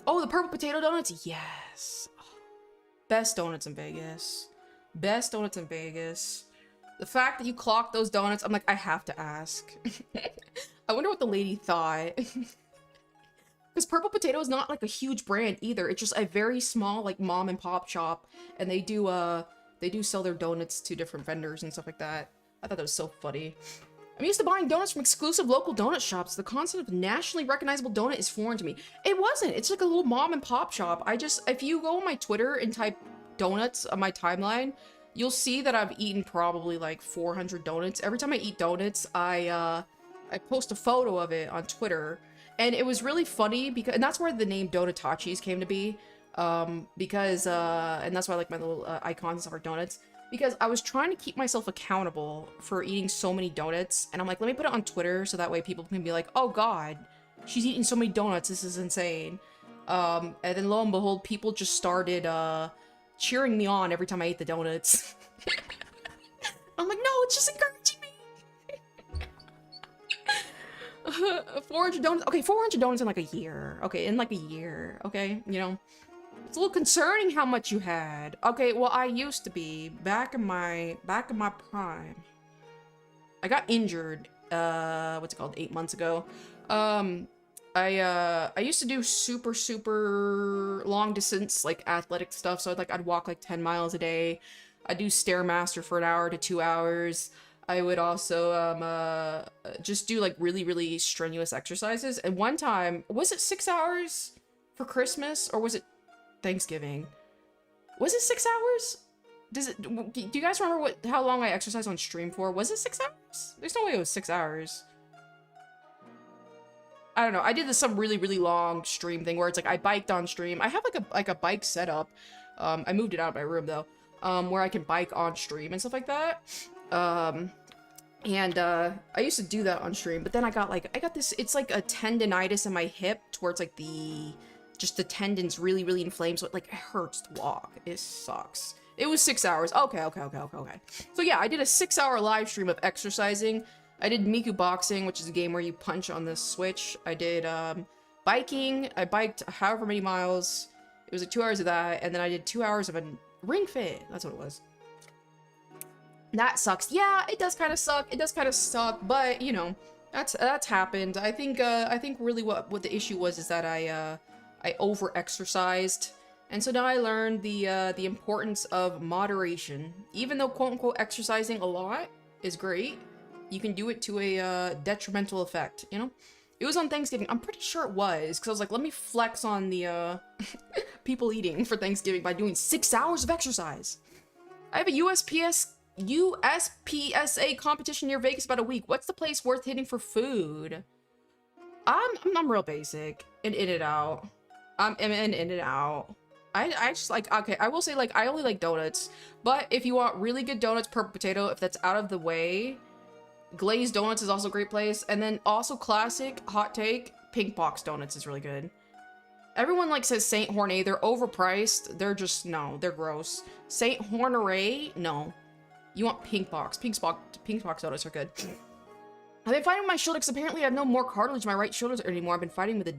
Oh, the purple potato donuts. Yes. Best donuts in Vegas. The fact that you clocked those donuts, I'm like, I have to ask. I wonder what the lady thought. Because Purple Potato is not like a huge brand either. It's just a very small like mom and pop shop, and they do sell their donuts to different vendors and stuff like that. I thought that was so funny. I'm used to buying donuts from exclusive local donut shops. The concept of nationally recognizable donut is foreign to me. It wasn't. It's like a little mom and pop shop. If you go on my Twitter and type donuts on my timeline, you'll see that I've eaten probably like 400 donuts. Every time I eat donuts, I post a photo of it on Twitter. And it was really funny because, and that's where the name Donutachis came to be, and that's why I like my little icons of our donuts, because I was trying to keep myself accountable for eating so many donuts, and I'm like, let me put it on Twitter so that way people can be like, oh god, she's eating so many donuts, this is insane. And then lo and behold, people just started cheering me on every time I ate the donuts. I'm like, no, it's just encouraging me. 400 donuts. Okay, 400 donuts in like a year. Okay, okay, you know, it's a little concerning how much you had. Okay, well, I used to be back in my prime. I got injured. What's it called? 8 months ago. I used to do super long distance like athletic stuff. So I'd walk like 10 miles a day. I'd do Stairmaster for an hour to 2 hours. I would also just do like really strenuous exercises. And one time, was it 6 hours for Christmas or was it Thanksgiving? Was it 6 hours? Do you guys remember how long I exercised on stream for? Was it 6 hours? There's no way it was 6 hours. I don't know. I did some really long stream thing where it's like I biked on stream. I have like a bike setup. I moved it out of my room though, where I can bike on stream and stuff like that. I used to do that on stream, but then I got this, it's like a tendonitis in my hip towards like the tendons really inflamed, so it hurts to walk. It sucks. It was 6 hours. Okay. So yeah, I did a 6-hour live stream of exercising. I did Miku Boxing, which is a game where you punch on the switch. I did biking. I biked however many miles. It was like 2 hours of that, and then I did 2 hours of a Ring Fit. That's what it was. That sucks. Yeah, it does kind of suck. But, you know, That's happened. I think really what the issue was is that I over-exercised. And so now I learned the importance of moderation. Even though quote-unquote exercising a lot is great, you can do it to a detrimental effect, you know? It was on Thanksgiving. I'm pretty sure it was, because I was like, let me flex on the people eating for Thanksgiving by doing 6 hours of exercise. I have a USPSA competition near Vegas about a week. What's the place worth hitting for food? I'm real basic. In and out. I'm in and out. I just like, okay, I will say like, I only like donuts, but if you want really good donuts, purple potato, if that's out of the way, Glazed Donuts is also a great place. And then also classic, hot take, Pink Box Donuts is really good. Everyone like says Saint Hornet, they're overpriced. They're just, no, they're gross. Saint Horneray, no. You want Pink Box. Pink Box Donuts are good. I've been fighting with my shoulder because apparently I have no more cartilage in my right shoulder anymore. I've been fighting with the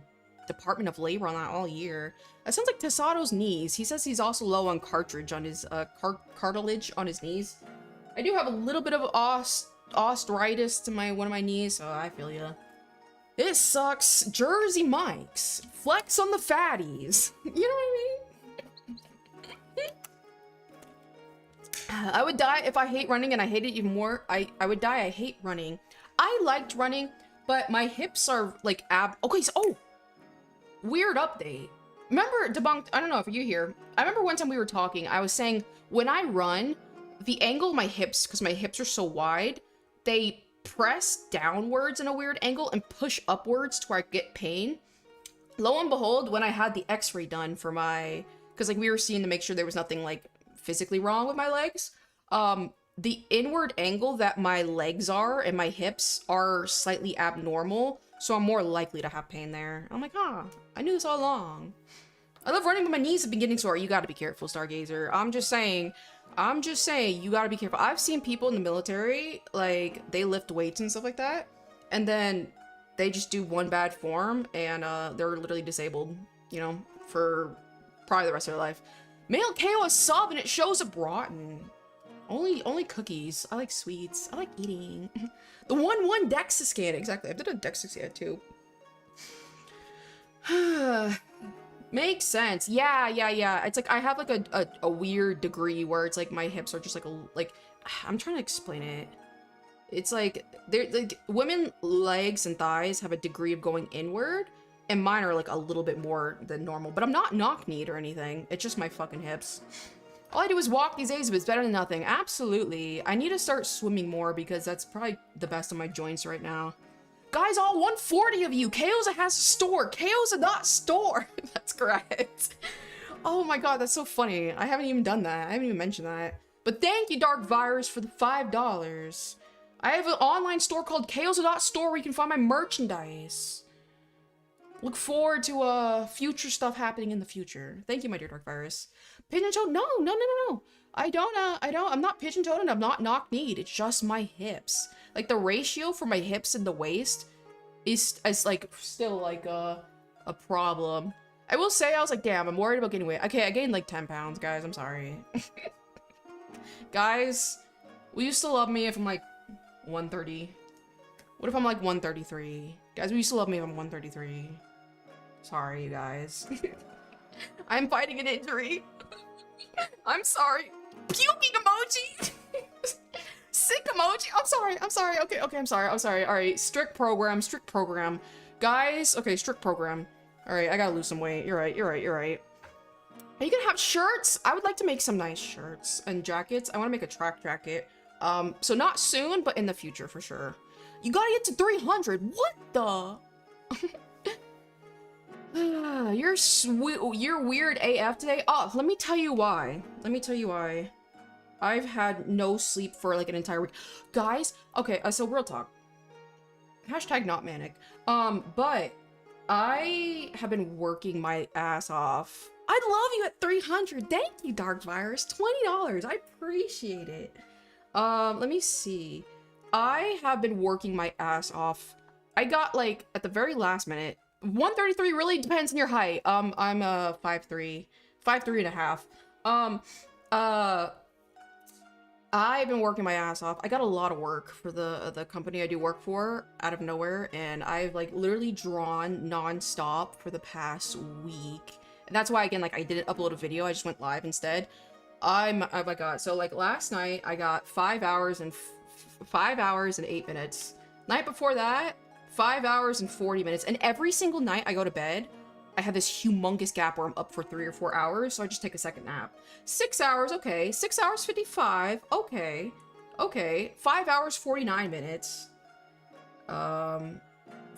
Department of Labor on that all year. That sounds like Tesato's knees. He says he's also low on cartilage on his, cartilage on his knees. I do have a little bit of osteitis to one of my knees, so I feel ya. This sucks. Jersey Mike's. Flex on the fatties. You know what I mean? I would die if I hate running, and I hate it even more. I would die. I hate running. I liked running, but my hips are like okay, so weird update. Remember debunked, I don't know if you're here. I remember one time we were talking, I was saying when I run, the angle of my hips, because my hips are so wide, they press downwards in a weird angle and push upwards to where I get pain. Lo and behold, when I had the x-ray done for my, because like we were seeing to make sure there was nothing like physically wrong with my legs, the inward angle that my legs are and my hips are slightly abnormal, so I'm more likely to have pain there. I'm like, I knew this all along. I love running, but my knees have been getting sore. You gotta be careful, Stargazer. I'm just saying, you gotta be careful. I've seen people in the military, like, they lift weights and stuff like that, and then they just do one bad form, and they're literally disabled, you know, for probably the rest of their life. Mail KO a sub, and it shows up rotten. Only cookies. I like sweets. I like eating. The 1-1 DEXA scan, exactly. I did a DEXA scan too. Makes sense. Yeah. It's like I have like a weird degree where it's like my hips are just like I'm trying to explain it. It's like they're like women legs and thighs have a degree of going inward, and mine are like a little bit more than normal. But I'm not knock-kneed or anything. It's just my fucking hips. All I do is walk these days, but it's better than nothing. Absolutely. I need to start swimming more because that's probably the best of my joints right now. Guys, all 140 of you, KAYOZIA has a store. KAYOZIA.store. That's correct. Oh my god, that's so funny. I haven't even done that. I haven't even mentioned that. But thank you, Dark Virus, for the $5. I have an online store called KAYOZIA.store where you can find my merchandise. Look forward to future stuff happening in the future. Thank you, my dear Dark Virus. Pigeon-toed? No. I'm not pigeon-toed and I'm not knock-kneed. It's just my hips. Like, the ratio for my hips and the waist is like, still, like, a problem. I will say, I was like, damn, I'm worried about gaining weight. Okay, I gained, like, 10 pounds, guys. I'm sorry. Guys, will you still love me if I'm, like, 130? What if I'm, like, 133? Guys, will you still love me if I'm 133? Sorry, you guys. I'm fighting an injury. I'm sorry. Puking emoji! Sick emoji! I'm sorry. Okay, I'm sorry. Alright, strict program. Guys, okay, strict program. Alright, I gotta lose some weight. You're right. Are you gonna have shirts? I would like to make some nice shirts and jackets. I wanna make a track jacket. So not soon, but in the future for sure. You gotta get to 300. What the? You're weird AF today. Oh, let me tell you why. I've had no sleep for like an entire week. Guys, okay, so real talk. Hashtag not manic. But I have been working my ass off. I love you at 300. Thank you, Dark Virus. $20. I appreciate it. Let me see. I have been working my ass off. I got like at the very last minute. 133 really depends on your height. I'm 5'3", 5'3 and a half. I've been working my ass off. I got a lot of work for the company I do work for out of nowhere, and I've like literally drawn non-stop for the past week. And that's why, again, like I didn't upload a video, I just went live instead. Oh my god, so like last night I got 5 hours and 5 hours and 8 minutes. Night before that, 5 hours and 40 minutes. And every single night I go to bed, I have this humongous gap where I'm up for 3 or 4 hours, so I just take a second nap. 6 hours, okay. 6 hours 55, okay. Okay. 5 hours 49 minutes. 5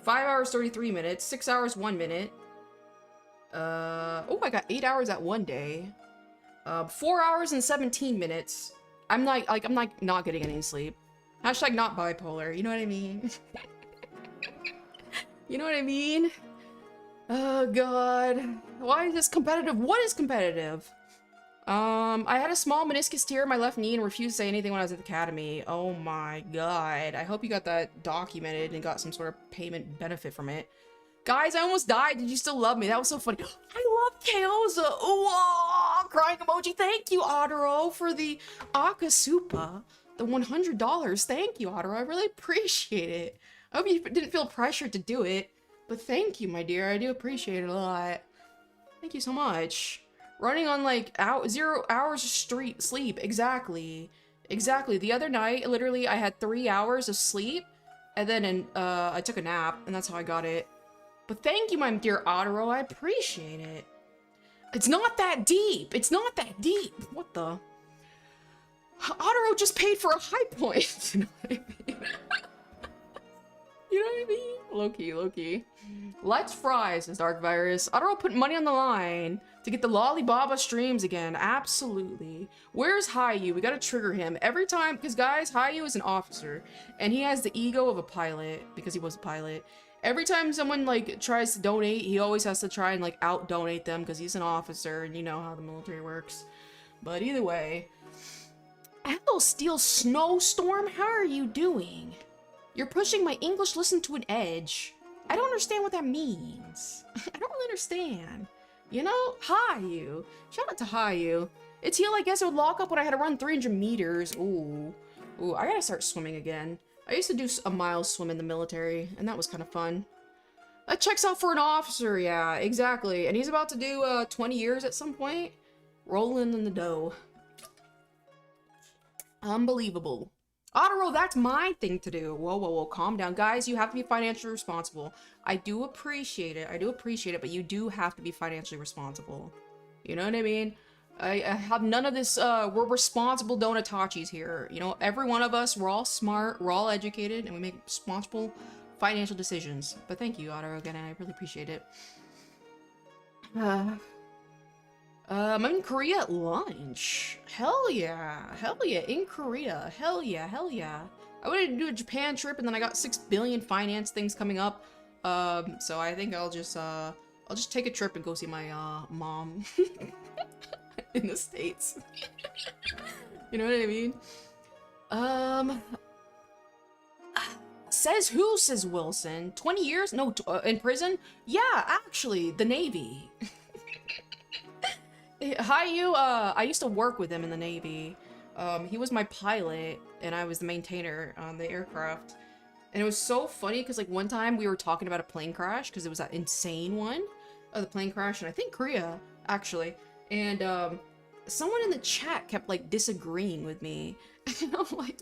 hours 33 minutes. 6 hours 1 minute. Oh, I got 8 hours at one day. 4 hours and 17 minutes. I'm not getting any sleep. Hashtag not bipolar, you know what I mean? You know what I mean? Oh god. Why is this competitive? What is competitive? I had a small meniscus tear in my left knee and refused to say anything when I was at the academy. Oh my god. I hope you got that documented and got some sort of payment benefit from it. Guys, I almost died. Did you still love me? That was so funny. I love KAYOZIA. Oh, crying emoji. Thank you, Otaro, for the Akasupa. The $100. Thank you, Otaro. I really appreciate it. I hope you didn't feel pressured to do it. But thank you, my dear. I do appreciate it a lot. Thank you so much. Running on like 0 hours of sleep. Exactly. Exactly. The other night, literally, I had 3 hours of sleep. And then I took a nap. And that's how I got it. But thank you, my dear Otaro. I appreciate it. It's not that deep. It's not that deep. What the? Otaro just paid for a high point. You know what I mean? You know what I mean? Low-key, low-key. Let's fry, says Dark Virus. Otaro put money on the line to get the Lollibaba streams again. Absolutely. Where's Hayu? We gotta trigger him every time, because guys, Hayu is an officer, and he has the ego of a pilot, because he was a pilot. Every time someone, like, tries to donate, he always has to try and, like, out-donate them, because he's an officer, and you know how the military works. But either way. Hello, Steel Snowstorm, how are you doing? You're pushing my English lesson to an edge. I don't understand what that means. I don't really understand. You know? Hayu. Shout out to Hayu. It's heal, I guess it would lock up when I had to run 300 meters. Ooh. Ooh, I gotta start swimming again. I used to do a mile swim in the military, and that was kind of fun. That checks out for an officer, yeah, exactly. And he's about to do 20 years at some point. Rolling in the dough. Unbelievable. Otaro, that's my thing to do. Whoa, whoa, whoa, calm down. Guys, you have to be financially responsible. I do appreciate it. I do appreciate it, but you do have to be financially responsible. You know what I mean? I have none of this, we're responsible donatachis here. You know, every one of us, we're all smart, we're all educated, and we make responsible financial decisions. But thank you, Otaro, again, I really appreciate it. I'm in Korea at lunch. Hell yeah. Hell yeah, in Korea. Hell yeah, hell yeah. I wanted to do a Japan trip, and then I got 6 billion finance things coming up. So I think I'll just take a trip and go see my, mom. In the States. You know what I mean? Says who, says Wilson? 20 years? No, in prison? Yeah, actually, the Navy. Hayu, I used to work with him in the Navy. He was my pilot, and I was the maintainer on the aircraft. And it was so funny, because, like, one time we were talking about a plane crash, because it was that insane one of the plane crash, and I think Korea, actually. And, someone in the chat kept, like, disagreeing with me. And I'm like,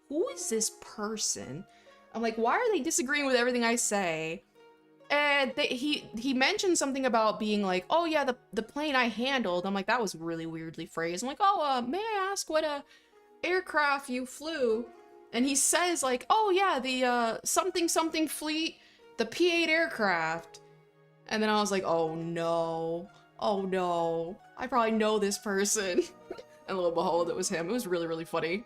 who is this person? I'm like, why are they disagreeing with everything I say? And he mentioned something about being like, oh yeah, the plane I handled. I'm like, that was really weirdly phrased. I'm like, oh, may I ask what aircraft you flew? And he says like, oh yeah, the something something fleet, the P-8 aircraft. And then I was like, oh no, I probably know this person. And lo and behold, it was him. It was really, really funny.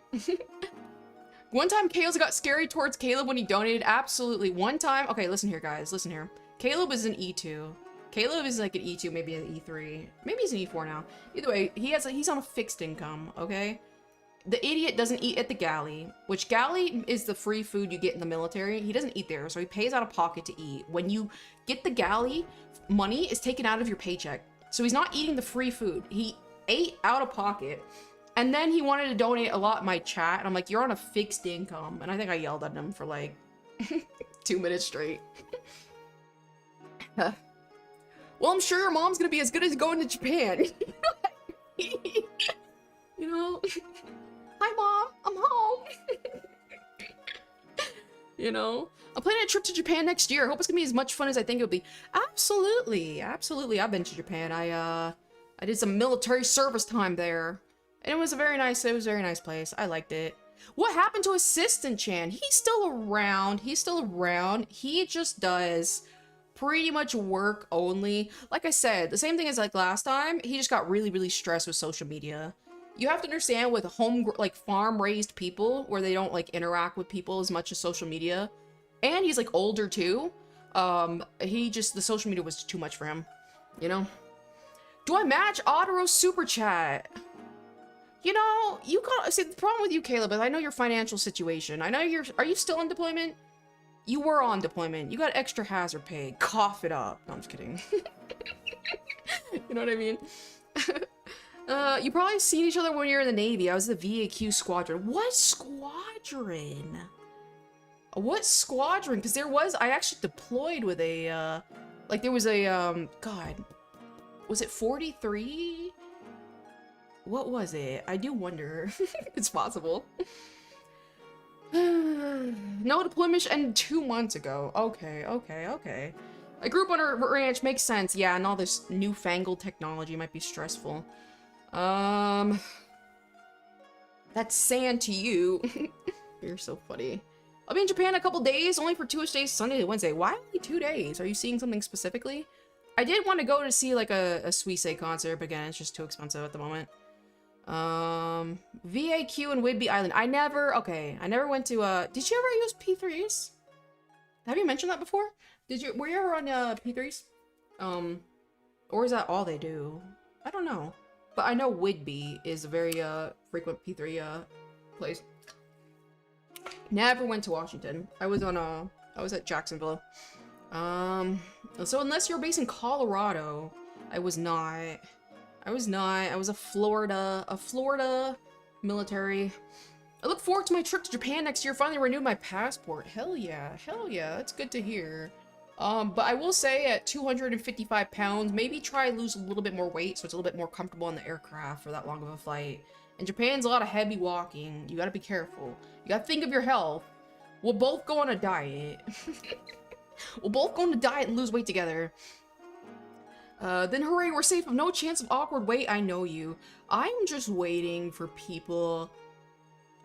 One time, KAYOZIA got scary towards Caleb when he donated. Absolutely. One time, okay, listen here, guys. Listen here. Caleb is an E2. Caleb is like an E2, maybe an E3. Maybe he's an E4 now. Either way, he's on a fixed income, okay? The idiot doesn't eat at the galley, which galley is the free food you get in the military. He doesn't eat there, so he pays out of pocket to eat. When you get the galley, money is taken out of your paycheck. So he's not eating the free food. He ate out of pocket. And then he wanted to donate a lot in my chat, and I'm like, you're on a fixed income. And I think I yelled at him for like 2 minutes straight. Well, I'm sure your mom's gonna be as good as going to Japan. You know? Hi, Mom. I'm home. You know? I'm planning a trip to Japan next year. I hope it's gonna be as much fun as I think it'll be. Absolutely. Absolutely. I've been to Japan. I did some military service time there. And it was a very nice place. I liked it. What happened to Assistant Chan? He's still around. He's still around. He just does pretty much work only. Like I said, the same thing as like last time. He just got really, really stressed with social media. You have to understand with like farm-raised people where they don't like interact with people as much as social media. And he's like older too. The social media was too much for him, you know? Do I match Ottero's super chat? You know, you got, see, the problem with you, Caleb, is I know your financial situation. I know are you still on deployment? You were on deployment. You got extra hazard pay. Cough it up. No, I'm just kidding. You know what I mean? You probably seen each other when you were in the Navy. I was the VAQ squadron. What squadron? What squadron? Because I actually deployed with a, like there was a, God, was it 43? What was it? I do wonder. It's possible. No deployment and 2 months ago. Okay. I grew up on a ranch. Makes sense. Yeah, and all this newfangled technology might be stressful. That's sand to you. You're so funny. I'll be in Japan in a couple days, only for Tuesdays, Sunday to Wednesday. Why only 2 days? Are you seeing something specifically? I did want to go to see like a Suisse concert, but again, it's just too expensive at the moment. VAQ and Whidbey Island. I never went to, did you ever use P3s? Have you mentioned that before? Were you ever on, P3s? Or is that all they do? I don't know. But I know Whidbey is a very, frequent P3, place. Never went to Washington. I was at Jacksonville. So unless you're based in Colorado, I was not. I was a Florida military. I look forward to my trip to Japan next year. Finally renewed my passport. Hell yeah. That's good to hear. But I will say at 255 pounds, maybe try to lose a little bit more weight so it's a little bit more comfortable in the aircraft for that long of a flight. And Japan's a lot of heavy walking. You gotta be careful. You gotta think of your health. We'll both go on a diet. We'll both go on a diet and lose weight together. Then hooray, we're safe. No chance of awkward wait. I know you. I'm just waiting for people.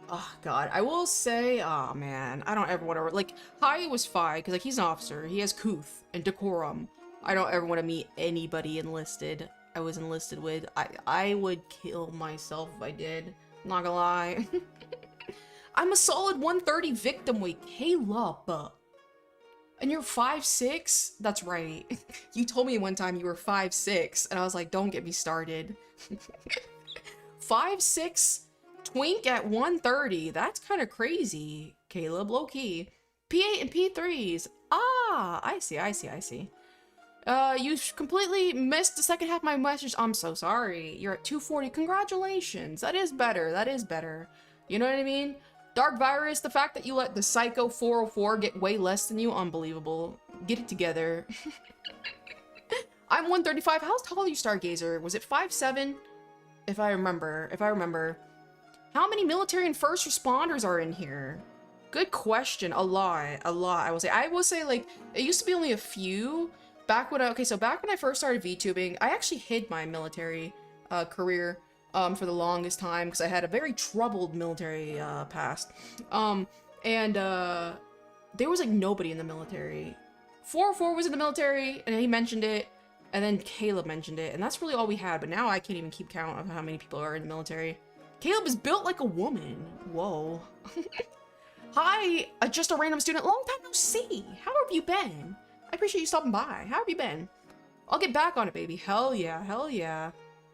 Oh god, I will say, oh man, I don't ever want to, like, Hai was fine, because like he's an officer, he has couth and decorum. I don't ever want to meet anybody enlisted. I was enlisted with. I would kill myself if I did. Not gonna lie. I'm a solid 130 victim weight, Caleb. And you're 5'6"? That's right. You told me one time you were 5'6", and I was like, don't get me started. 5'6", twink at 130. That's kind of crazy, Caleb, low-key. P8 and P3s. Ah, I see. You completely missed the second half of my message. I'm so sorry. You're at 240. Congratulations. That is better. You know what I mean? Dark Virus, the fact that you let the Psycho 404 get way less than you, unbelievable. Get it together. I'm 135. How tall are you, Stargazer? Was it 5'7"? If I remember. How many military and first responders are in here? Good question. A lot, I will say. I will say, like, it used to be only a few. Back when I first started VTubing, I actually hid my military career for the longest time because I had a very troubled military past. There was like nobody in the military. 404 was in the military and he mentioned it, and then Caleb mentioned it, and that's really all we had. But now I can't even keep count of how many people are in the military. Caleb is built like a woman. Whoa. Hi, just a random student. Long time no see. How have you been? I appreciate you stopping by. How have you been? I'll get back on it, baby. Hell yeah.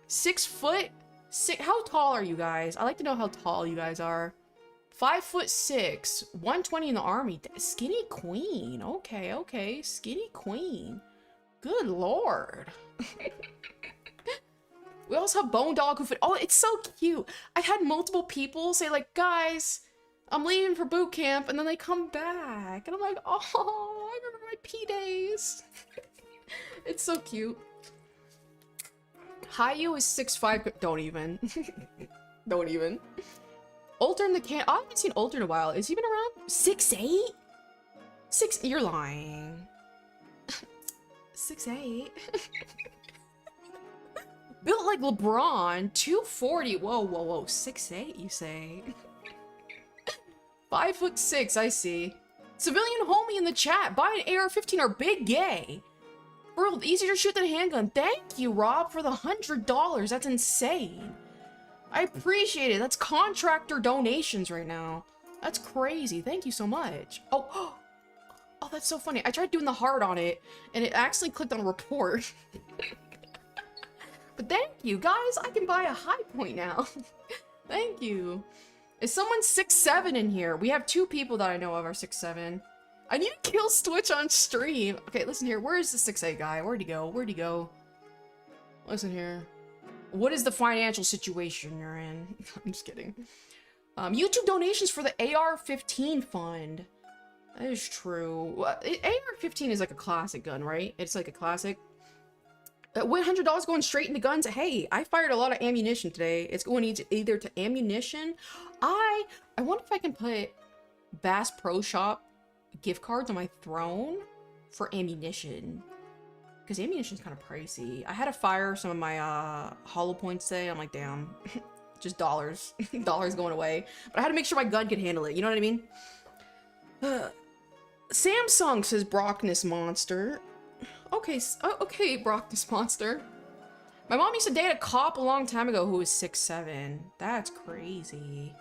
6 foot? How tall are you guys? I like to know how tall you guys are. 5'6", 120 in the army. Skinny queen. Okay. Skinny queen. Good lord. We also have Bone Dog who fit. Oh, it's so cute. I had multiple people say like, guys, I'm leaving for boot camp, and then they come back. And I'm like, oh, I remember my P days. It's so cute. Hayu is 6'5". Don't even. Don't even. Alter in the can. Oh, I haven't seen Alter in a while. Has he been around? 6'8"? You're lying. 6'8". Built like LeBron. 240. Whoa, whoa, whoa. 6'8", you say? 5'6", I see. Civilian homie in the chat. Buy an AR-15 or big gay. Bro, easier to shoot than a handgun. Thank you, Rob, for the $100. That's insane. I appreciate it. That's contractor donations right now. That's crazy. Thank you so much. Oh, oh, that's so funny. I tried doing the heart on it, and it actually clicked on report. But thank you, guys. I can buy a high point now. Thank you. Is someone 6'7" in here? We have 2 people that I know of are 6'7". I need to kill Switch on stream. Okay, listen here. Where is the 6'8" guy? Where'd he go? Where'd he go? Listen here. What is the financial situation you're in? I'm just kidding. YouTube donations for the AR-15 fund. That is true. AR-15 is like a classic gun, right? It's like a classic. $100 going straight into guns. Hey, I fired a lot of ammunition today. It's going either to ammunition. I wonder if I can put Bass Pro Shop gift cards on my throne for ammunition. Because ammunition is kind of pricey. I had to fire some of my hollow points today. I'm like, damn. Just dollars. Dollars going away. But I had to make sure my gun could handle it. You know what I mean? Samsung says Brockness Monster. Okay, okay, Brockness Monster. My mom used to date a cop a long time ago who was 6'7". That's crazy.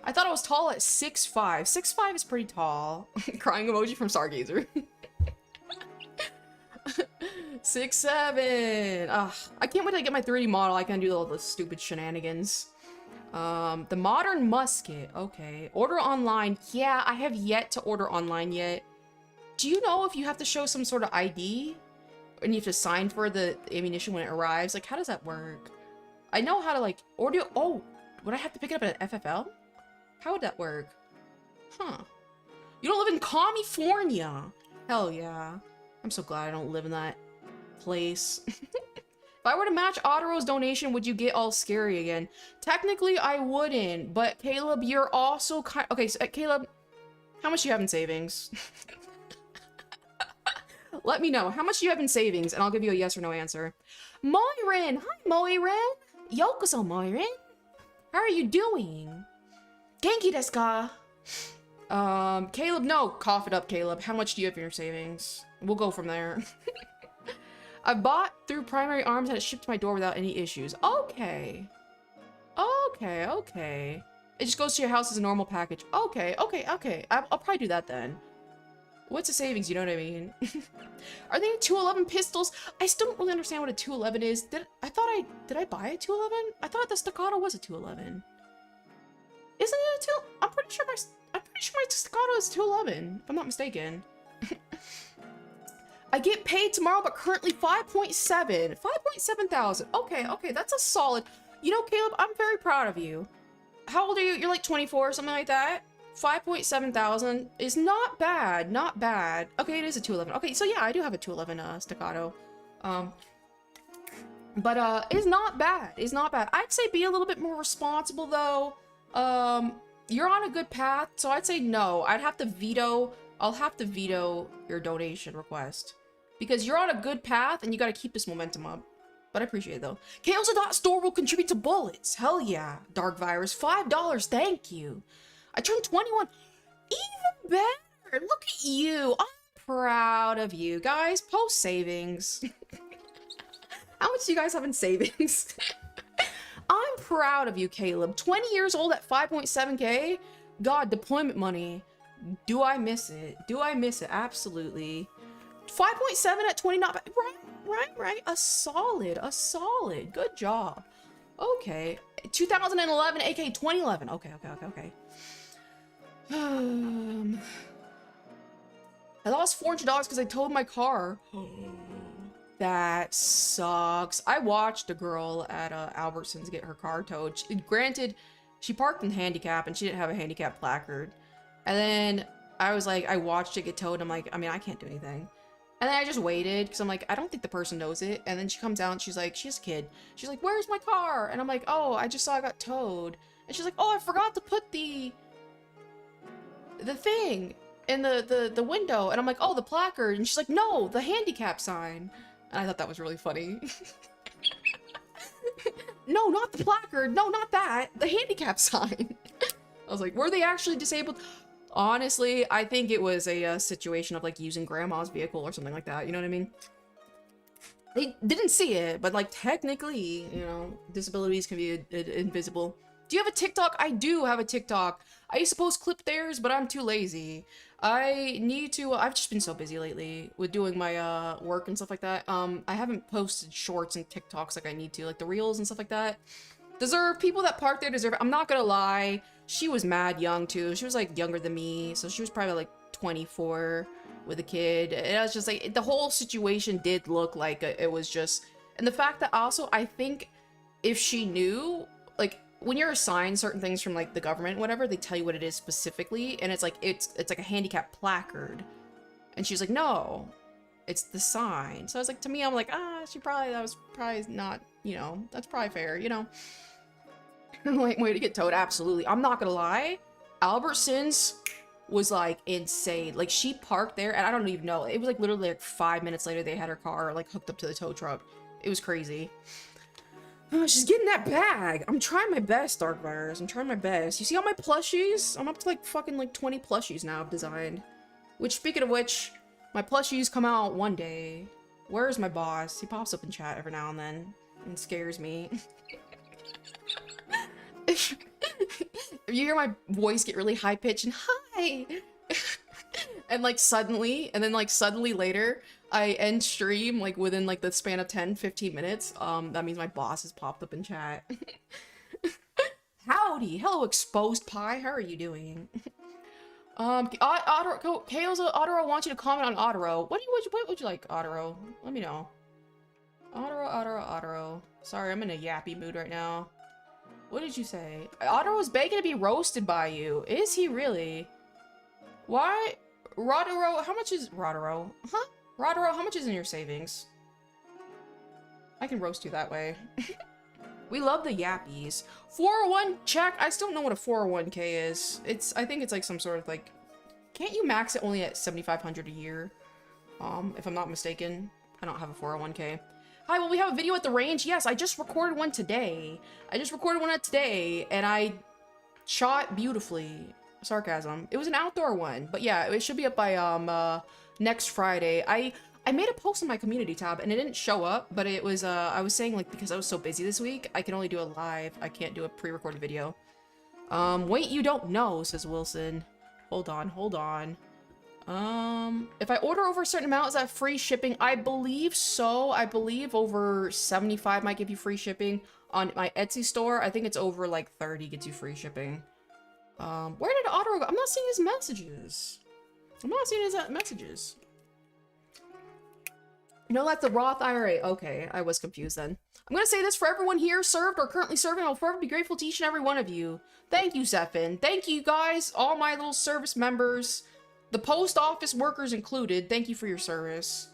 I thought I was tall at 6'5". 6'5" is pretty tall. Crying emoji from Stargazer. 6'7". Ugh, I can't wait to get my 3D model. I can do all the stupid shenanigans. The modern musket. Okay. Order online. Yeah, I have yet to order online yet. Do you know if you have to show some sort of ID? And you have to sign for the ammunition when it arrives? Like, how does that work? I know how to, like, order... Oh, would I have to pick it up at an FFL? How would that work? Huh. You don't live in California! Hell yeah. I'm so glad I don't live in that place. If I were to match Ottero's donation, would you get all scary again? Technically, I wouldn't. But, Caleb, you're also kind... Okay, so, Caleb, how much do you have in savings? Let me know. How much do you have in savings? And I'll give you a yes or no answer. Moirin! Hi, Moirin! Yokoso, Moirin! How are you doing? Genki desu ka? Caleb, no. Cough it up, Caleb. How much do you have in your savings? We'll go from there. I bought through Primary Arms and it shipped to my door without any issues. Okay. Okay, okay. It just goes to your house as a normal package. Okay, okay, okay. I'll probably do that then. What's the savings? You know what I mean? Are they 211 pistols? I still don't really understand what a 211 is. Did I buy a 211? I thought the Staccato was a 211. Isn't it a 2? I'm pretty sure my Staccato is 211, if I'm not mistaken. I get paid tomorrow, but currently 5.7. 5.7 thousand. Okay, okay, that's a solid. You know, Caleb, I'm very proud of you. How old are you? You're like 24 or something like that? 5.7 thousand is not bad, not bad. Okay, it is a 211. Okay, so yeah, I do have a 211 Staccato. But it's not bad. It's not bad. I'd say be a little bit more responsible though. You're on a good path, so I'd say no. I'll have to veto your donation request. Because you're on a good path and you gotta keep this momentum up. But I appreciate it though. KAYOZIA.store will contribute to bullets. Hell yeah. Dark Virus, $5, thank you. I turned 21. Even better. Look at you. I'm proud of you. Guys, post savings. How much do you guys have in savings? I'm proud of you, Caleb. 20 years old at 5.7K? God, deployment money. Do I miss it? Do I miss it? Absolutely. 5.7 at 20, not bad. Right. A solid. Good job. Okay. 2011, aka 2011. Okay. I lost $400 because I towed my car. That sucks. I watched a girl at Albertsons get her car towed. Granted, she parked in handicap and she didn't have a handicap placard. And then I was like, I watched it get towed. I'm like, I mean, I can't do anything. And then I just waited because I'm like, I don't think the person knows it. And then she comes out and she's like, she's a kid. She's like, where's my car? And I'm like, oh, I just saw I got towed. And she's like, oh, I forgot to put the thing in the window. And I'm like, oh, the placard. And she's like, no, the handicap sign. And I thought that was really funny. No, not the placard. No, not that. The handicap sign. I was like, were they actually disabled? Honestly, I think it was a situation of like using grandma's vehicle or something like that. You know what I mean? They didn't see it, but like technically, you know, disabilities can be invisible. Do you have a TikTok? I do have a TikTok. I used to post clip theirs, but I'm too lazy. I need to, I've just been so busy lately with doing my work and stuff like that. I haven't posted shorts and TikToks like I need to, like the reels and stuff like that. People that park there deserve it. I'm not gonna lie. She was mad young too. She was like younger than me. So she was probably like 24 with a kid. And I was just like, the whole situation did look like it was just, and the fact that also, I think if she knew, like, when you're assigned certain things from like the government, whatever, they tell you what it is specifically, and it's like a handicap placard, and she's like, no, it's the sign. So I was like, to me, I'm like, that was probably not, you know, that's probably fair, you know. Like, way to get towed, absolutely. I'm not gonna lie, Albertsons was like insane. Like, she parked there, and I don't even know, it was like literally like 5 minutes later they had her car like hooked up to the tow truck. It was crazy. Oh, she's getting that bag. I'm trying my best, Dark Virus. I'm trying my best. You see all my plushies? I'm up to like fucking like 20 plushies now I've designed. Which, speaking of which, my plushies come out one day. Where's my boss? He pops up in chat every now and then and scares me. If you hear my voice get really high pitched and hi, and like suddenly later, I end stream like within like the span of 10-15 minutes. That means my boss has popped up in chat. Howdy, hello exposed pie, how are you doing? KAYOZIA, Otaro wants you to comment on Otaro. What would you like, Otaro? Let me know. Otaro. Sorry, I'm in a yappy mood right now. What did you say? Otaro's begging to be roasted by you. Is he really? Why? Rodero, how much is Rodero? Huh? Rodero, how much is in your savings? I can roast you that way. We love the yappies. 401 check. I still don't know what a 401k is. I think it's like some sort of like, can't you max it only at 7,500 a year? If I'm not mistaken. I don't have a 401k. Hi, well, we have a video at the range. Yes, I just recorded one today. And I shot beautifully. Sarcasm. It was an outdoor one, but yeah, it should be up by next Friday. I made a post in my community tab and it didn't show up, but it was I was saying like because I was so busy this week, I can only do a live. I can't do a pre-recorded video. Wait, you don't know, says Wilson. Hold on. If I order over a certain amount, is that free shipping? I believe so. I believe over 75 might give you free shipping. On my Etsy store, I think it's over like 30 gets you free shipping. Where did Otto go? I'm not seeing his messages. No, that's the Roth IRA. Okay, I was confused then. I'm gonna say this for everyone here served or currently serving. I'll forever be grateful to each and every one of you. Thank you, Zephin. Thank you guys, all my little service members, the post office workers included. Thank you for your service.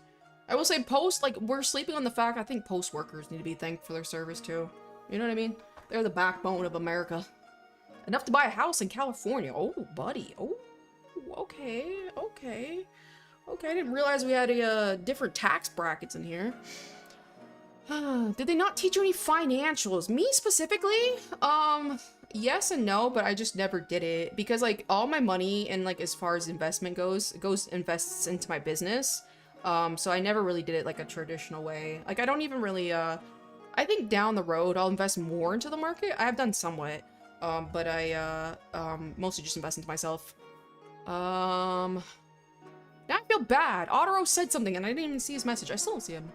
I will say post, like, we're sleeping on the fact I think post workers need to be thanked for their service too. You know what I mean? They're the backbone of America. Enough to buy a house in California. Oh, buddy. Oh, okay. I didn't realize we had a different tax brackets in here. Did they not teach you any financials? Me specifically? Yes and no, but I just never did it because like all my money and like as far as investment goes, invests into my business. So I never really did it like a traditional way. Like I don't even really, I think down the road I'll invest more into the market. I have done somewhat. But I, mostly just invest into myself. Now I feel bad. Otaro said something and I didn't even see his message. I still don't see him.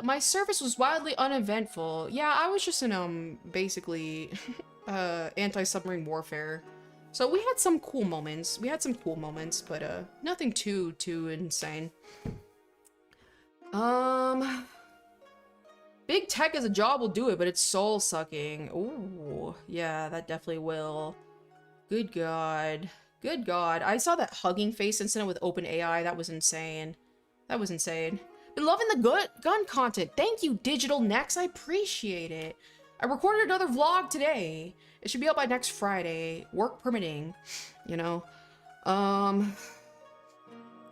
My service was wildly uneventful. Yeah, I was just in, basically, anti-submarine warfare. So we had some cool moments. But nothing too insane. Big tech as a job will do it, but it's soul sucking. Ooh, yeah, that definitely will. Good God. Good God. I saw that Hugging Face incident with OpenAI. That was insane. That was insane. Been loving the good gun content. Thank you, Digital Next. I appreciate it. I recorded another vlog today. It should be up by next Friday. Work permitting, you know. I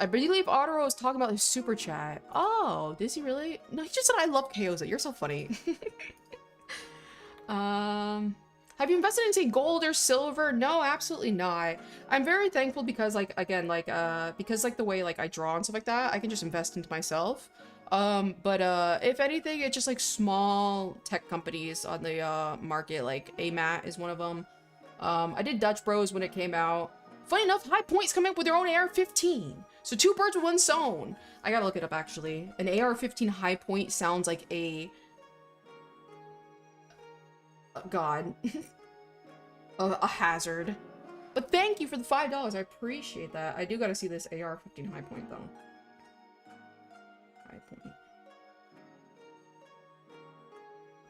believe Otto was talking about his super chat. Oh, did he really? No, he just said I love KAYOZIA. You're so funny. Have you invested in, say, gold or silver? No, absolutely not. I'm very thankful because, like, again, like, because, like, the way, like, I draw and stuff like that, I can just invest into myself. But if anything, it's just, like, small tech companies on the, market, like, AMAT is one of them. I did Dutch Bros when it came out. Funny enough, High Point's coming up with their own AR-15. So 2 birds with 1 stone. I gotta look it up, actually. An AR-15 High Point sounds like a... God. a hazard. But thank you for the $5. I appreciate that. I do gotta see this AR-15 High Point, though. High Point.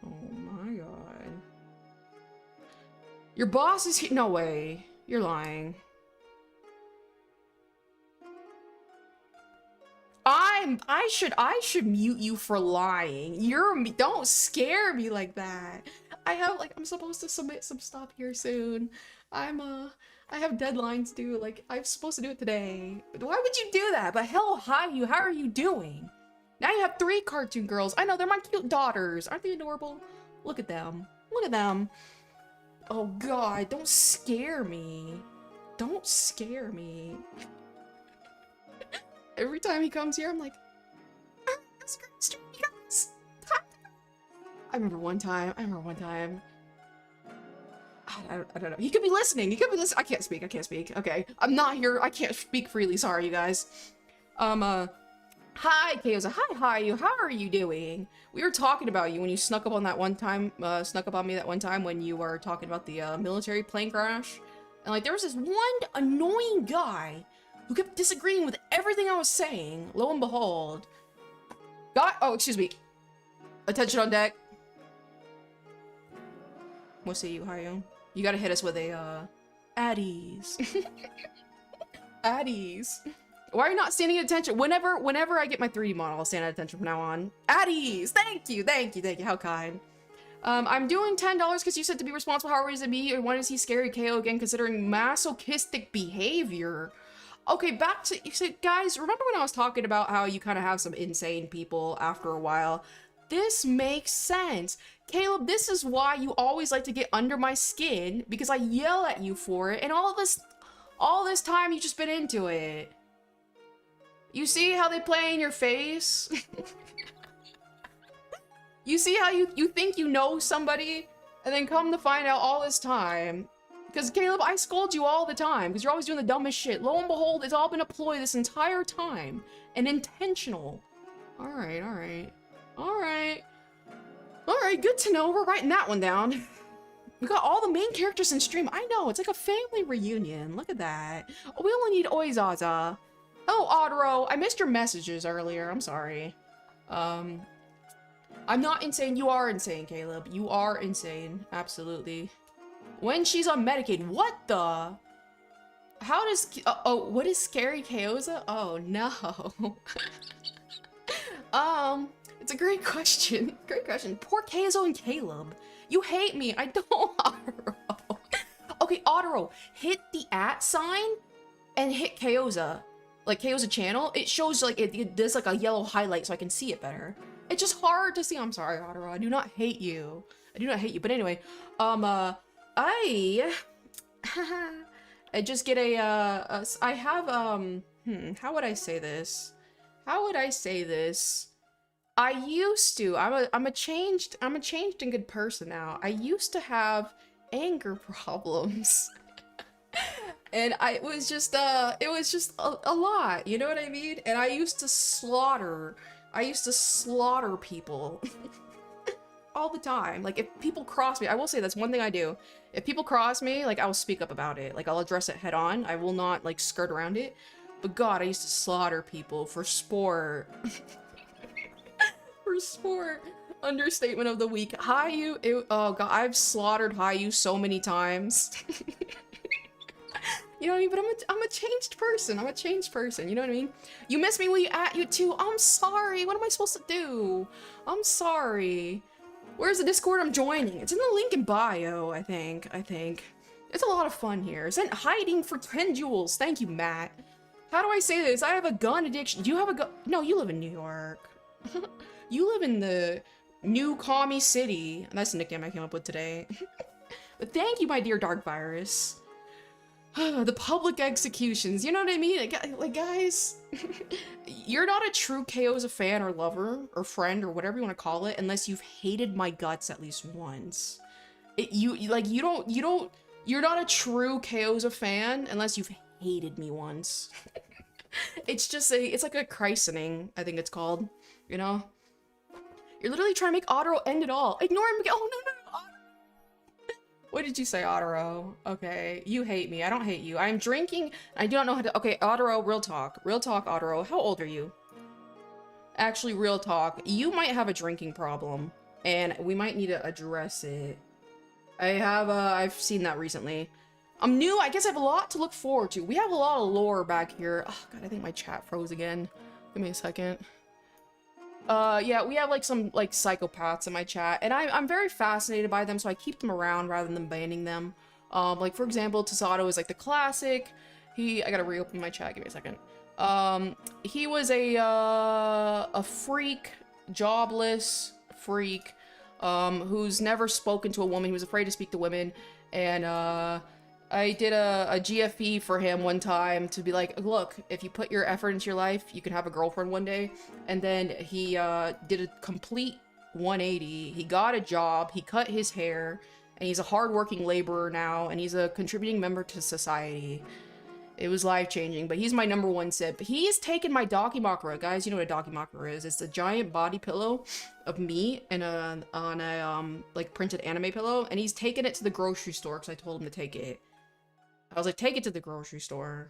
Oh my God. Your boss is here. No way. You're lying. I should mute you for lying. Don't scare me like that. I'm supposed to submit some stuff here soon. I have deadlines due, like, I'm supposed to do it today. But why would you do that? But hell, how are you doing? Now you have 3 cartoon girls. I know, they're my cute daughters. Aren't they adorable? Look at them. Look at them. Oh God, don't scare me. Don't scare me. Every time he comes here, I'm like, I remember one time. I don't know. He could be listening. I can't speak. Okay. I'm not here. I can't speak freely. Sorry, you guys. Hi, KAYOZIA. Hi, you. How are you doing? We were talking about you when you snuck up on that one time, snuck up on me that one time when you were talking about the, military plane crash. And, like, there was this one annoying guy who kept disagreeing with everything I was saying. Lo and behold. Oh, excuse me. Attention on deck. We'll see you, Hayo. You gotta hit us with a, at ease. At ease. Why are you not standing at attention? Whenever I get my 3D model, I'll stand at attention from now on. At ease! Thank you! How kind. I'm doing $10 because you said to be responsible. How is it me? Or want to see Scary KO again considering masochistic behavior? Okay, back to... So, guys, remember when I was talking about how you kind of have some insane people after a while? This makes sense. Caleb, this is why you always like to get under my skin, because I yell at you for it, and all this time you've just been into it. You see how they play in your face? You see how you think you know somebody, and then come to find out all this time. Because, Caleb, I scold you all the time, because you're always doing the dumbest shit. Lo and behold, it's all been a ploy this entire time. And intentional. Alright. Alright, good to know. We're writing that one down. We got all the main characters in stream. I know, it's like a family reunion. Look at that. Oh, we only need Oizaza. Oh, Otto, I missed your messages earlier. I'm sorry. I'm not insane. You are insane, Caleb. You are insane. Absolutely. When she's on Medicaid. What the? How does... what is Scary KAYOZIA? Oh, no. It's a great question. Great question. Poor Keizo and Caleb. You hate me. I don't, Otto. Okay, Otto, hit the @ sign and hit KAYOZIA. Like, KAYOZIA channel. It shows, like, it does, like, a yellow highlight so I can see it better. It's just hard to see. I'm sorry, Otto. I do not hate you. But anyway, I just get I have, how would I say this? I used to, I'm a changed and good person now. I used to have anger problems. And it was just a lot, you know what I mean? And I used to slaughter people. all the time. Like, if people cross me, I will say that's one thing I do. If people cross me, like, I will speak up about it. Like, I'll address it head on. I will not, like, skirt around it. But God, I used to slaughter people for sport. For sport. Understatement of the week. Hayu, oh God, I've slaughtered Hayu so many times. You know what I mean? But I'm a changed person. I'm a changed person. You know what I mean? You miss me when you at you too. I'm sorry. What am I supposed to do? I'm sorry. Where's the Discord I'm joining? It's in the link in bio, I think. It's a lot of fun here. Sent hiding for 10 jewels. Thank you, Matt. How do I say this? I have a gun addiction. Do you have a gun? No, you live in New York. You live in the new commie city. That's the nickname I came up with today. But thank you, my dear Dark Virus. The public executions, you know what I mean? Like guys, you're not a true KAYOZIA fan or lover or friend or whatever you want to call it unless you've hated my guts at least once. You're not a true KAYOZIA fan unless you've hated me once. It's like a christening, I think it's called, you know? You're literally trying to make Otaro end it all. Ignore him. Oh, no. What did you say, Otaro? Okay, you hate me. I don't hate you. I'm drinking. I do not know how to. Okay, Otaro, real talk. Real talk, Otaro. How old are you? Actually, real talk. You might have a drinking problem, and we might need to address it. I've seen that recently. I'm new. I guess I have a lot to look forward to. We have a lot of lore back here. Oh, God, I think my chat froze again. Give me a second. Yeah, we have, like, some, like, psychopaths in my chat, and I'm very fascinated by them, so I keep them around rather than banning them. Like, for example, Tasato is, like, the classic. I gotta reopen my chat, give me a second. He was a freak, jobless freak, who's never spoken to a woman. He was afraid to speak to women, and, I did a GFE for him one time to be like, look, if you put your effort into your life, you can have a girlfriend one day. And then he did a complete 180. He got a job, he cut his hair, and he's a hardworking laborer now, and he's a contributing member to society. It was life-changing, but he's my #1 sip. He's taken my Dakimakura. Guys, you know what a Dakimakura is. It's a giant body pillow of me and on a like printed anime pillow, and he's taken it to the grocery store because I told him to take it. I was like, take it to the grocery store.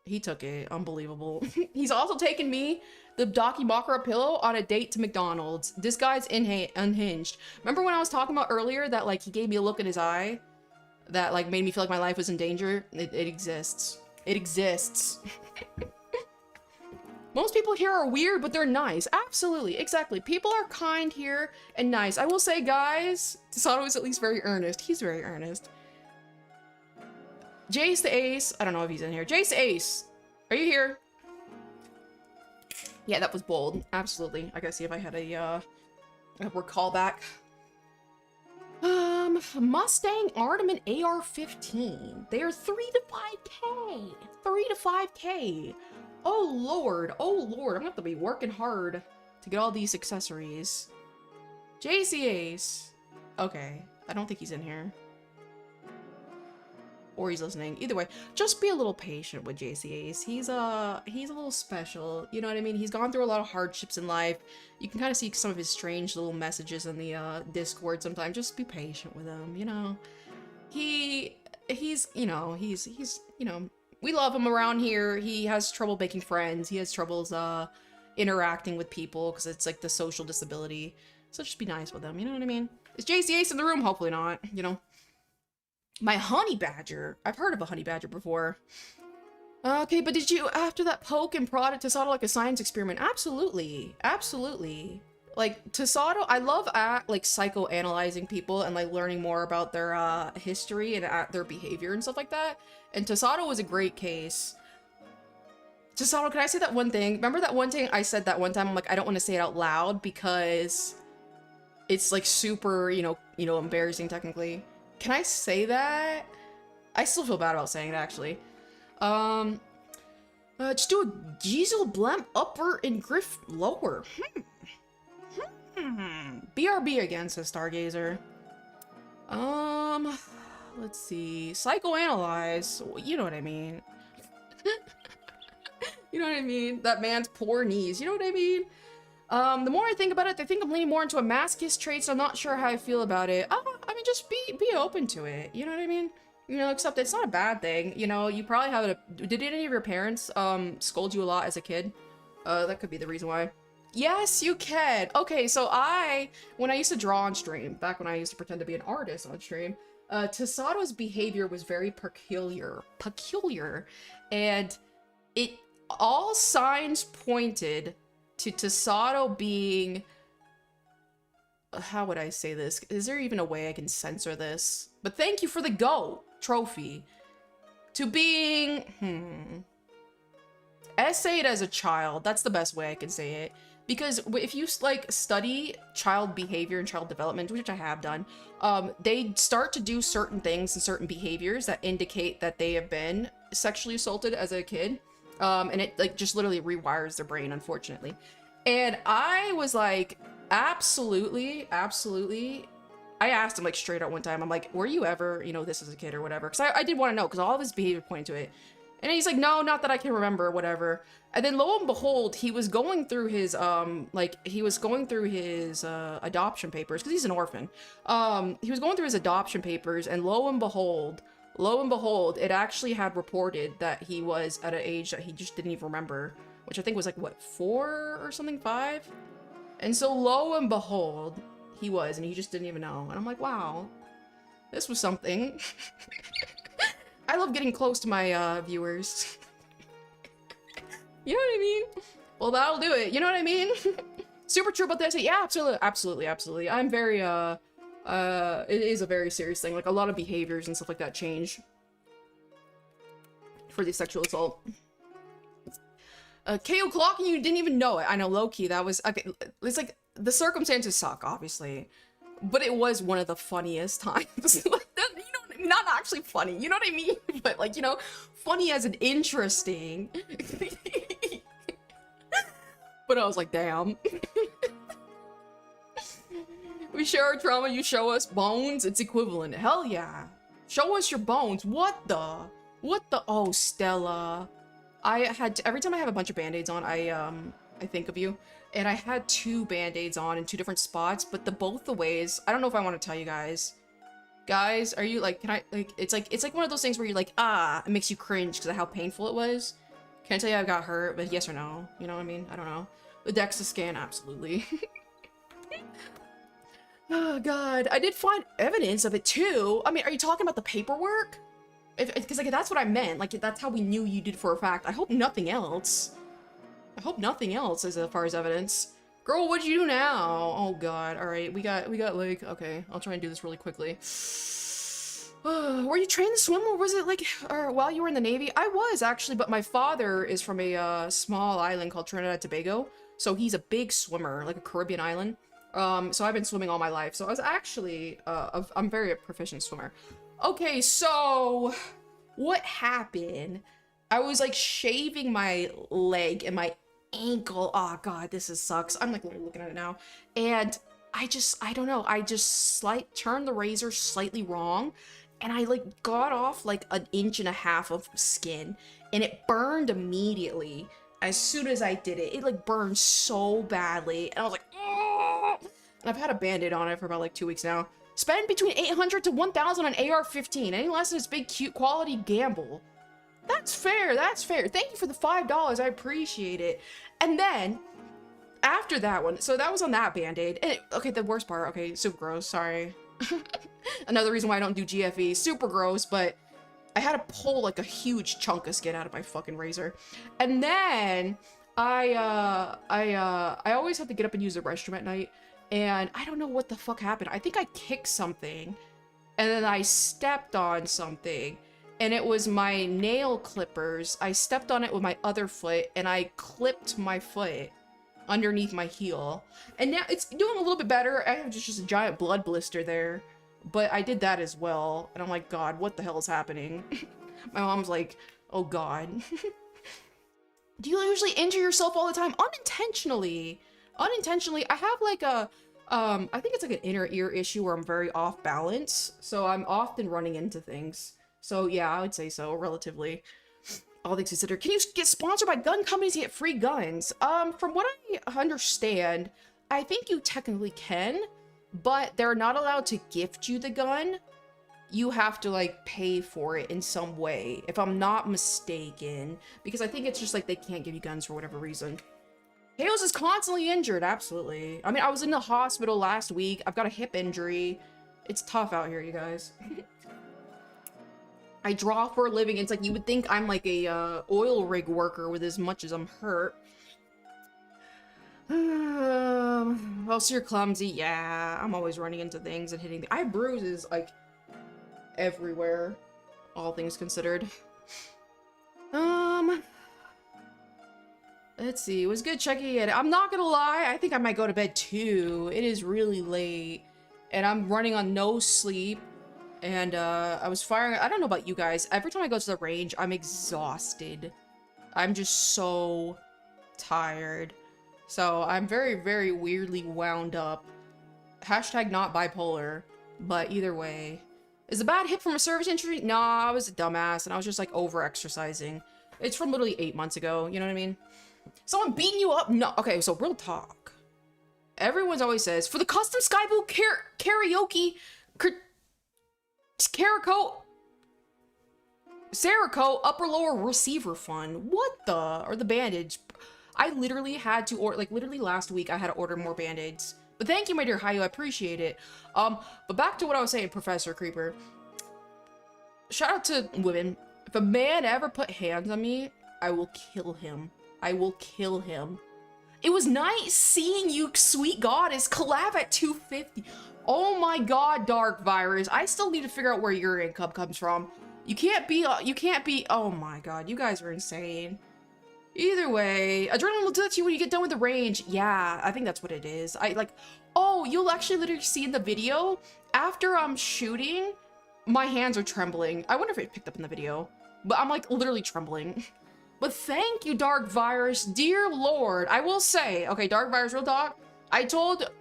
He took it. Unbelievable. He's also taken me, the Dakimakura pillow, on a date to McDonald's. This guy's unhinged. Remember when I was talking about earlier that, like, he gave me a look in his eye that, like, made me feel like my life was in danger? It exists. It exists. Most people here are weird, but they're nice. Absolutely. Exactly. People are kind here and nice. I will say, guys, Tasato is at least very earnest. He's very earnest. Jace the Ace. I don't know if he's in here. Jace the Ace. Are you here? Yeah, that was bold. Absolutely. I gotta see if I had a callback. Mustang Armament AR-15. They are 3 to 5K. 3 to 5K. Oh lord. Oh lord. I'm gonna have to be working hard to get all these accessories. JC Ace. Okay. I don't think he's in here. Or he's listening. Either way, just be a little patient with JC Ace. He's a little special. You know what I mean? He's gone through a lot of hardships in life. You can kind of see some of his strange little messages in the Discord sometimes. Just be patient with him, you know. He's you know, you know, we love him around here. He has trouble making friends. He has troubles interacting with people because it's like the social disability. So just be nice with him, you know what I mean? Is JC Ace in the room? Hopefully not, you know. My honey badger. I've heard of a honey badger before. Okay, but did you, after that poke and prod at Tasato like a science experiment? Absolutely. Absolutely. Like, Tasato, I love like psychoanalyzing people and like learning more about their history and their behavior and stuff like that. And Tasato was a great case. Tasato, can I say that one thing? Remember that one thing I said that one time? I'm like, I don't want to say it out loud because it's like super, you know, embarrassing technically. Can I say that? I still feel bad about saying it, actually. Just do a Giesel Blem upper and Griff lower. BRB again, says Stargazer. Let's see. Psychoanalyze. You know what I mean. You know what I mean? That man's poor knees. You know what I mean? The more I think about it, I think I'm leaning more into a masochist trait, so I'm not sure how I feel about it. I mean, just be open to it. You know what I mean? You know, except it's not a bad thing. You know, you probably have a. Did any of your parents scold you a lot as a kid? That could be the reason why. Yes, you can. Okay, so when I used to draw on stream, back when I used to pretend to be an artist on stream, Tasato's behavior was very peculiar, and it all signs pointed to Tasato being, how would I say this? Is there even a way I can censor this? But thank you for the GOAT trophy. To being, essayed as a child. That's the best way I can say it. Because if you like study child behavior and child development, which I have done, they start to do certain things and certain behaviors that indicate that they have been sexually assaulted as a kid. And it like just literally rewires their brain, unfortunately. And I was like, absolutely. I asked him like straight out one time, I'm like, were you ever, you know, this as a kid or whatever? Because I did want to know, because all of his behavior pointed to it. And he's like, no, not that I can remember, whatever. And then lo and behold, he was going through his, adoption papers, because he's an orphan. He was going through his adoption papers, and lo and behold, it actually had reported that he was at an age that he just didn't even remember, which I think was like, what, 4 or something, 5? And so lo and behold, he was, and he just didn't even know. And I'm like, wow, this was something. I love getting close to my viewers. You know what I mean? Well, that'll do it. You know what I mean? Super true about this. Yeah, absolutely. I'm very, it is a very serious thing. Like, a lot of behaviors and stuff like that change for the sexual assault. KO clocking, you didn't even know it. I know, low-key, that was, okay, it's like, the circumstances suck, obviously. But it was one of the funniest times. Like, that, you know, not actually funny, you know what I mean? But, like, you know, funny as in interesting. But I was like, damn. We share our trauma, you show us bones, it's equivalent. Hell yeah. Show us your bones. What the? Oh, Stella. Every time I have a bunch of band-aids on, I think of you. And I had 2 band-aids on in 2 different spots, but both the ways, I don't know if I want to tell you guys. Guys, are you like, can I, like, it's like one of those things where you're like, it makes you cringe because of how painful it was. Can't tell you I got hurt, but yes or no, you know what I mean? I don't know. The DEXA scan, absolutely. Oh god, I did find evidence of it too. I mean, are you talking about the paperwork? Because like, that's what I meant, like, that's how we knew you did for a fact. I hope nothing else. As far as evidence. Girl, what'd you do now? Oh god, alright, we got like, okay, I'll try and do this really quickly. Were you trained to swim, or was it like, or while you were in the Navy? I was, actually, but my father is from a small island called Trinidad and Tobago, so he's a big swimmer, like a Caribbean island. So I've been swimming all my life, so I was actually, I'm very a proficient swimmer. Okay, so, what happened? I was like shaving my leg and my ankle. Oh god, this sucks. I'm like looking at it now. And I don't know, I just turned the razor slightly wrong, and I like got off like 1.5 inches of skin, and it burned immediately. As soon as I did it, it like burned so badly, and I was like, oh! I've had a band-aid on it for about like 2 weeks now. Spend between 800 to 1,000 on AR-15. Any less than this big, cute, quality gamble. That's fair, that's fair. Thank you for the $5, I appreciate it. And then, after that one, so that was on that band-aid. And okay, the worst part, okay, super gross, sorry. Another reason why I don't do GFE, super gross, but I had to pull like a huge chunk of skin out of my fucking razor. And then, I always have to get up and use the restroom at night. And I don't know what the fuck happened. I think I kicked something, and then I stepped on something, and it was my nail clippers. I stepped on it with my other foot, and I clipped my foot underneath my heel. And now it's doing a little bit better. I have just a giant blood blister there, but I did that as well. And I'm like, God, what the hell is happening? My mom's like, oh God. Do you usually injure yourself all the time? Unintentionally. I have like a, I think it's like an inner ear issue where I'm very off balance. So I'm often running into things. So yeah, I would say so, relatively. All things considered, can you get sponsored by gun companies to get free guns? From what I understand, I think you technically can, but they're not allowed to gift you the gun. You have to like pay for it in some way, if I'm not mistaken, because I think it's just like they can't give you guns for whatever reason. Hales is constantly injured, absolutely. I mean, I was in the hospital last week. I've got a hip injury. It's tough out here, you guys. I draw for a living. It's like you would think I'm like a oil rig worker with as much as I'm hurt. Well, so you're clumsy. Yeah, I'm always running into things and hitting. I have bruises like everywhere, all things considered. Let's see. It was good checking in. I'm not gonna lie. I think I might go to bed too. It is really late, and I'm running on no sleep. And I was firing. I don't know about you guys. Every time I go to the range, I'm exhausted. I'm just so tired. So I'm very, very weirdly wound up. Hashtag not bipolar. But either way. Is a bad hip from a service injury? Nah, I was a dumbass and I was just like over-exercising. It's from literally 8 months ago. You know what I mean? Someone beating you up? No. Okay, so real talk. Everyone's always says, for the custom Sky Blue karaoke... Cerakote upper lower receiver fun. What the? Or the bandage. I literally had to order, like literally last week I had to order more band-aids. But thank you, my dear Hayo, I appreciate it. But back to what I was saying, Professor Creeper. Shout out to women. If a man ever put hands on me, I will kill him. I will kill him. It was nice seeing you, sweet goddess, collab at 250. Oh my god, Dark Virus. I still need to figure out where your income comes from. You can't be, oh my god, you guys are insane. Either way, adrenaline will do that to you when you get done with the range. Yeah, I think that's what it is. Oh, you'll actually literally see in the video, after I'm shooting, my hands are trembling. I wonder if it picked up in the video, but I'm like literally trembling. But thank you, Dark Virus. Dear Lord, I will say, okay, Dark Virus, real talk, I told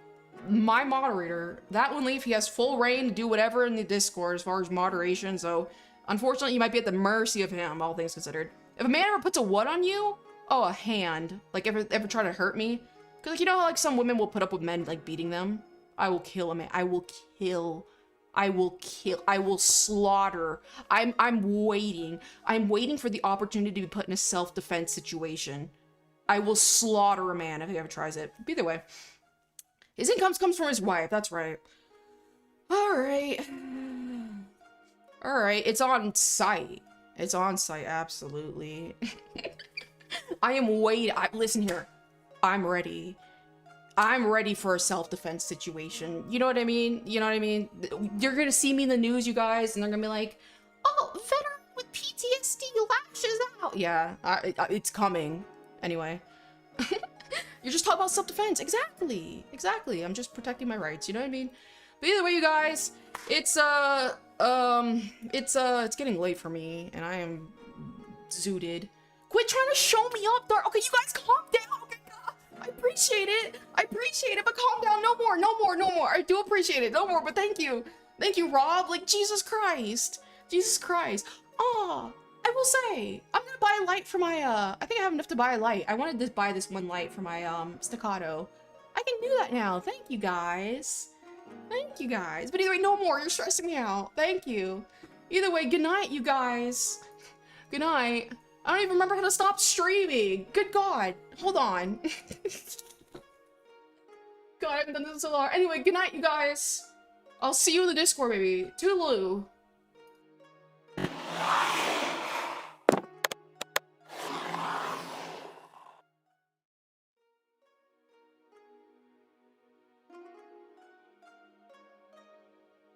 my moderator that when Leaf, he has full reign to do whatever in the Discord as far as moderation, so unfortunately you might be at the mercy of him, all things considered. If a man ever puts a what on you? Oh, a hand. Like ever try to hurt me? Cause like, you know how like some women will put up with men like beating them? I will kill a man. I will kill. I will slaughter. I'm waiting. I'm waiting for the opportunity to be put in a self-defense situation. I will slaughter a man if he ever tries it. Either way. His income comes from his wife, that's right. Alright. Alright, it's on site. It's on site, absolutely. I am waiting. Listen here. I'm ready. I'm ready for a self-defense situation. You know what I mean? You know what I mean? You're gonna see me in the news, you guys, and they're gonna be like, oh, veteran with PTSD lashes out. Yeah, it's coming. Anyway. You're just talking about self-defense. Exactly. Exactly. I'm just protecting my rights. You know what I mean? But either way, you guys, it's getting late for me, and I am zooted. Quit trying to show me up, Dark. Okay, you guys calm down. Okay, I appreciate it. I appreciate it, but calm down. No more, no more, no more. I do appreciate it. No more, but thank you. Thank you, Rob. Like, Jesus Christ. Jesus Christ. Oh, I will say, I'm gonna buy a light for my, I think I have enough to buy a light. I wanted to buy this one light for my, staccato. I can do that now. Thank you, guys. Thank you, guys. But either way, no more. You're stressing me out. Thank you. Either way, good night, you guys. Good night. I don't even remember how to stop streaming. Good God. Hold on. God, I haven't done this in so long. Anyway, good night, you guys. I'll see you in the Discord, baby. Toodaloo.